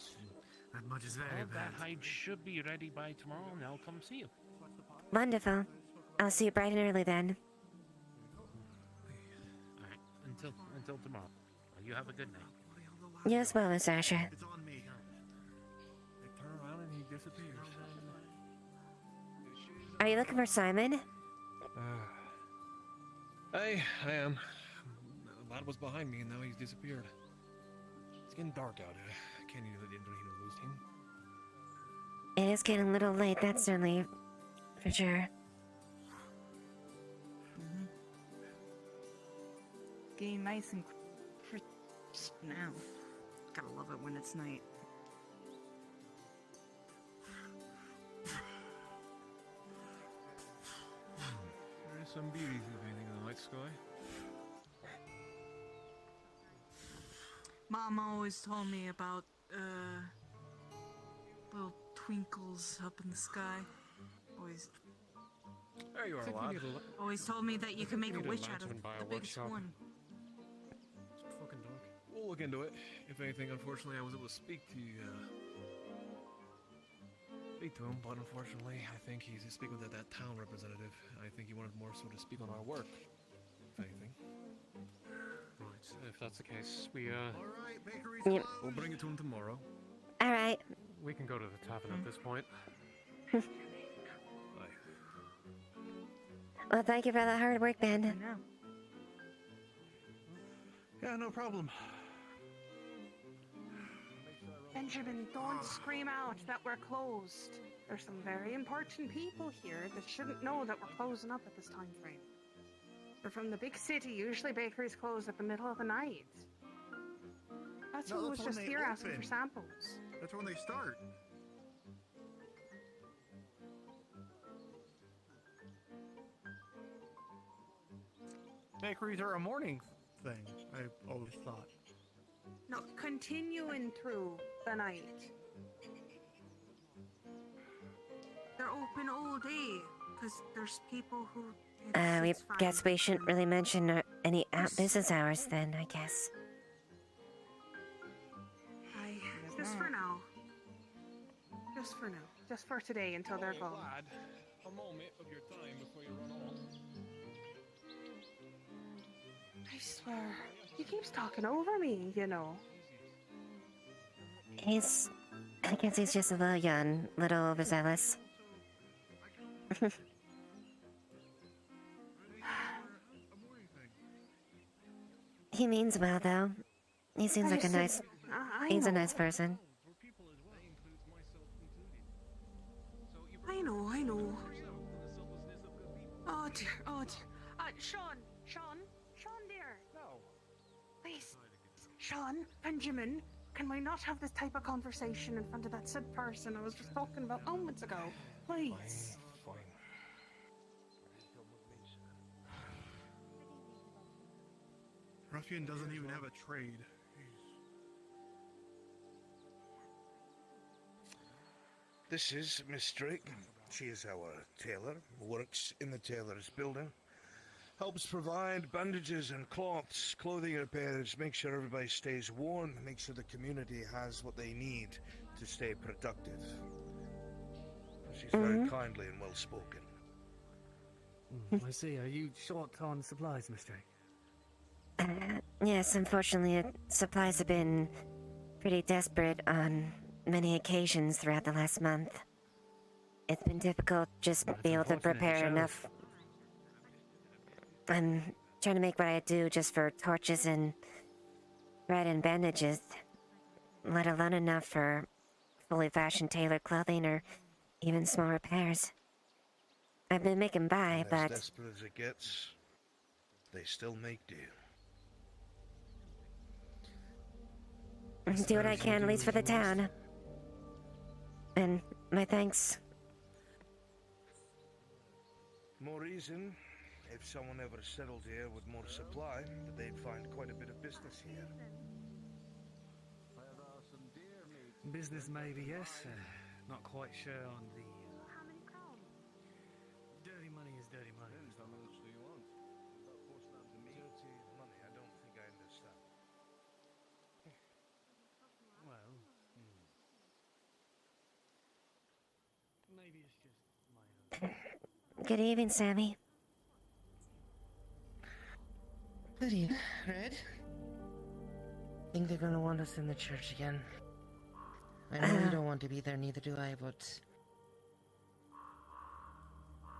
That much is very well, bad. that hide should be ready by tomorrow, and I'll come see you. Wonderful. I'll see you bright and early then. Alright, until tomorrow. You have a good night. You as well, Miss Asher. They turn around and he disappears. Are you looking for Simon? I am. The lad was behind me and now he's disappeared. It's getting dark out. I can't even lose him. It is getting a little late, that's certainly for sure. Getting nice and crisp now. Gotta love it when it's night. There is some beauty to painting in the night sky. Mom always told me about, little twinkles up in the sky. Always There you are, lad. Always told me that you can make a need a witch out of lantern and buy a the biggest workshop. one. It's fucking dark. We'll look into it. If anything, unfortunately, I was able to speak to him, but unfortunately, I think he's speaking with that town representative. I think he wanted more so to speak on our work, if anything. Right, if that's the case, we Alright, bakery's Yep. closed. We'll bring it to him tomorrow. All right. we can go to the tavern at this point. Well, thank you for the hard work, Ben. No. Yeah, no problem. Benjamin, don't scream out that we're closed. There's some very important people here that shouldn't know that we're closing up at this time frame. They're from the big city. Usually bakeries close at the middle of the night. That's No, who that's was when just they here asking for open. samples. That's when they start. Bakeries are a morning thing, I always thought. No, continuing through the night. They're open all day because there's people who. We it's fine. guess we shouldn't really mention any business hours then, I guess. Just for now. Just for now. Just for today until they're gone. Lad, a moment of your time before you run off. I swear, he keeps talking over me, you know. I guess he's just a little young, little overzealous. He means well, though. He seems like a nice. He's a nice person. I know. Oh dear. Sean, dear. No. Please. Sean, Benjamin, can we not have this type of conversation in front of that said person I was just talking about moments ago? Please. Fine. Ruffian doesn't even have a trade. This is Miss Drake. She is our tailor, works in the tailor's building. Helps provide bandages and cloths, clothing repairs, make sure everybody stays warm, make sure the community has what they need to stay productive. She's very kindly and well spoken. I see. Are you short on supplies, Miss Drake? Yes, unfortunately, supplies have been pretty desperate on many occasions throughout the last month. It's been difficult just be able to prepare enough. I'm trying to make what I do just for torches and bread and bandages, let alone enough for fully fashioned tailored clothing or even small repairs. I've been making by, And but as desperate as it gets, they still make do. do what I can, at least for the town. And my thanks. More reason, if someone ever settled here with more supply, that they'd find quite a bit of business here. Business maybe, yes. Not quite sure on the... Dirty money is dirty money. Dirty money, I don't think I understand. Well, maybe it's just my own... Good evening, Sammy. Good evening, Red. Think they're gonna want us in the church again. I know you don't want to be there, neither do I, but...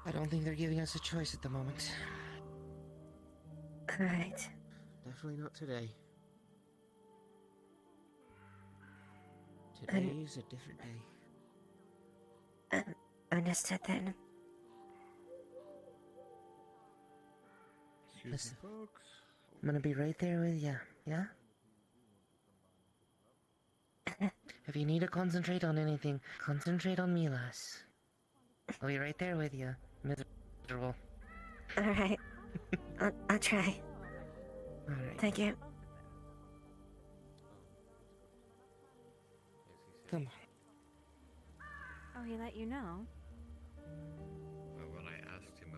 I don't think they're giving us a choice at the moment. Alright. Definitely not today. Today is a different day. Understood then. Listen, I'm gonna be right there with you, yeah? If you need to concentrate on anything, concentrate on me, lass. I'll be right there with you, miserable. Alright. I'll try. Alright. Thank you. Come on. Oh, he let you know? Well, when I asked him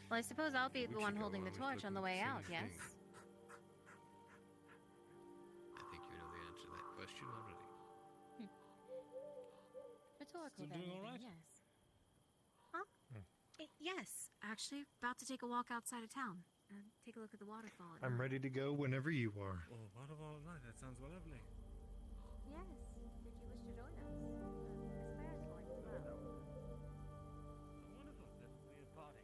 Well, I suppose I'll be the one holding the torch on the way out, yes? I think you know the answer to that question already. Rhetorical Still then, doing all right? yes. Huh? Yes, actually, about to take a walk outside of town. Take a look at the waterfall. At I'm night. ready to go whenever you are. Oh, what of all night? That sounds lovely. Yes. Did you wish to join us? Miss Claire's going as well. Wonderful. That will be a party.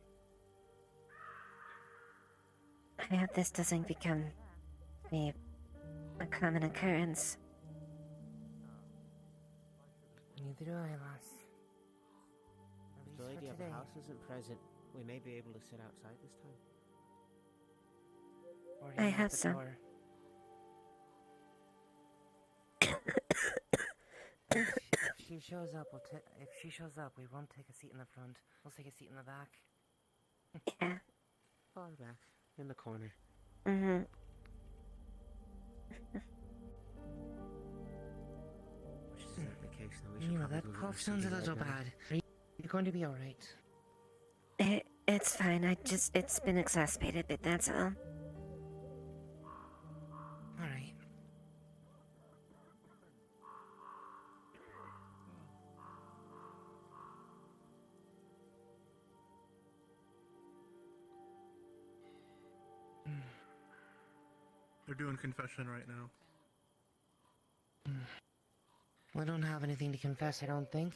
I hope this doesn't become a common occurrence. Neither do I, lass. If the least for lady of the today. house isn't present, we may be able to sit outside this time. Or I yell hope at the so. door. If she shows up, we won't take a seat in the front. We'll take a seat in the back. Yeah. Far back, in the corner. Mm-hmm. Which is the case, then we should Nina, probably that move it cough to sounds a the little library. bad. Are you going to be alright? It's fine. It's been exacerbated a bit, that's all. Alright. They're doing confession right now. I don't have anything to confess, I don't think.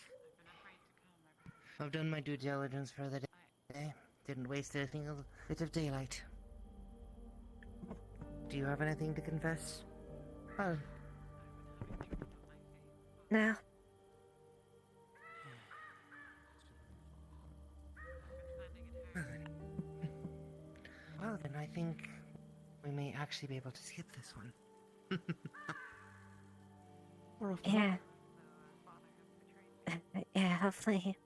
I've done my due diligence for the day. Didn't waste a single bit of daylight. Do you have anything to confess? Oh. No. Well, then I think we may actually be able to skip this one. Or Yeah. Yeah, hopefully.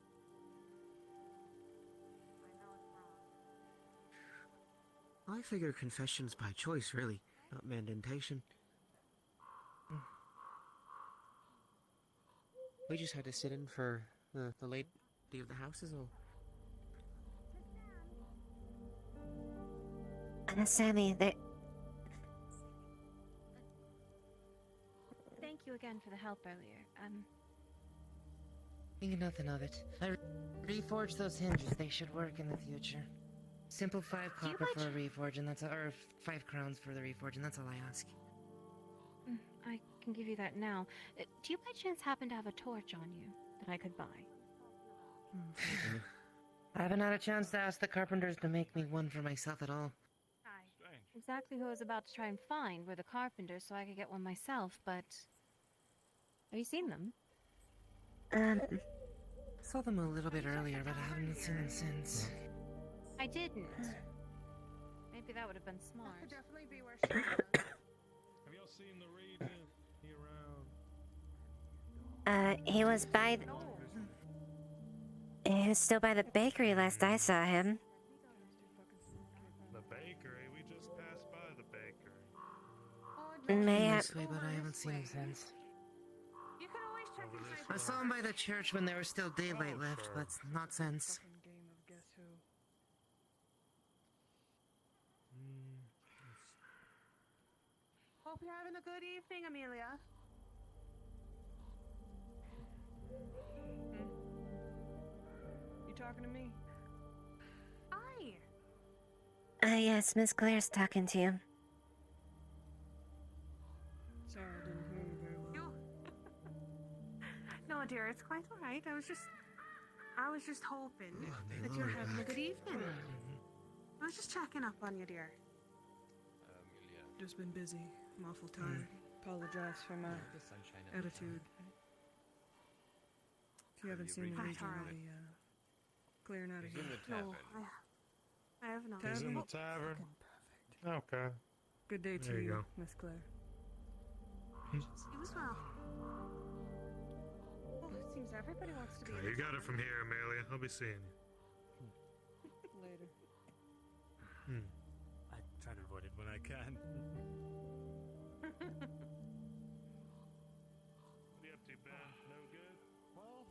I figure confession's by choice, really, not mandatation. We just had to sit in for the lady of the house is all. Sammy, there. Thank you again for the help earlier. Think nothing of it. I reforged those hinges. They should work in the future. Simple 5 copper for a reforge, and that's or 5 crowns for the reforge, and that's all I ask. I can give you that now. Do you by chance happen to have a torch on you that I could buy? I haven't had a chance to ask the carpenters to make me one for myself at all. Exactly who I was about to try and find were the carpenters so I could get one myself, but... Have you seen them? Saw them a little bit earlier, but I haven't seen them since. I didn't. Maybe that would have been smart. That could definitely be where she was. Have y'all seen the raven? He around? He was by. He was still by the bakery last I saw him. The bakery? We just passed by the bakery. May I? This way, but I haven't seen him since. You can always check inside I saw him by the church when there was still daylight left, but not since. Hope you're having a good evening, Amelia. You talking to me? Hi. Yes, Miss Claire's talking to you. Sorry, I didn't hear you very well. No, dear, it's quite all right. I was just hoping that you're having a good evening. I was just checking up on you, dear. Just been busy. I'm awful tired. Apologize for my attitude. If you haven't seen me recently, clearing out of here. No, I have not. He's in the tavern. Okay. Good day to There you you, go. Miss Claire. You as well. Well, it seems everybody wants to be. Okay, you got it from here, Amelia. I'll be seeing you. Later. I try to avoid it when I can. What are you up to, Ben? No good? Well,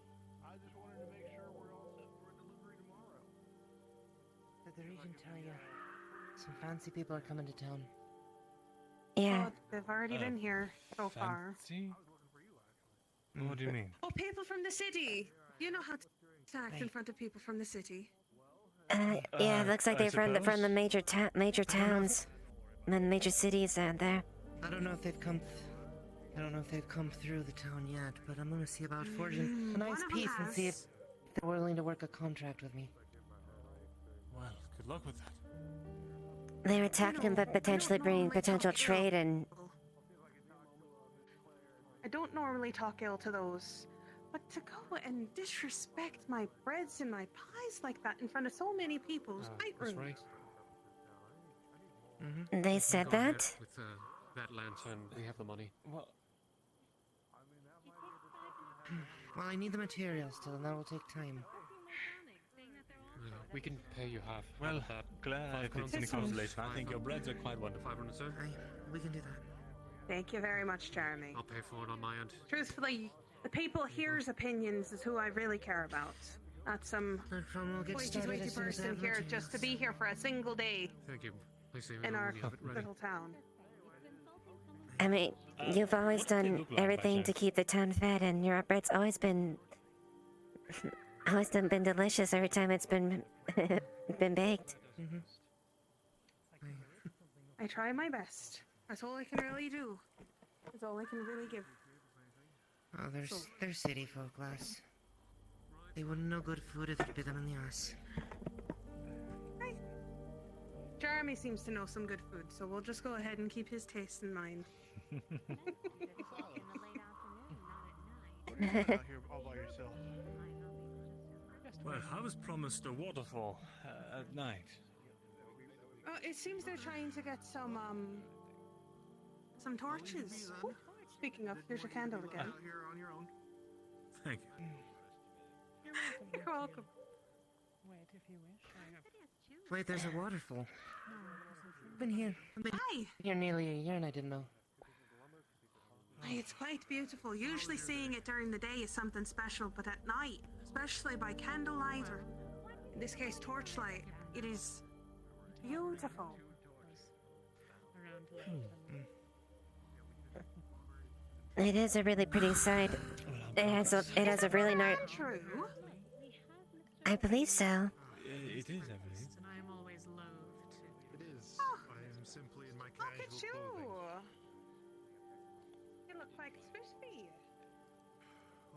I just wanted to make sure we're all set for a delivery tomorrow. The the Regent tell you? Some fancy people are coming to town. Yeah. Oh, they've already been here so far. Fancy? What do you mean? Oh, people from the city. You know how to act in front of people from the city. Yeah, it looks like I they're from the suppose. major towns, and major cities out there. I don't know if they've come. I don't know if they've come through the town yet, but I'm gonna see about forging a nice one of piece and see if us. they're willing to work a contract with me. Well, good luck with that. They're attacking but potentially bringing potential trade and. I don't normally talk ill to those, but to go and disrespect my breads and my pies like that in front of so many people is quite That's rude. right. They said Go ahead that? with that lantern. We have the money. Well, Well, I need the materials still, and that will take time. We can pay you half. Well, of that. glad if it's any consolation. I think your breads are quite wonderful. 500, sir. We can do that. Thank you very much, Jeremy. I'll pay for it on my end. Truthfully, the people here's opinions is who I really care about. Not some We'll get started hoity-toity as soon as I person have here just to be here for a single day Thank you. Please see me in when our you have it ready. little town. I mean, you've always what does it done look like by everything to chance? keep the town fed, and your bread's always been delicious every time it's been been baked. I try my best. That's all I can really do. That's all I can really give. Oh, they're city folk, lass. They wouldn't know good food if it bit them in the arse. Right. Jeremy seems to know some good food, so we'll just go ahead and keep his taste in mind. What are you doing out here all by yourself? Well, I was promised a waterfall at night. Oh, it seems they're trying to get some torches. Oh, speaking of, here's your candle again. Out here on your own. Thank you. You're welcome. Wait, if you wish. I have. Wait, there's a waterfall. I've been here. I've been Hi. here nearly a year, and I didn't know. It's quite beautiful. Usually seeing it during the day is something special, but at night, especially by candlelight or, in this case, torchlight, it is beautiful. It is a really pretty sight. It has a really nice. True. I believe so. It is, I believe. And I am always loath to. It is. I am simply in my Look at casual you. clothing. You look quite crispy.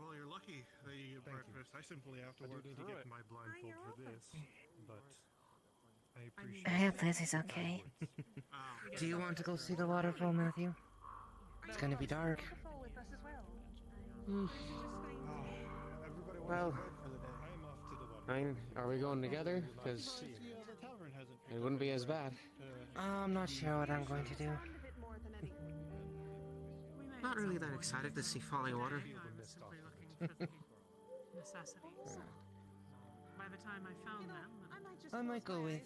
Well, you're lucky that you get breakfast. I simply have to work to get my blindfold for this, but I appreciate I hope Lizzie's okay. Do you want to go see the waterfall, Matthew? It's gonna be dark. With us as well. Well, I mean, are we going together? Because it wouldn't be as bad. I'm not sure what I'm going to do. Not really that excited to see falling water. Simply looking for the necessities. By the time I found them, I might go with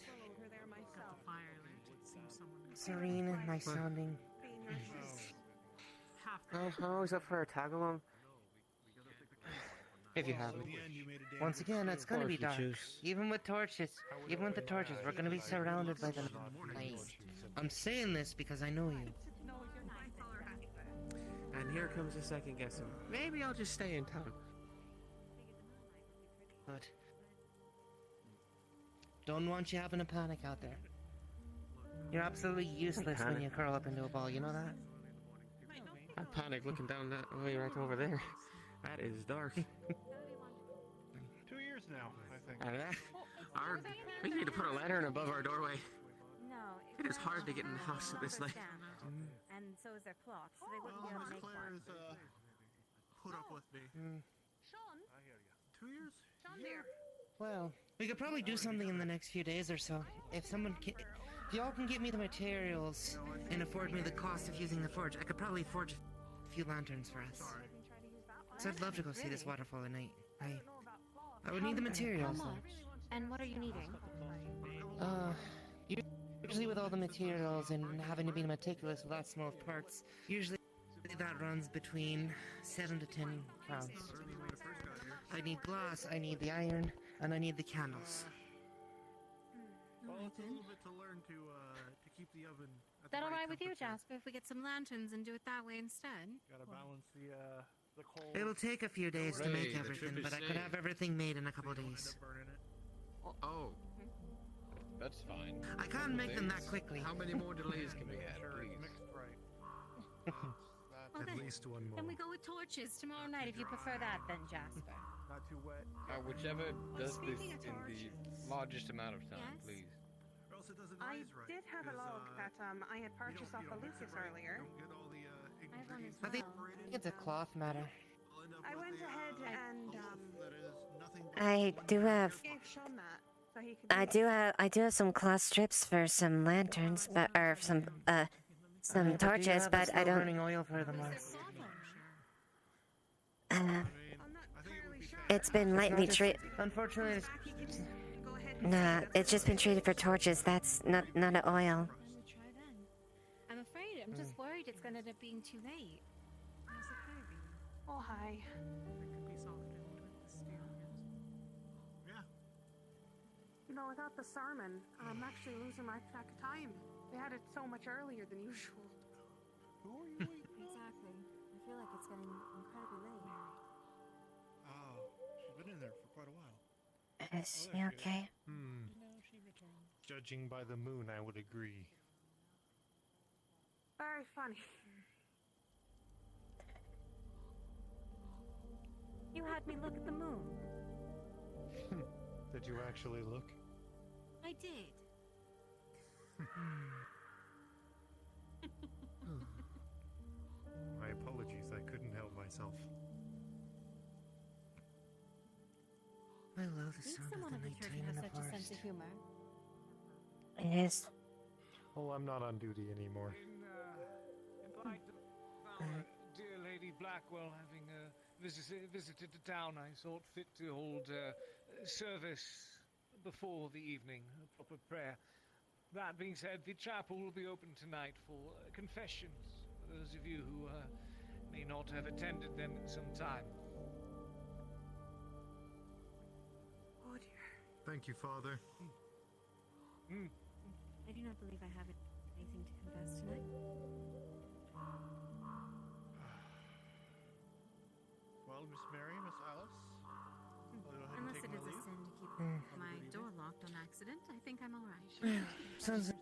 got the fire lit. It seems someone serene and nice sounding. half. I'm always up for a tag along. If you have me. Once again, it's gonna Or be if you dark. choose. Even with torches, we're gonna be surrounded by the night. I'm saying this because I know you. And here comes the second guessing. Maybe I'll just stay in town. But don't want you having a panic out there. You're absolutely useless when you curl up into a ball, you know that? I panic looking down that way right over there. That is dark. 2 years now, I think. And we need to put a lantern above our doorway. No, It is hard to get in the house at this late. And so is their plot, so they wouldn't be able to make one. Claire's put up with me. Sean? I hear you. 2 years? Sean, dear. Well, we could probably do something in the next few days or so. If y'all can get me the materials and afford me the cost of using the forge, I could probably forge a few lanterns for us. So I'd love to go see this waterfall at night. I would need the materials How though. much? And what are you needing? Usually with all the materials and having to be meticulous with that small parts, usually that runs between 7 to 10 pounds. I need glass, I need the iron, and I need the candles. Well, it's a little bit to learn to keep the oven at That the right alright with you, temperature. Jasper, if we get some lanterns and do it that way instead? Gotta balance the coal. It'll take a few days to make Hooray, the everything, trip is but I could have saved. everything made in a couple days. Oh. That's fine. I can't make them that Days? quickly. How many more delays can we add, please? Well, At least one more. Then we go with torches tomorrow night if you prefer that then, Jasper. Not too wet. Whichever does this speaking of in the largest amount of time, Yes? please. Or else it doesn't I rise right. did have a 'cause, log that I had purchased off of Lucas earlier. You don't get all the I have one as ingredients well. I think it's a cloth matter. I went ahead and that is nothing but I do have gave Sean that so he could. I do have some cloth strips for some lanterns, but or some torches, but I don't. Burning oil for them. It's been lightly treated. Unfortunately, Nah, it's just been treated for torches. That's not an oil. Try then. I'm afraid, I'm just worried it's gonna end up being too late. Oh hi. Yeah. You know, without the sermon, I'm actually losing my track of time. We had it so much earlier than usual. Who are you waiting? Exactly. I feel like it's getting incredibly late. Oh, she's been in there for quite a while. Is he okay? Judging by the moon, I would agree. Very funny. You had me look at the moon. Did you actually look? I did. My apologies, I couldn't help myself. I love the Being sound someone of of the the church nighttime who in has the such a sense forest. of humor. It is. Oh, I'm not on duty anymore. Dear Lady Blackwell, having visited the town, I thought fit to hold service before the evening, a proper prayer. That being said, the chapel will be open tonight for confessions, for those of you who may not have attended them at some time. Oh dear. Thank you, Father. I do not believe I have anything to confess tonight. Well, Miss Mary, Miss Alice, I'll go ahead and Unless take it is my a leave. sin to keep my door locked on accident, I think I'm alright. Sounds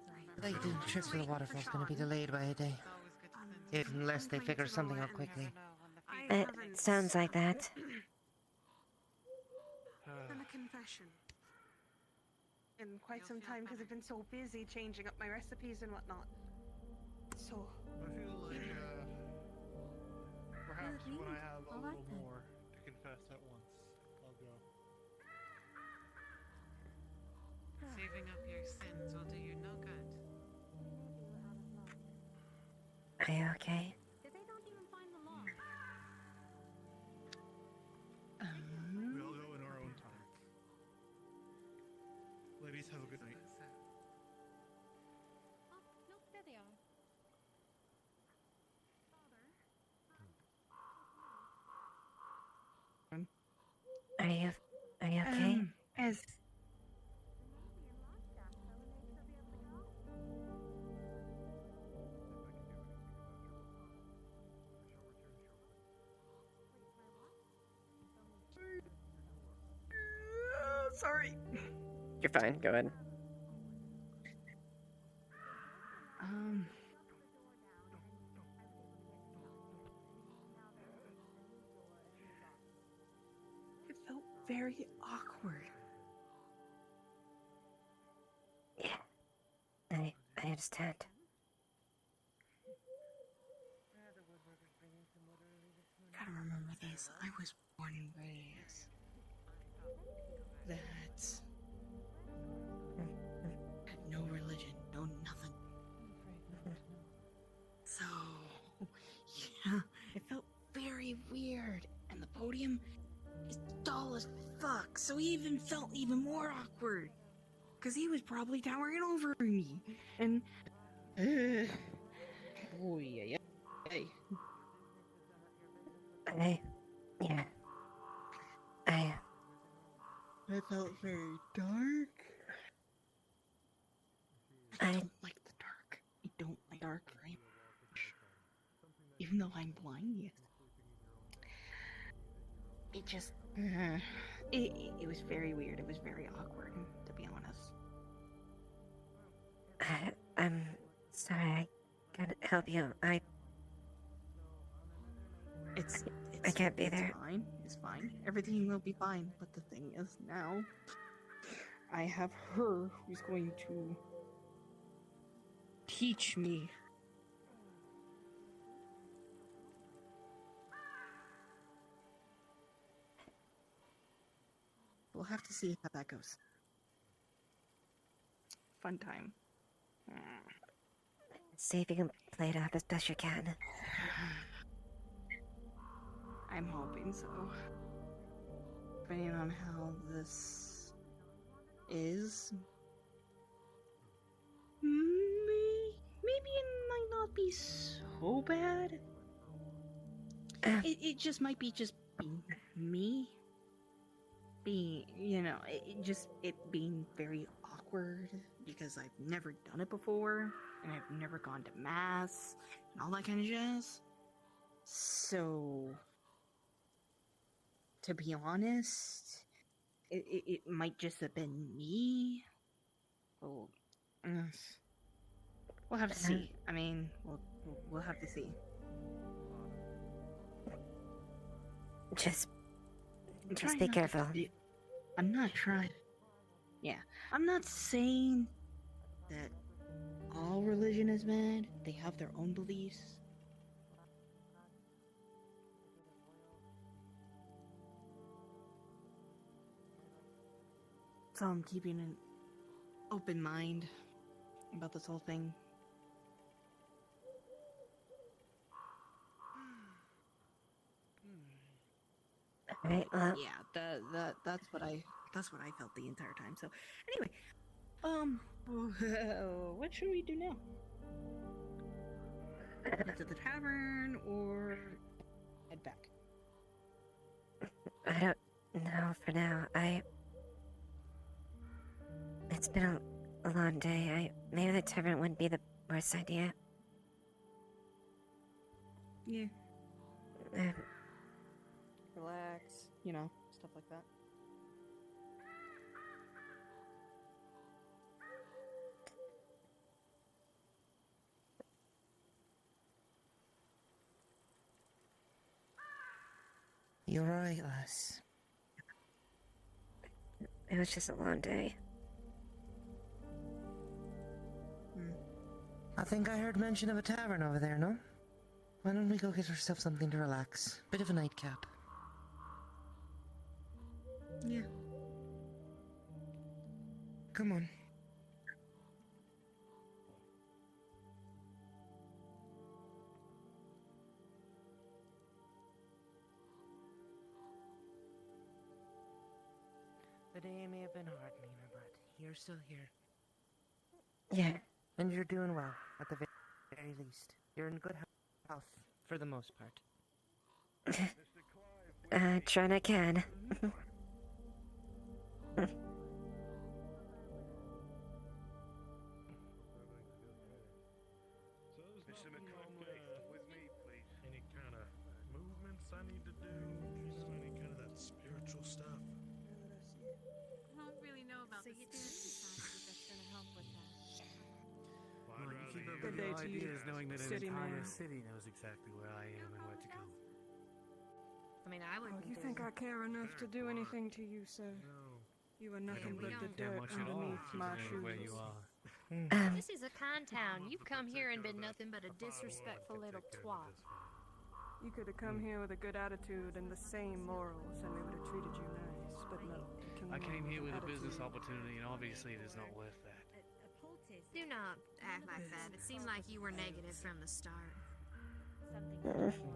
like the trip to the waterfall's gonna be delayed by a day. Unless they figure something out quickly. It sounds like that. And a confession. In quite some time because I've been so busy changing up my recipes and whatnot. So. I feel like, perhaps when I have a All right little then. more to confess at once, I'll go. Saving up your sins will do you no good. Are you okay? Did they not even find the log? We all go in our own time. Ladies, have a good night. Oh, no, there they are. Are you okay? As sorry. You're fine. Go ahead. It felt very awkward. I understand. Gotta remember this. I was born and raised. That had no religion, no nothing. So, yeah, it felt very weird. And the podium is dull as fuck, so he even felt even more awkward. Because he was probably towering over me. And, oh, yeah. I It felt very dark. even though I'm blind, yes. It just, it was very weird. It was very awkward, to be honest. I'm sorry, I can't help you. I can't be there. Fine. It's fine. Everything will be fine. But the thing is, now I have her who's going to teach me. We'll have to see how that goes. Fun time. See if you can play it off as best you can. I'm hoping so. Depending on how this is, maybe it might not be so bad. It just might be just being me. Being, it being very awkward because I've never done it before and I've never gone to mass and all that kind of jazz. So, to be honest, it might just have been me. Oh, we'll have to see. I mean, we'll have to see. Just be careful. I'm not trying. Yeah, I'm not saying that all religion is bad. They have their own beliefs. So I'm keeping an open mind about this whole thing. Right, yeah, that's what I felt the entire time. So, anyway, what should we do now? Head to the tavern or head back? I don't know for now. It's been a long day. Maybe the tavern wouldn't be the worst idea. Yeah. Relax, stuff like that. You're right, lass. It was just a long day. I think I heard mention of a tavern over there, no? Why don't we go get ourselves something to relax? Bit of a nightcap. Yeah. Come on. The day may have been hard, Nina, but you're still here. Yeah. And you're doing well, at the very least. You're in good health, for the most part. Trying I can. Mr. McCoy, with me, please. Any kind of movements I need to do? Any kind of that spiritual stuff? I don't really know about the spirit society that's gonna help with that. Well, you keep up Good with day your to you, ideas knowing that an city entire man. city knows exactly where I am and where to go. I mean, I wouldn't. You think I care enough to do anything to you, sir? You are nothing but the dirt underneath my shoes. Where you are. This is a kind town. You've come here and been nothing but a disrespectful little twat. You could have come here with a good attitude and the same morals, and we would have treated you nice. But no, you I came here with a attitude. business opportunity, and obviously it is not worth that. Do not act like that. It seemed like you were negative from the start.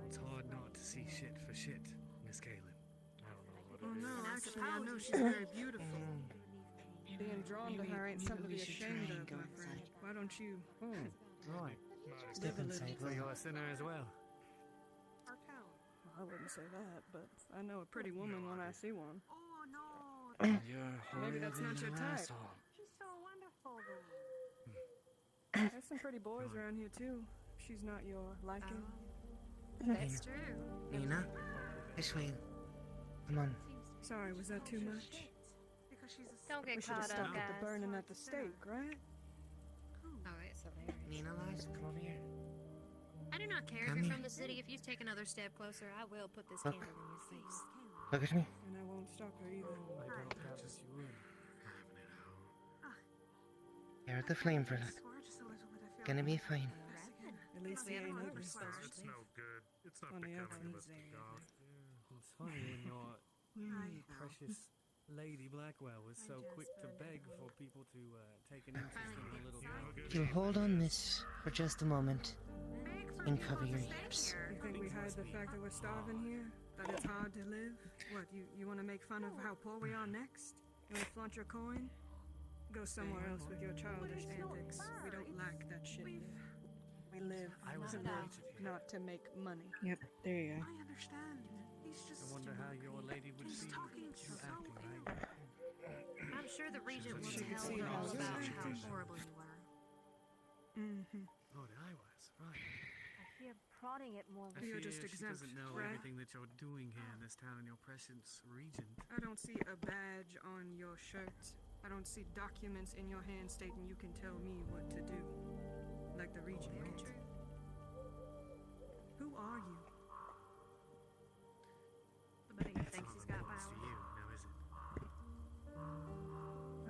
It's hard not to see shit for shit, Miss Kaylin. I don't know what it is. No, And I actually, I know suppose she's very beautiful. Being drawn to her ain't something to be we should try ashamed and of, go my friend. inside. Why don't you? Right. Step inside, So you're a sinner as well. Well, I wouldn't say that, but I know a pretty woman when I see one. Oh no. You're Maybe that's not your type. She's so wonderful. There's some pretty boys around here too. She's not your liking. That's true. Nina, this way. Come on. Sorry, was that too much? Don't We get should have caught up, stopped guys. at the burning at the stake, right? Oh, it's hilarious. Nina, lass, come over here. I do not care Come if you're here. from the city. If you take another step closer, I will put this Look. candle in your face. Look at me. And I won't stop her either. I don't doubt that you would. You're the flame for that. Gonna be fine. At least he ain't noticed. It's no good. It's not On the becoming outside. of the god. It's funny when your precious Lady Blackwell was so quick to beg for people to take an interest in her little girl. If you'll hold on, miss, for just a moment, and cover your ears. You think we hide the fact that we're starving here? That it's hard to live? What, you want to make fun of how poor we are next? You want to flaunt your coin? Go somewhere else with your childish antics. We don't lack that shit here. We live to live, not to make money. Yep, there you go. I understand. I wonder how your lady would see you acting, right? I'm sure the regent will She could tell see her how all you about acted. how horrible you were. Mm-hmm. Oh, I was, right. I fear prodding it more. I You're fear just she exempt, doesn't know right? everything that you're doing here in this town and your precious regent. I don't see a badge on your shirt. I don't see documents in your hand stating you can tell me what to do. Like the regent can. Who are you? Somebody who thinks he's got Belongs to power. you, now is it?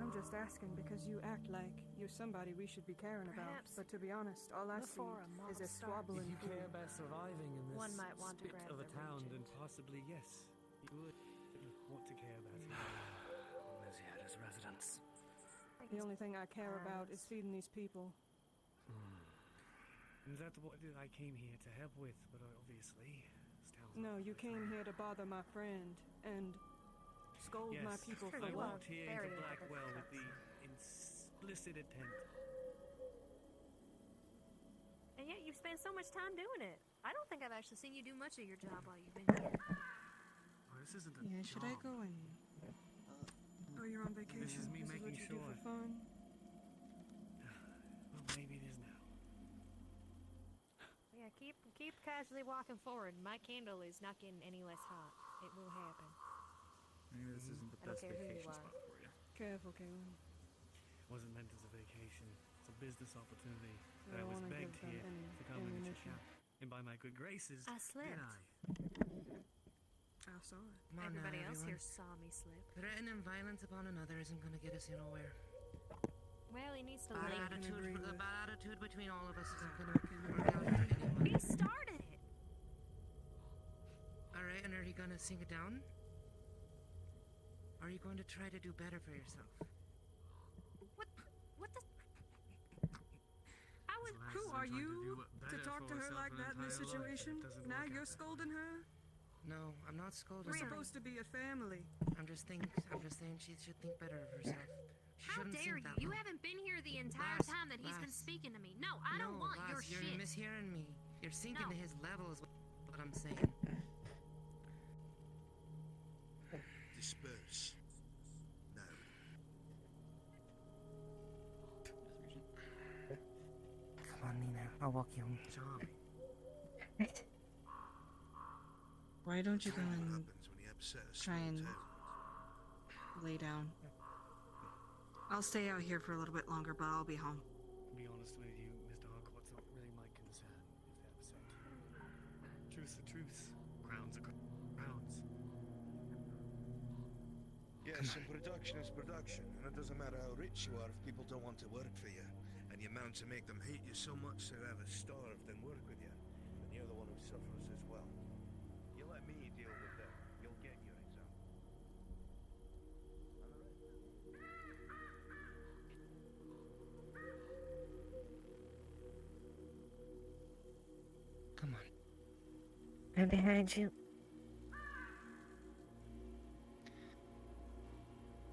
I'm just asking because you act like you're somebody we should be caring about. Perhaps But to be honest, all I see before a mob is a starts. squabbling If you fool. care about surviving in this One might want to spit grab of a the town, regent. then possibly yes, you would want to care about it. Lysiada's residence. The only thing I care about is feeding these people. And that's what I came here to help with, but obviously, this town's No, not you for came that. here to bother my friend and scold my Yes, people for I what? walked here into Blackwell with the explicit intent. And yet you've spent so much time doing it. I don't think I've actually seen you do much of your job while you've been here. Oh, this isn't a Yeah, should I job. go and... Oh, you're on vacation? This is me what making you sure. do for fun? Well, maybe it is now. Yeah, keep casually walking forward. My candle is not getting any less hot. It will happen. Maybe this isn't the I don't best care who you vacation are. spot for you. Careful, Kaylin. Wasn't meant as a vacation. It's a business opportunity. I I don't was wanna begged give them here any to come and ammunition. check out. And by my good graces, I slipped. did I? I saw it. Come on now, Everybody else everyone. here saw me slip. Threatening violence upon another isn't gonna get us nowhere. Well, he needs to Bad leave. attitude, the bad attitude between all of us isn't gonna work out for anyone. He started it. Alright, and are you gonna sing it down? Or are you going to try to do better for yourself? What the? I was. Who are trying to you do to better talk for to her herself like an that in this entire life, and it situation? doesn't Now work you're out that scolding her? No, I'm not scolding We're her. supposed to be a family. I'm just saying she should think better of herself. She How shouldn't dare sing you? that You low. haven't been here the entire Lass, time that he's been lass. speaking to me. No, I don't want your lass, shit. You're mishearing me. You're sinking No. to his level is what I'm saying. Disperse. Now. Come on, Nina. I'll walk you home. Why don't you go What and happens when you upset a try small and town? lay down? I'll stay out here for a little bit longer, but I'll be home. To be honest with you, Mr. Harcourt's not really my concern, if they're upset. Truth's the truth. Crowns are crowns. Yes, and production is production, and it doesn't matter how rich you are if people don't want to work for you, and you manage to make them hate you so much they'd rather starve than work with you, then you're the one who suffers as well. You let me deal with them, you'll get your example. Come on. I'm behind you.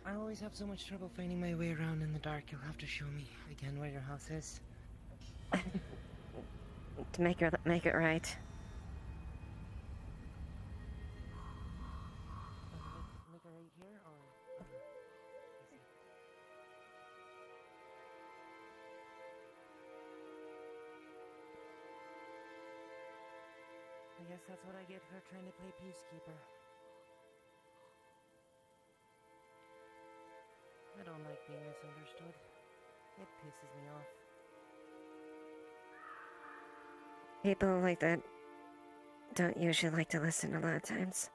I always have so much trouble finding my way around in the dark. You'll have to show me again where your house is. To make it right. Make it right here, or? I guess that's what I get for trying to play peacekeeper. I don't like being misunderstood. It pisses me off. People like that don't usually like to listen a lot of times.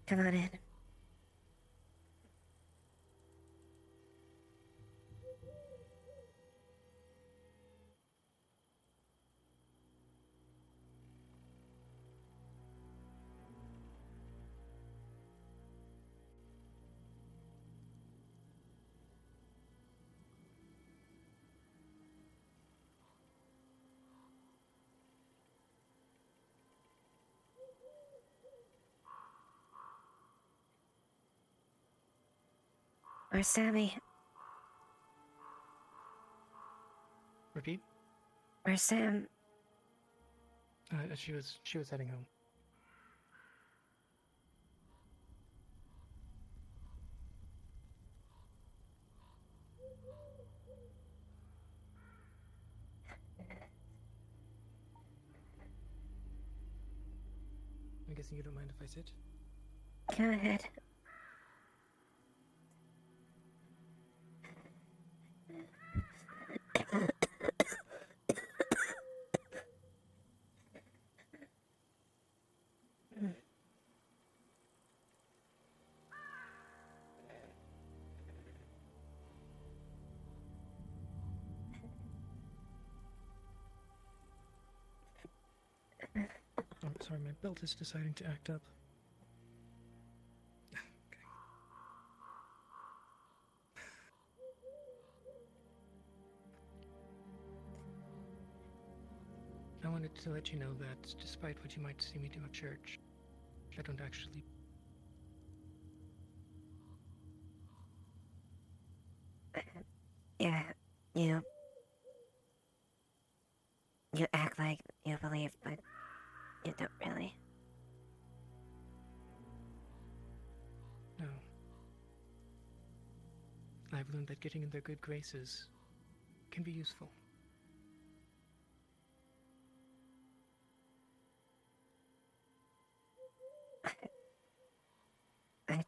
Come on in. Where's Sammy? Repeat? Where's Sam? She was heading home. I'm guessing you don't mind if I sit? Go ahead. Oh, sorry, my belt is deciding to act up. I wanted to let you know that despite what you might see me do at church, I don't actually... Yeah, you act like you believe, but you don't really. No. I've learned that getting in their good graces can be useful. I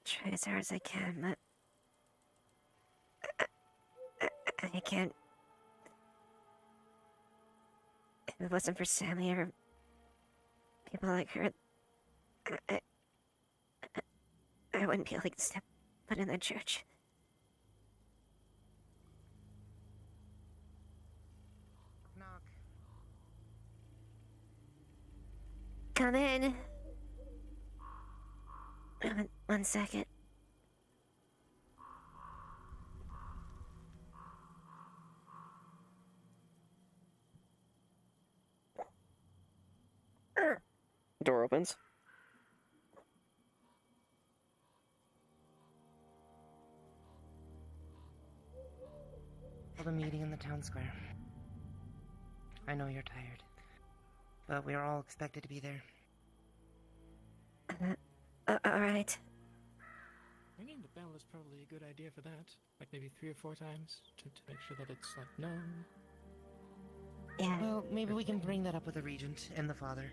try as hard as I can, but I can't. If it wasn't for Sammy or people like her, I wouldn't be able to step foot in the church. Knock. Come in. One second. Door opens. Hold a meeting in the town square. I know you're tired, but we are all expected to be there. Alright. Ringing the bell is probably a good idea for that. Like maybe 3 or 4 times to make sure that it's like known. Yeah. Well, maybe we can bring that up with the regent and the father.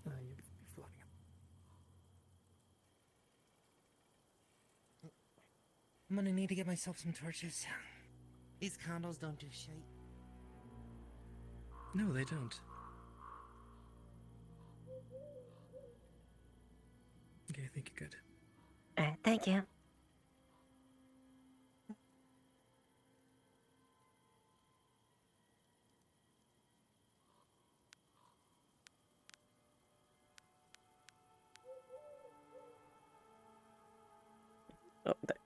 You'll be floating up. I'm gonna need to get myself some torches. These candles don't do shit. No, they don't. Okay, I think you're good. Alright, thank you. Oh, there.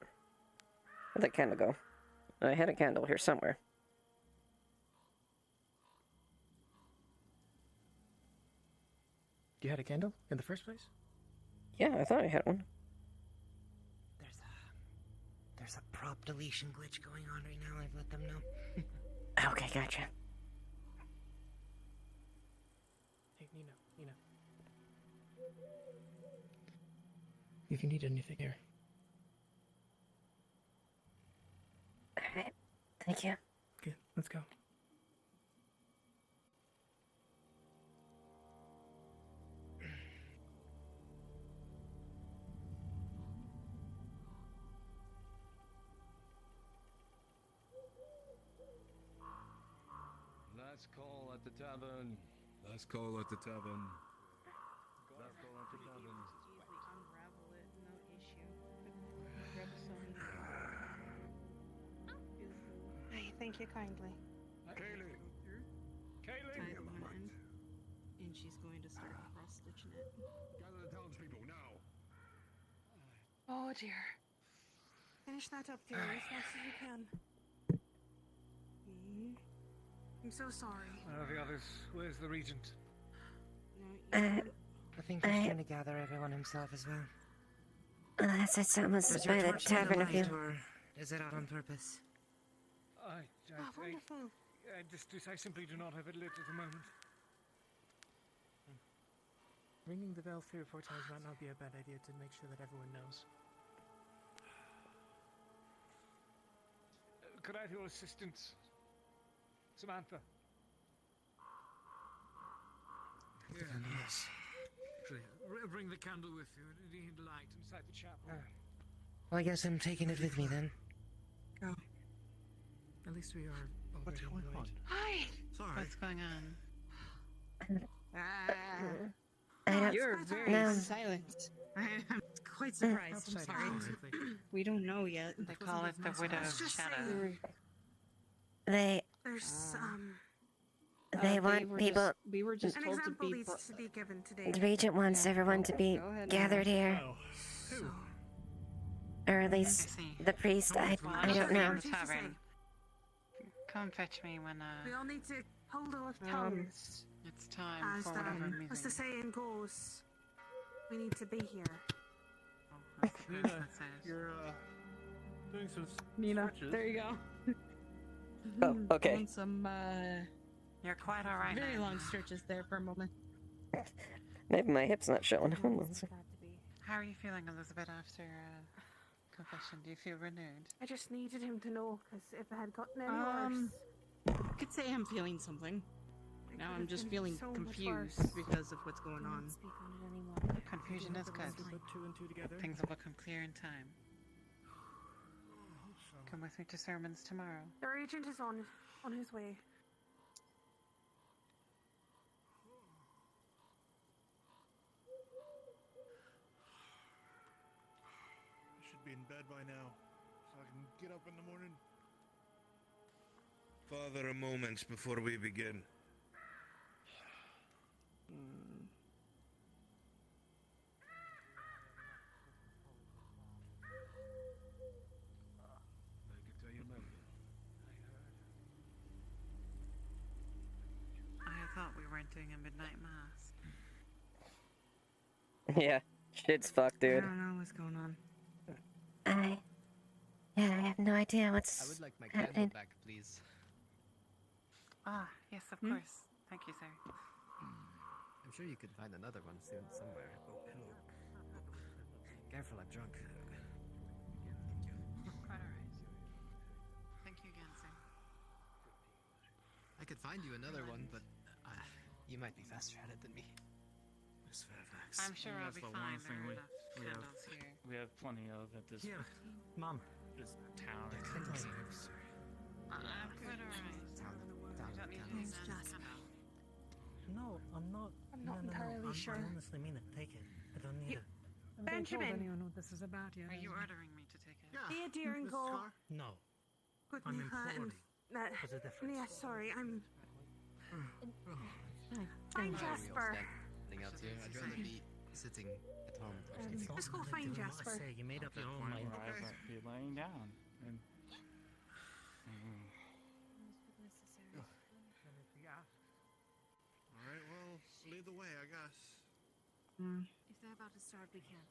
Where'd that candle go? I had a candle here somewhere. You had a candle in the first place? Yeah, I thought I had one. There's a prop deletion glitch going on right now. I've let them know. Okay, gotcha. Hey, Nina. If you need anything here. Alright, thank you. Okay, let's go. Last call at the tavern. Last call at the tavern. Last call at the tavern. Unravel it, no issue. Grab some. I thank you kindly. Kaylee! Tie the one end, and she's going to start cross-stitching it. Gather the townspeople now. Oh dear. Finish that up, dear, as fast as you can. I'm so sorry. Where are the others? Where's the regent? I think he's trying to gather everyone himself as well. I said something was Was by your the torch tavern a few. light, or is it out on purpose? Wonderful. I simply do not have it lit at the moment. Ringing the bell 3 or 4 times might not be a bad idea to make sure that everyone knows. Could I have your assistance? Samantha. Yes. Bring the candle with you. You need light inside the chapel. Well, I guess I'm taking it with me then. Go. At least we are already What's going on? Hi. Sorry. What's going on? You're very No. silent. I'm quite surprised. I'm sorry. We don't know yet. They call it the Widow of Shadow. There's They want were people. we were just an told to example be. needs to be given today. The regent wants everyone to be Go ahead, gathered here, So, or at least the priest. I don't know. The tavern. Come fetch me when we all need to hold our tongues. it's time for whatever As meeting. the saying goes, we need to be here. Nina, you're doing some Nina, searches. there you go. Oh, okay. Doing some You're quite alright. very long stretches there for a moment. Maybe my hip's not showing. Hold on a second. How are you feeling, Elizabeth, after confession? Do you feel renewed? I just needed him to know, because if I had gotten any worse, I could say I'm feeling something. Now I'm just feeling so much confused worse. because of what's going on. Speak on it anymore. Confusion is good. Put 2 and 2 together. Things will become clear in time. Come with me to sermons tomorrow. the regent is on his way. I should be in bed by now, so I can get up in the morning. Father, a moment before we begin. I can tell you nothing. I thought we weren't doing a midnight mass. Yeah, shit's fucked, I dude. don't know what's going on. I have no idea what's I would like my candle happening. back, please. Ah, yes, of course. Thank you, sir. I'm sure you could find another one soon somewhere. Oh, hello. Careful, I'm drunk. Quite alright. Thank you again, sir. I could find you another one, but you might be faster at it than me. Miss Fairfax. I'm sure I'll That's be the one fine. thing There are we- enough we have- candles here. We have plenty of at this. Yeah, Mom. This town. I'm quite alright. You don't need any Thanks, man Jasper. candle. No, I'm not. I'm not entirely sure. I honestly mean it. Take it. I don't need it. I haven't told Benjamin. anyone what this is about yet. Are you have I? ordering me to take it? Dear dear and go. No. Good I'm and imploring. What's the difference? yeah, sorry, I'm. Why Find are we all Jasper. standing out here? I'd rather be sitting at home or something. Let's go find Do what I Jasper. say. You made up your own Point mind. where I might be laying down. And, Alright, well, lead the way, I guess. If they're about to start, we can't.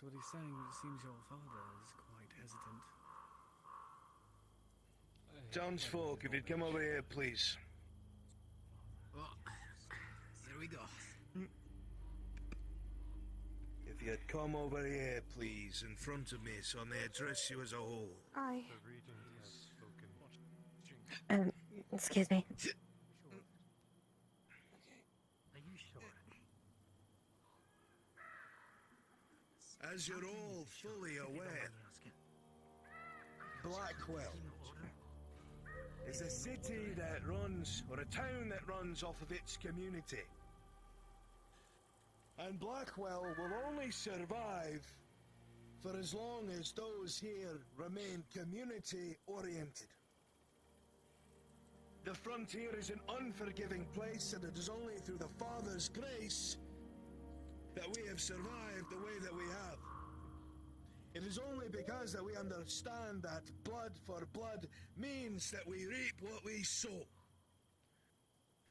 what he's saying, it seems your father is quite hesitant. Townsfolk, if you'd come over here, please. Well, here we go. If you'd come over here, please, in front of me, so I may address you as a whole. Aye. The regent has spoken. Excuse me. Are you sure? As you're all fully aware, Blackwell is a city that runs, or a town that runs off of its community. And Blackwell will only survive for as long as those here remain community-oriented. The frontier is an unforgiving place, and it is only through the Father's grace that we have survived the way that we have. It is only because that we understand that blood for blood means that we reap what we sow.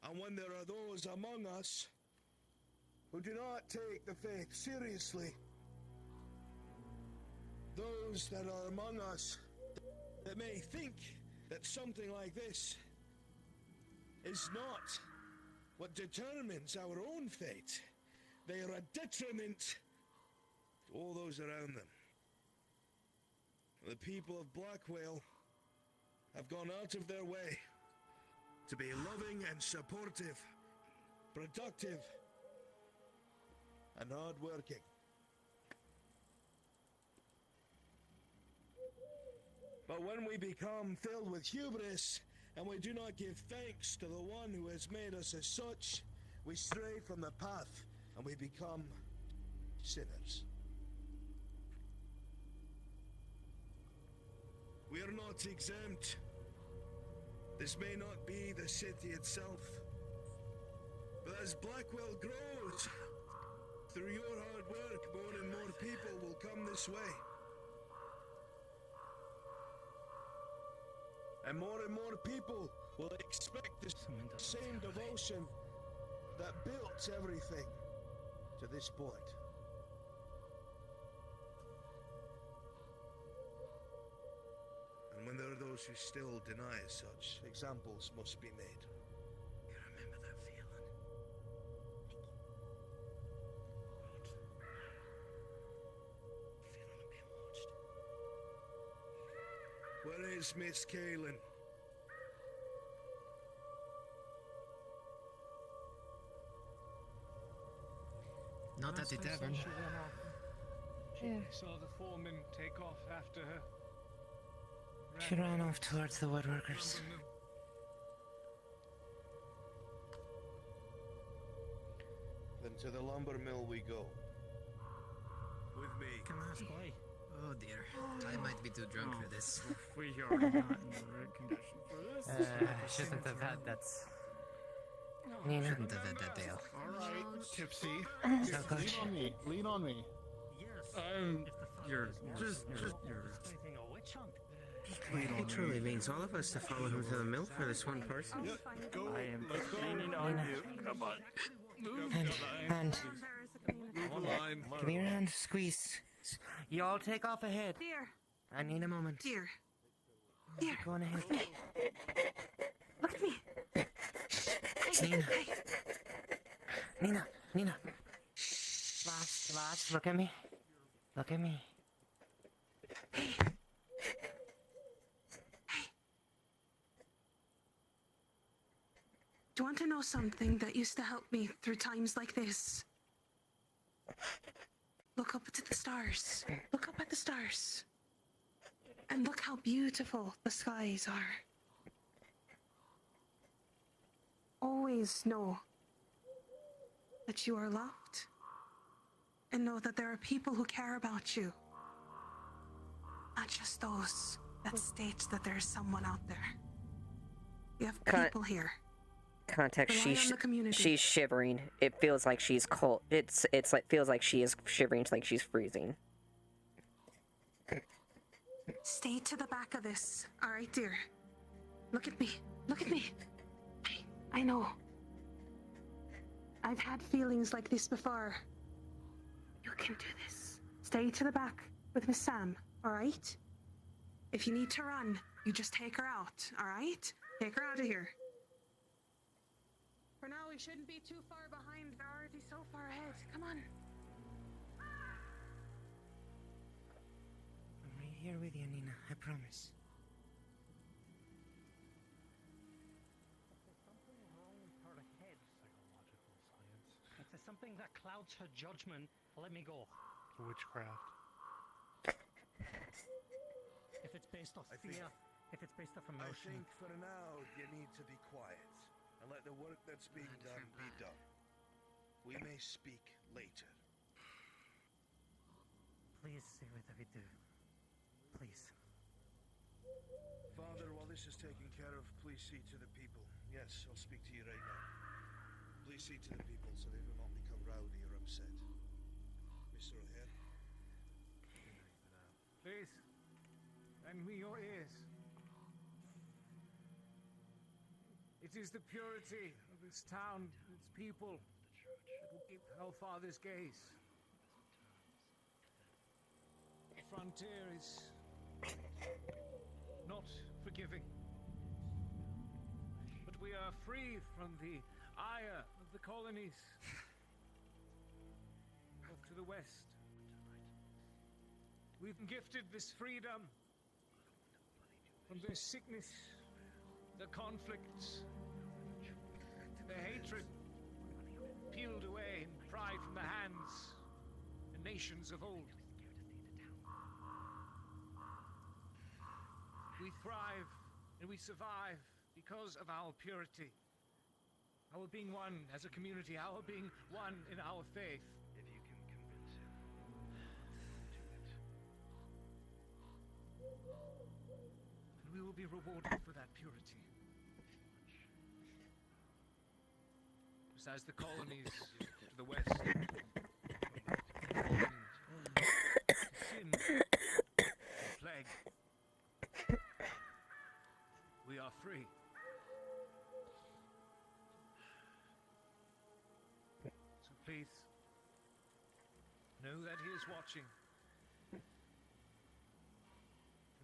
And when there are those among us who do not take the faith seriously, those that are among us that may think that something like this is not what determines our own fate, they are a detriment to all those around them. The people of Blackwell have gone out of their way to be loving and supportive, productive, and hard-working. But when we become filled with hubris and we do not give thanks to the one who has made us as such, we stray from the path and we become sinners. We are not exempt. This may not be the city itself, but as Blackwell grows, through your hard work, more and more people will come this way. And more people will expect the same devotion that built everything to this point. And when there are those who still deny such, examples must be made. You remember that feeling? Feeling being watched. Where is Miss Kaelin? Not at the tavern. She saw the foreman take off after her. She ran off towards the woodworkers. Then to the lumber mill we go. With me. Can I ask why? Oh dear, I might be too drunk for this. We are not in the right condition for this. Shouldn't have had that. Nina. Shouldn't have had that ale. Alright, Tipsy. So good. Lean on me. Lean on me. You're He truly means all of us to follow him to the mill for this one person. Yeah, go. I am Let's go. leaning on you. Come on. Move. Hand. Move a line. Give me your hand. Squeeze. You all take off ahead. Dear. I need a moment. Dear. Dear. Go on ahead. Look at me. Nina. Nina. Nina. Lads, look at me. Look at me. Do you want to know something that used to help me through times like this? Look up to the stars. Look up at the stars. And look how beautiful the skies are. Always know that you are loved. And know that there are people who care about you. Not just those that state that there's someone out there. You have people here. Context, Rely on the community. she's shivering. It feels like she's cold. It's like feels like she is shivering. It's like she's freezing. Stay to the back of this. All right, dear. Look at me. Look at me. I know. I've had feelings like this before. You can do this. stay to the back with Miss Sam, alright? If you need to run, you just take her out, alright? Take her out of here. For now, we shouldn't be too far behind. They're already so far ahead. Come on. I'm right here with you, Nina. I promise. There's something wrong with her head. Psychological science. If there's something that clouds her judgment, let me go. Witchcraft. If it's based off fear, if it's based off I emotion. think for now you need to be quiet and let the work that's being done be done. We may speak later. Please see what we do. Please. Father, while this is taken care of, please see to the people. Yes, I'll speak to you right now. Please see to the people so they will not become rowdy or upset. Mr. O'Hare? Please, lend me your ears. It is the purity of this town, its people, that will keep Hellfather's gaze. The frontier is not forgiving. But we are free from the ire of the colonies. Off to the west. We've been gifted this freedom from their sickness, the conflicts, the hatred peeled away and pried from the hands of nations of old. We thrive and we survive because of our purity, our being one as a community, our being one in our faith. If you can convince him, do it. And we will be rewarded for that purity. As the colonies to the west, sin, and plague, we are free. So please, know that he is watching.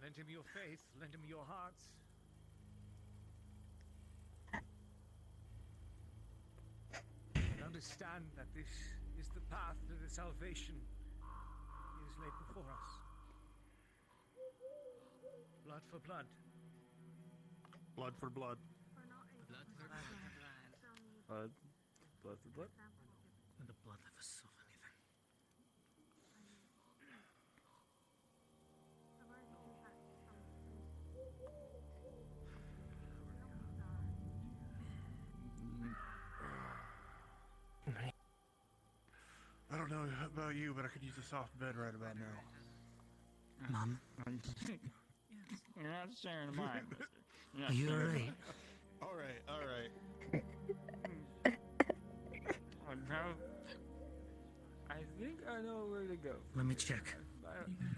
Lend him your faith, lend him your hearts. Understand that this is the path to the salvation he has laid before us. Blood for blood. Blood for blood. Blood for blood. Blood for blood. And the blood never saw anything. I don't know about you, but I could use a soft bed right about now. Mom? You're not sharing mine. Are you alright? Alright. I think I know where to go. Let me check.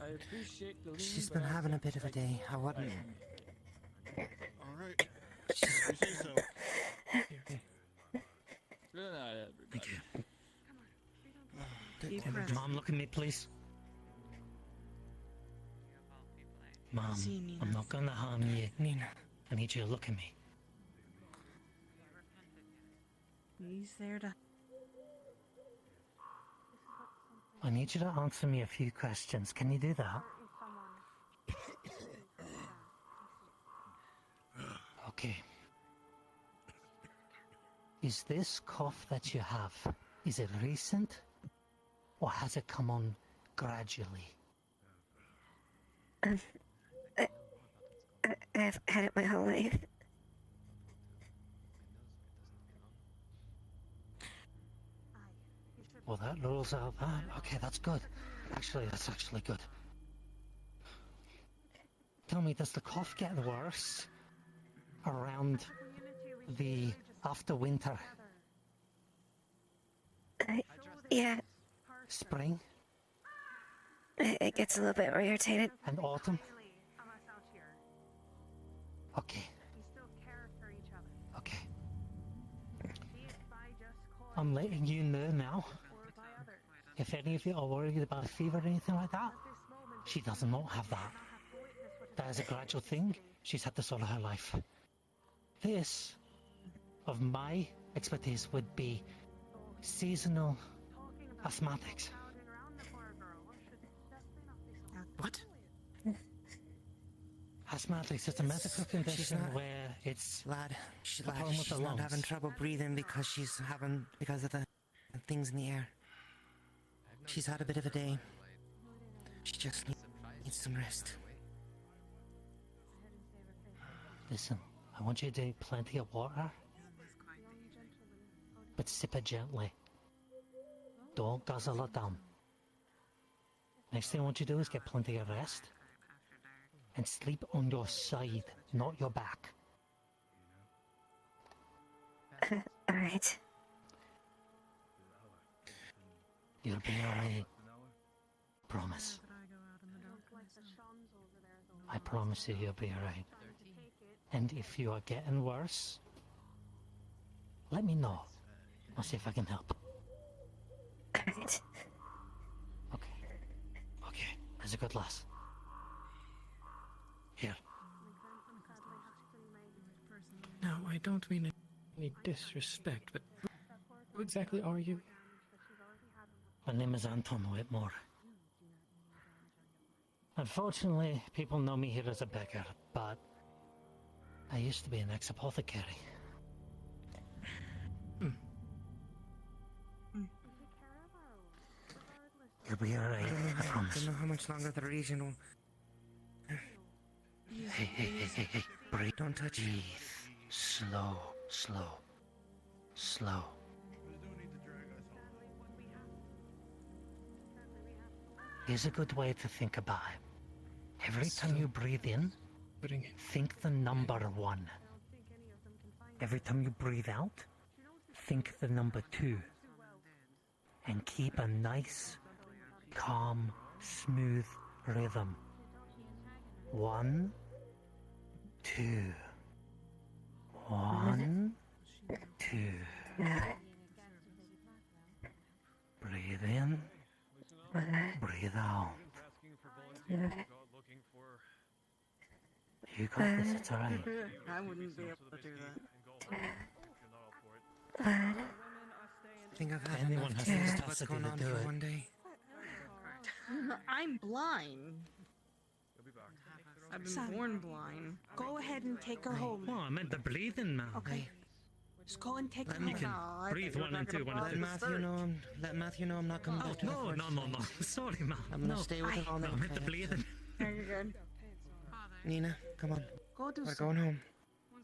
I appreciate the lean, She's but been I- having a bit of a day. I wouldn't. Alright. You say so. Good night, everybody. Thank you. Deep breath. Mom, look at me, please. Mom, See you, Nina. I'm not gonna harm you. Nina, I need you to look at me. He's there to. I need you to answer me a few questions. Can you do that? Okay. Is this cough that you have, is it recent? Or has it come on gradually? I've had it my whole life. Well, that rules out that. Okay, that's good. Actually, that's actually good. Tell me, does the cough get worse around the after winter? Yeah, Spring it gets a little bit more irritated. and autumn? Okay, okay. I'm letting you know now. If any of you are worried about a fever or anything like that, she does not have that. That is a gradual thing. She's had this all her life. This, of my expertise, would be seasonal asthmatics. What? Asthmatics is a medical condition where it's lad, a problem with the she's not lungs. having trouble breathing because of the things in the air. She's had a bit of a day. She just needs some rest. Listen, I want you to drink plenty of water, but sip it gently. Don't guzzle it down. Next thing I want you to do is get plenty of rest and sleep on your side, not your back. Alright. You'll be alright. Promise. I promise you you'll be alright. And if you are getting worse, let me know. I'll see if I can help. Alright. Okay, that's a good lass. Here. No, I don't mean any disrespect, but who exactly are you? My name is Anton Whitmore. Unfortunately, people know me here as a beggar, but I used to be an ex-apothecary. You'll be alright, I promise. I don't know how much longer the region will... Hey, breathe. Don't touch it. Breathe. Slow. Here's a good way to think about it. Every time you breathe in, think the number 1. Every time you breathe out, think the number 2. And keep a nice, calm, smooth rhythm. 1, 2. 1, 2. Breathe in. Breathe out. You got this, it's alright. I wouldn't be able to do that. I think I've had Anyone enough has to the what's capacity going to on do for it. one day. I'm blind. I've been Sam, born blind. Go ahead and take her home. Oh, I meant the breathing, man. Okay. Just go and take her me home. can breathe 1 and 2, 1 and 2. Let Matthew know I'm not coming back to No. Sorry, man. I'm gonna No. stay with her all No, night. I meant the breathing. Are you good? Nina, come on. Go do We're some- going home.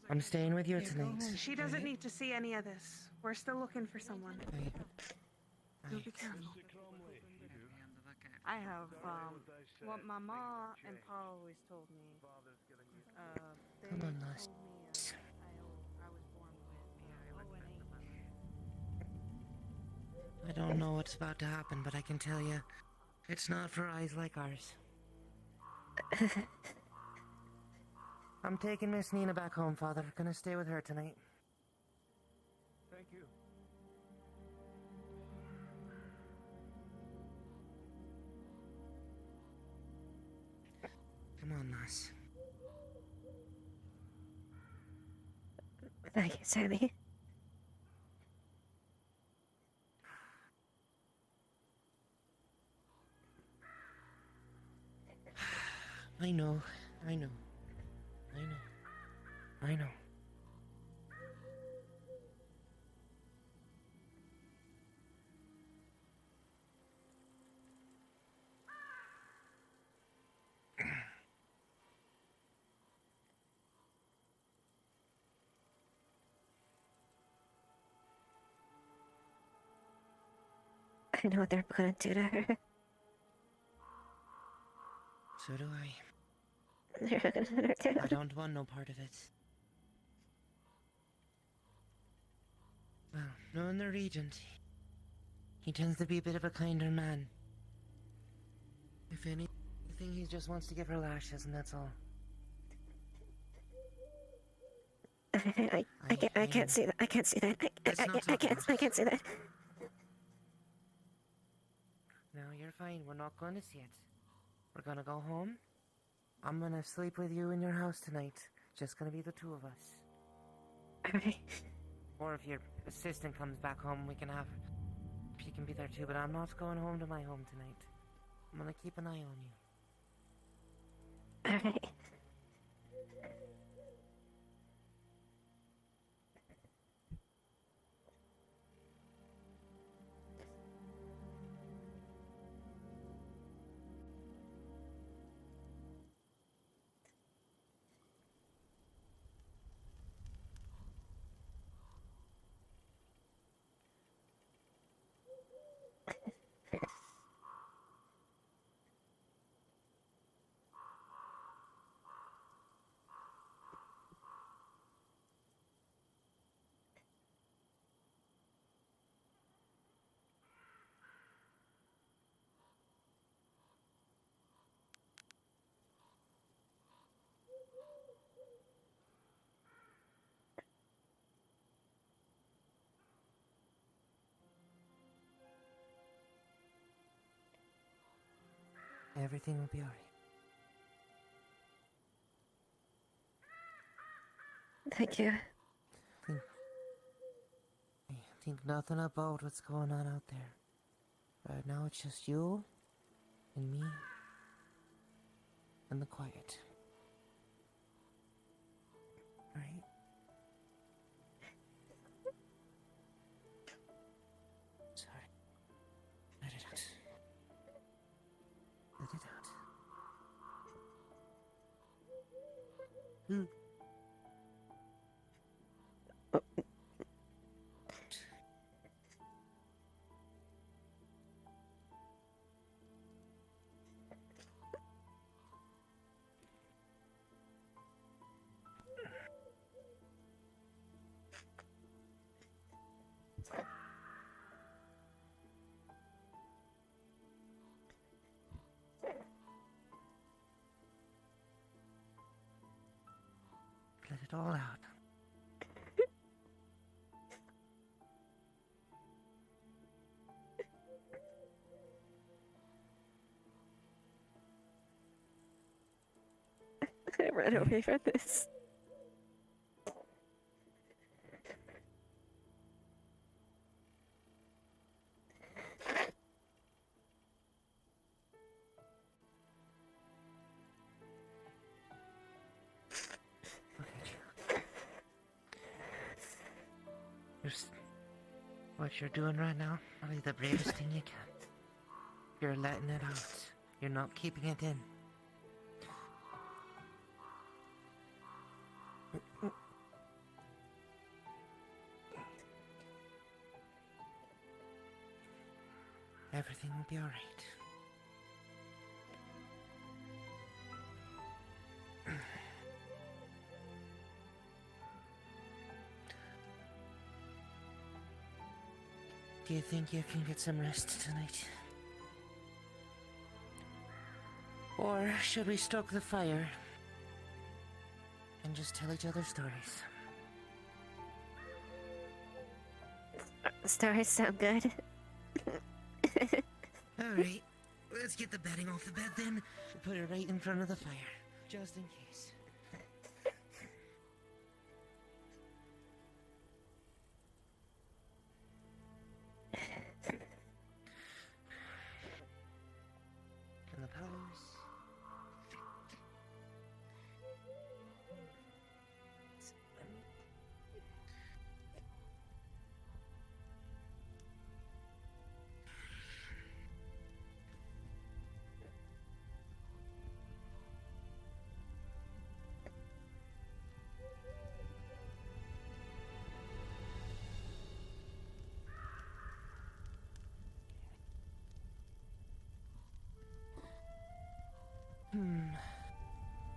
I'm staying with you tonight. She doesn't need to see any of this. We're still looking for someone. You'll be careful. I have, what my ma and pa always told me. Come on, lass. I don't know what's about to happen, but I can tell you, it's not for eyes like ours. I'm taking Miss Nina back home, Father. Gonna stay with her tonight. Thank you. Come on, lass. Thank you, Sammy. I know. I know what they're gonna do to her. So do I. They're gonna let her down. I don't want no part of it. Well, knowing the Regent, he tends to be a bit of a kinder man. If anything, he just wants to give her lashes, and that's all. I can't see that. I can't see that. I can't see that. fine. We're not going to see it. We're gonna go home. I'm gonna sleep with you in your house tonight. Just gonna be the two of us. Alright. Or if your assistant comes back home, we can have... She can be there too, but I'm not going home to my home tonight. I'm gonna keep an eye on you. Alright. Everything will be alright. Thank you. Think nothing about what's going on out there. Right now it's just you and me and the quiet. Right? Sorry. Let it out. Let it out. Let it all out. I ran away from this. What you're doing right now, probably the bravest thing you can. You're letting it out. You're not keeping it in. Everything will be alright. Do you think you can get some rest tonight? Or should we stoke the fire and just tell each other stories? Stories sound good. Alright, let's get the bedding off the bed then. Put it right in front of the fire, just in case. And the pillows.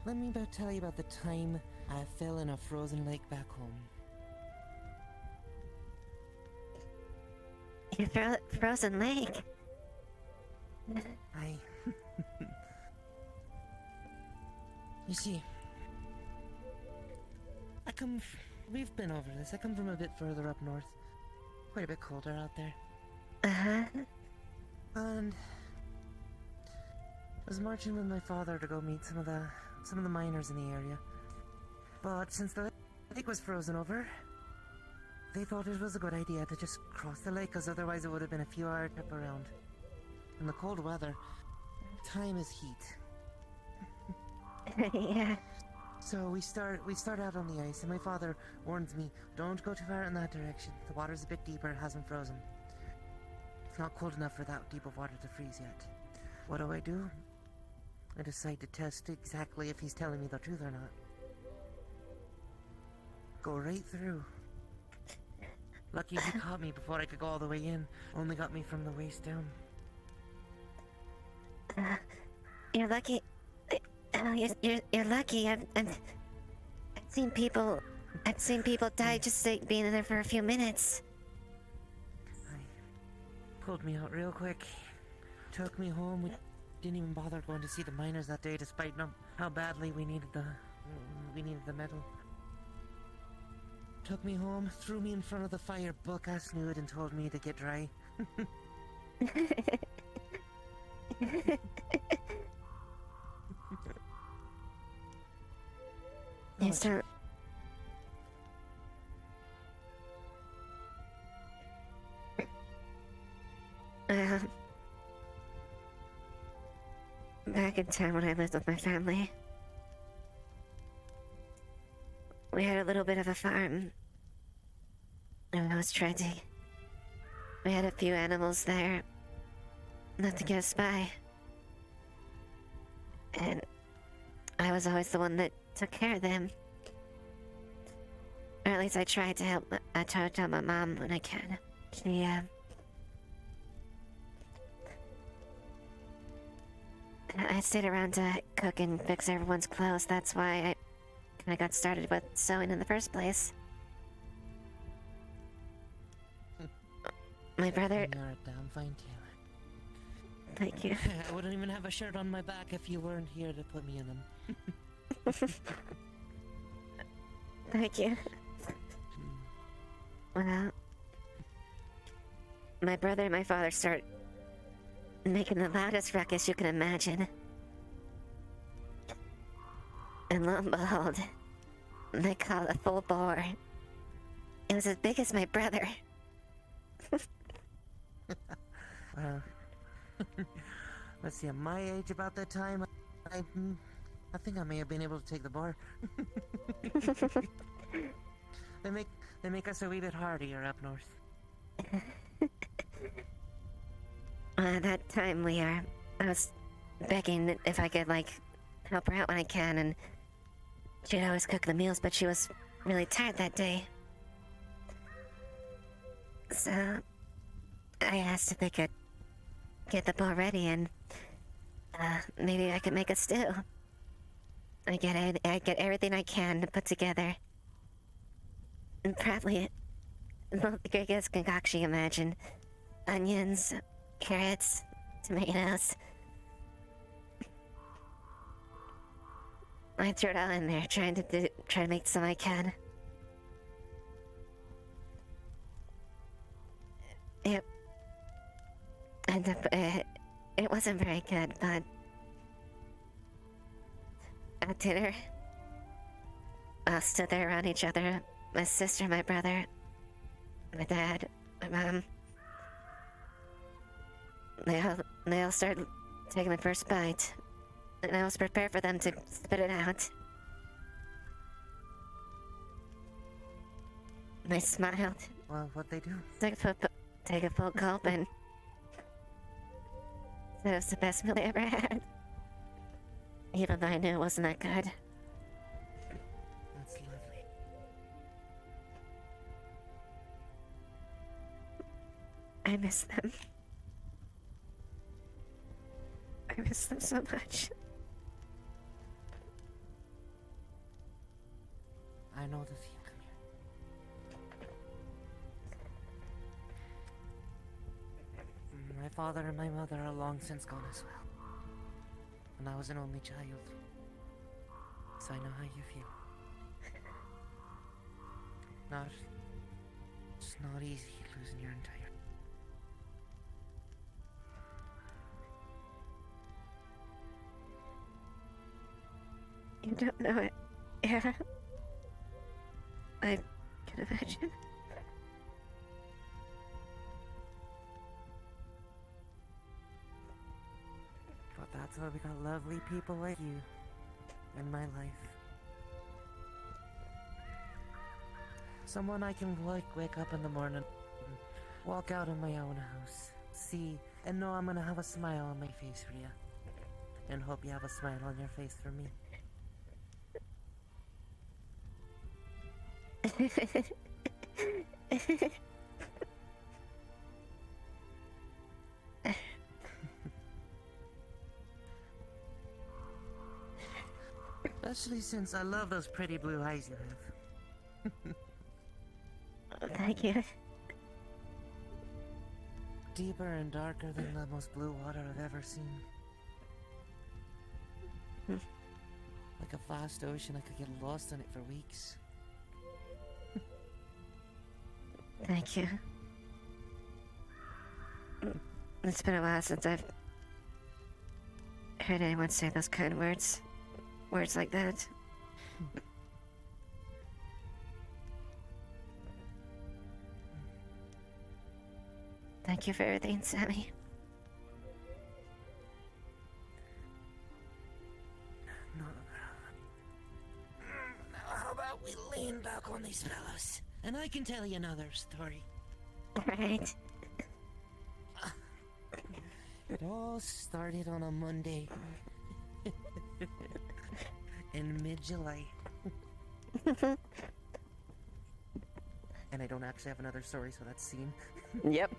Let me tell you about the time I fell in a frozen lake back home. You frozen lake? You see, we've been over this. I come from a bit further up north. Quite a bit colder out there. Uh-huh. And was marching with my father to go meet some of the miners in the area. But since the lake was frozen over, they thought it was a good idea to just cross the lake, because otherwise it would have been a few hour trip around. In the cold weather, time is heat. Yeah. So we start out on the ice, and my father warns me, don't go too far in that direction. The water's a bit deeper, it hasn't frozen. It's not cold enough for that deep of water to freeze yet. What do? I decide to test exactly if he's telling me the truth or not. Go right through. Lucky he caught me before I could go all the way in. Only got me from the waist down. You're lucky. You're lucky. I've seen people die just like being in there for a few minutes. Pulled me out real quick. Took me home. We didn't even bother going to see the miners that day, despite how badly we needed the metal. Took me home, threw me in front of the fire, buck-ass nude, and told me to get dry. So back in town when I lived with my family, we had a little bit of a farm. And it was tragic. We had a few animals there, enough to get us by. And I was always the one that took care of them. Or at least I tried to help. I try to help my mom when I can. She, I stayed around to cook and fix everyone's clothes. That's why I got started with sewing in the first place. My brother... You're a damn fine tailor. Thank you. I wouldn't even have a shirt on my back if you weren't here to put me in them. Thank you. Well, my brother and my father start making the loudest ruckus you can imagine. And lo and behold, they call a full bore. It was as big as my brother. Let's see, at my age about that time, I think I may have been able to take the bar. They make us a wee bit hardier up north. That time I was begging if I could, help her out when I can, and she'd always cook the meals, but she was really tired that day. So, I asked if they could get the bowl ready, and maybe I could make a stew. I get everything I can to put together. And probably the biggest concoction you imagine. Onions, carrots, tomatoes. I threw it all in there, trying to make some I can. It wasn't very good, but at dinner, I stood there around each other. My sister, my brother, my dad, my mom. They all started taking the first bite, and I was prepared for them to spit it out. They smiled. Well, what'd they do? Take a full gulp and said it was the best meal they ever had. Even though I knew it wasn't that good. That's lovely. I miss them. I miss them so much. I know the feeling. My father and my mother are long since gone as well. And I was an only child. So I know how you feel. It's not easy losing your entire... You don't know it. Yeah. I can imagine. But that's why we got lovely people like you in my life. Someone I can wake up in the morning, walk out of my own house, see, and know I'm gonna have a smile on my face for you. And hope you have a smile on your face for me. Especially since I love those pretty blue eyes you have. Thank you. Deeper and darker than the most blue water I've ever seen. Like a vast ocean, I could get lost in it for weeks. Thank you. It's been a while since I've heard anyone say those kind of words. Words like that. Thank you for everything, Sammy. Now how about we lean back on these fellows, and I can tell you another story. Right. It all started on a Monday in mid-July. And I don't actually have another story, so that's scene. Yep.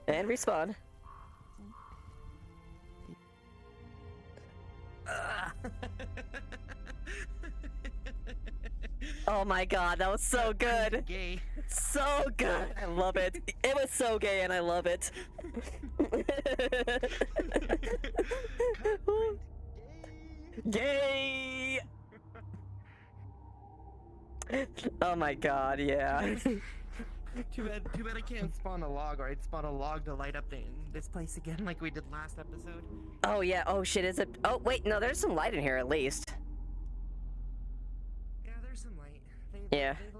And respawn. Oh my god, that was so good. Gay. So good. I love it. It was so gay and I love it. Gay. Oh my god, yeah. Too bad I can't spawn a log, or I'd spawn a log to light up this place again like we did last episode. Oh yeah, oh shit, is it? Oh wait, no, there's some light in here at least. Yeah, there's some light. Yeah. They've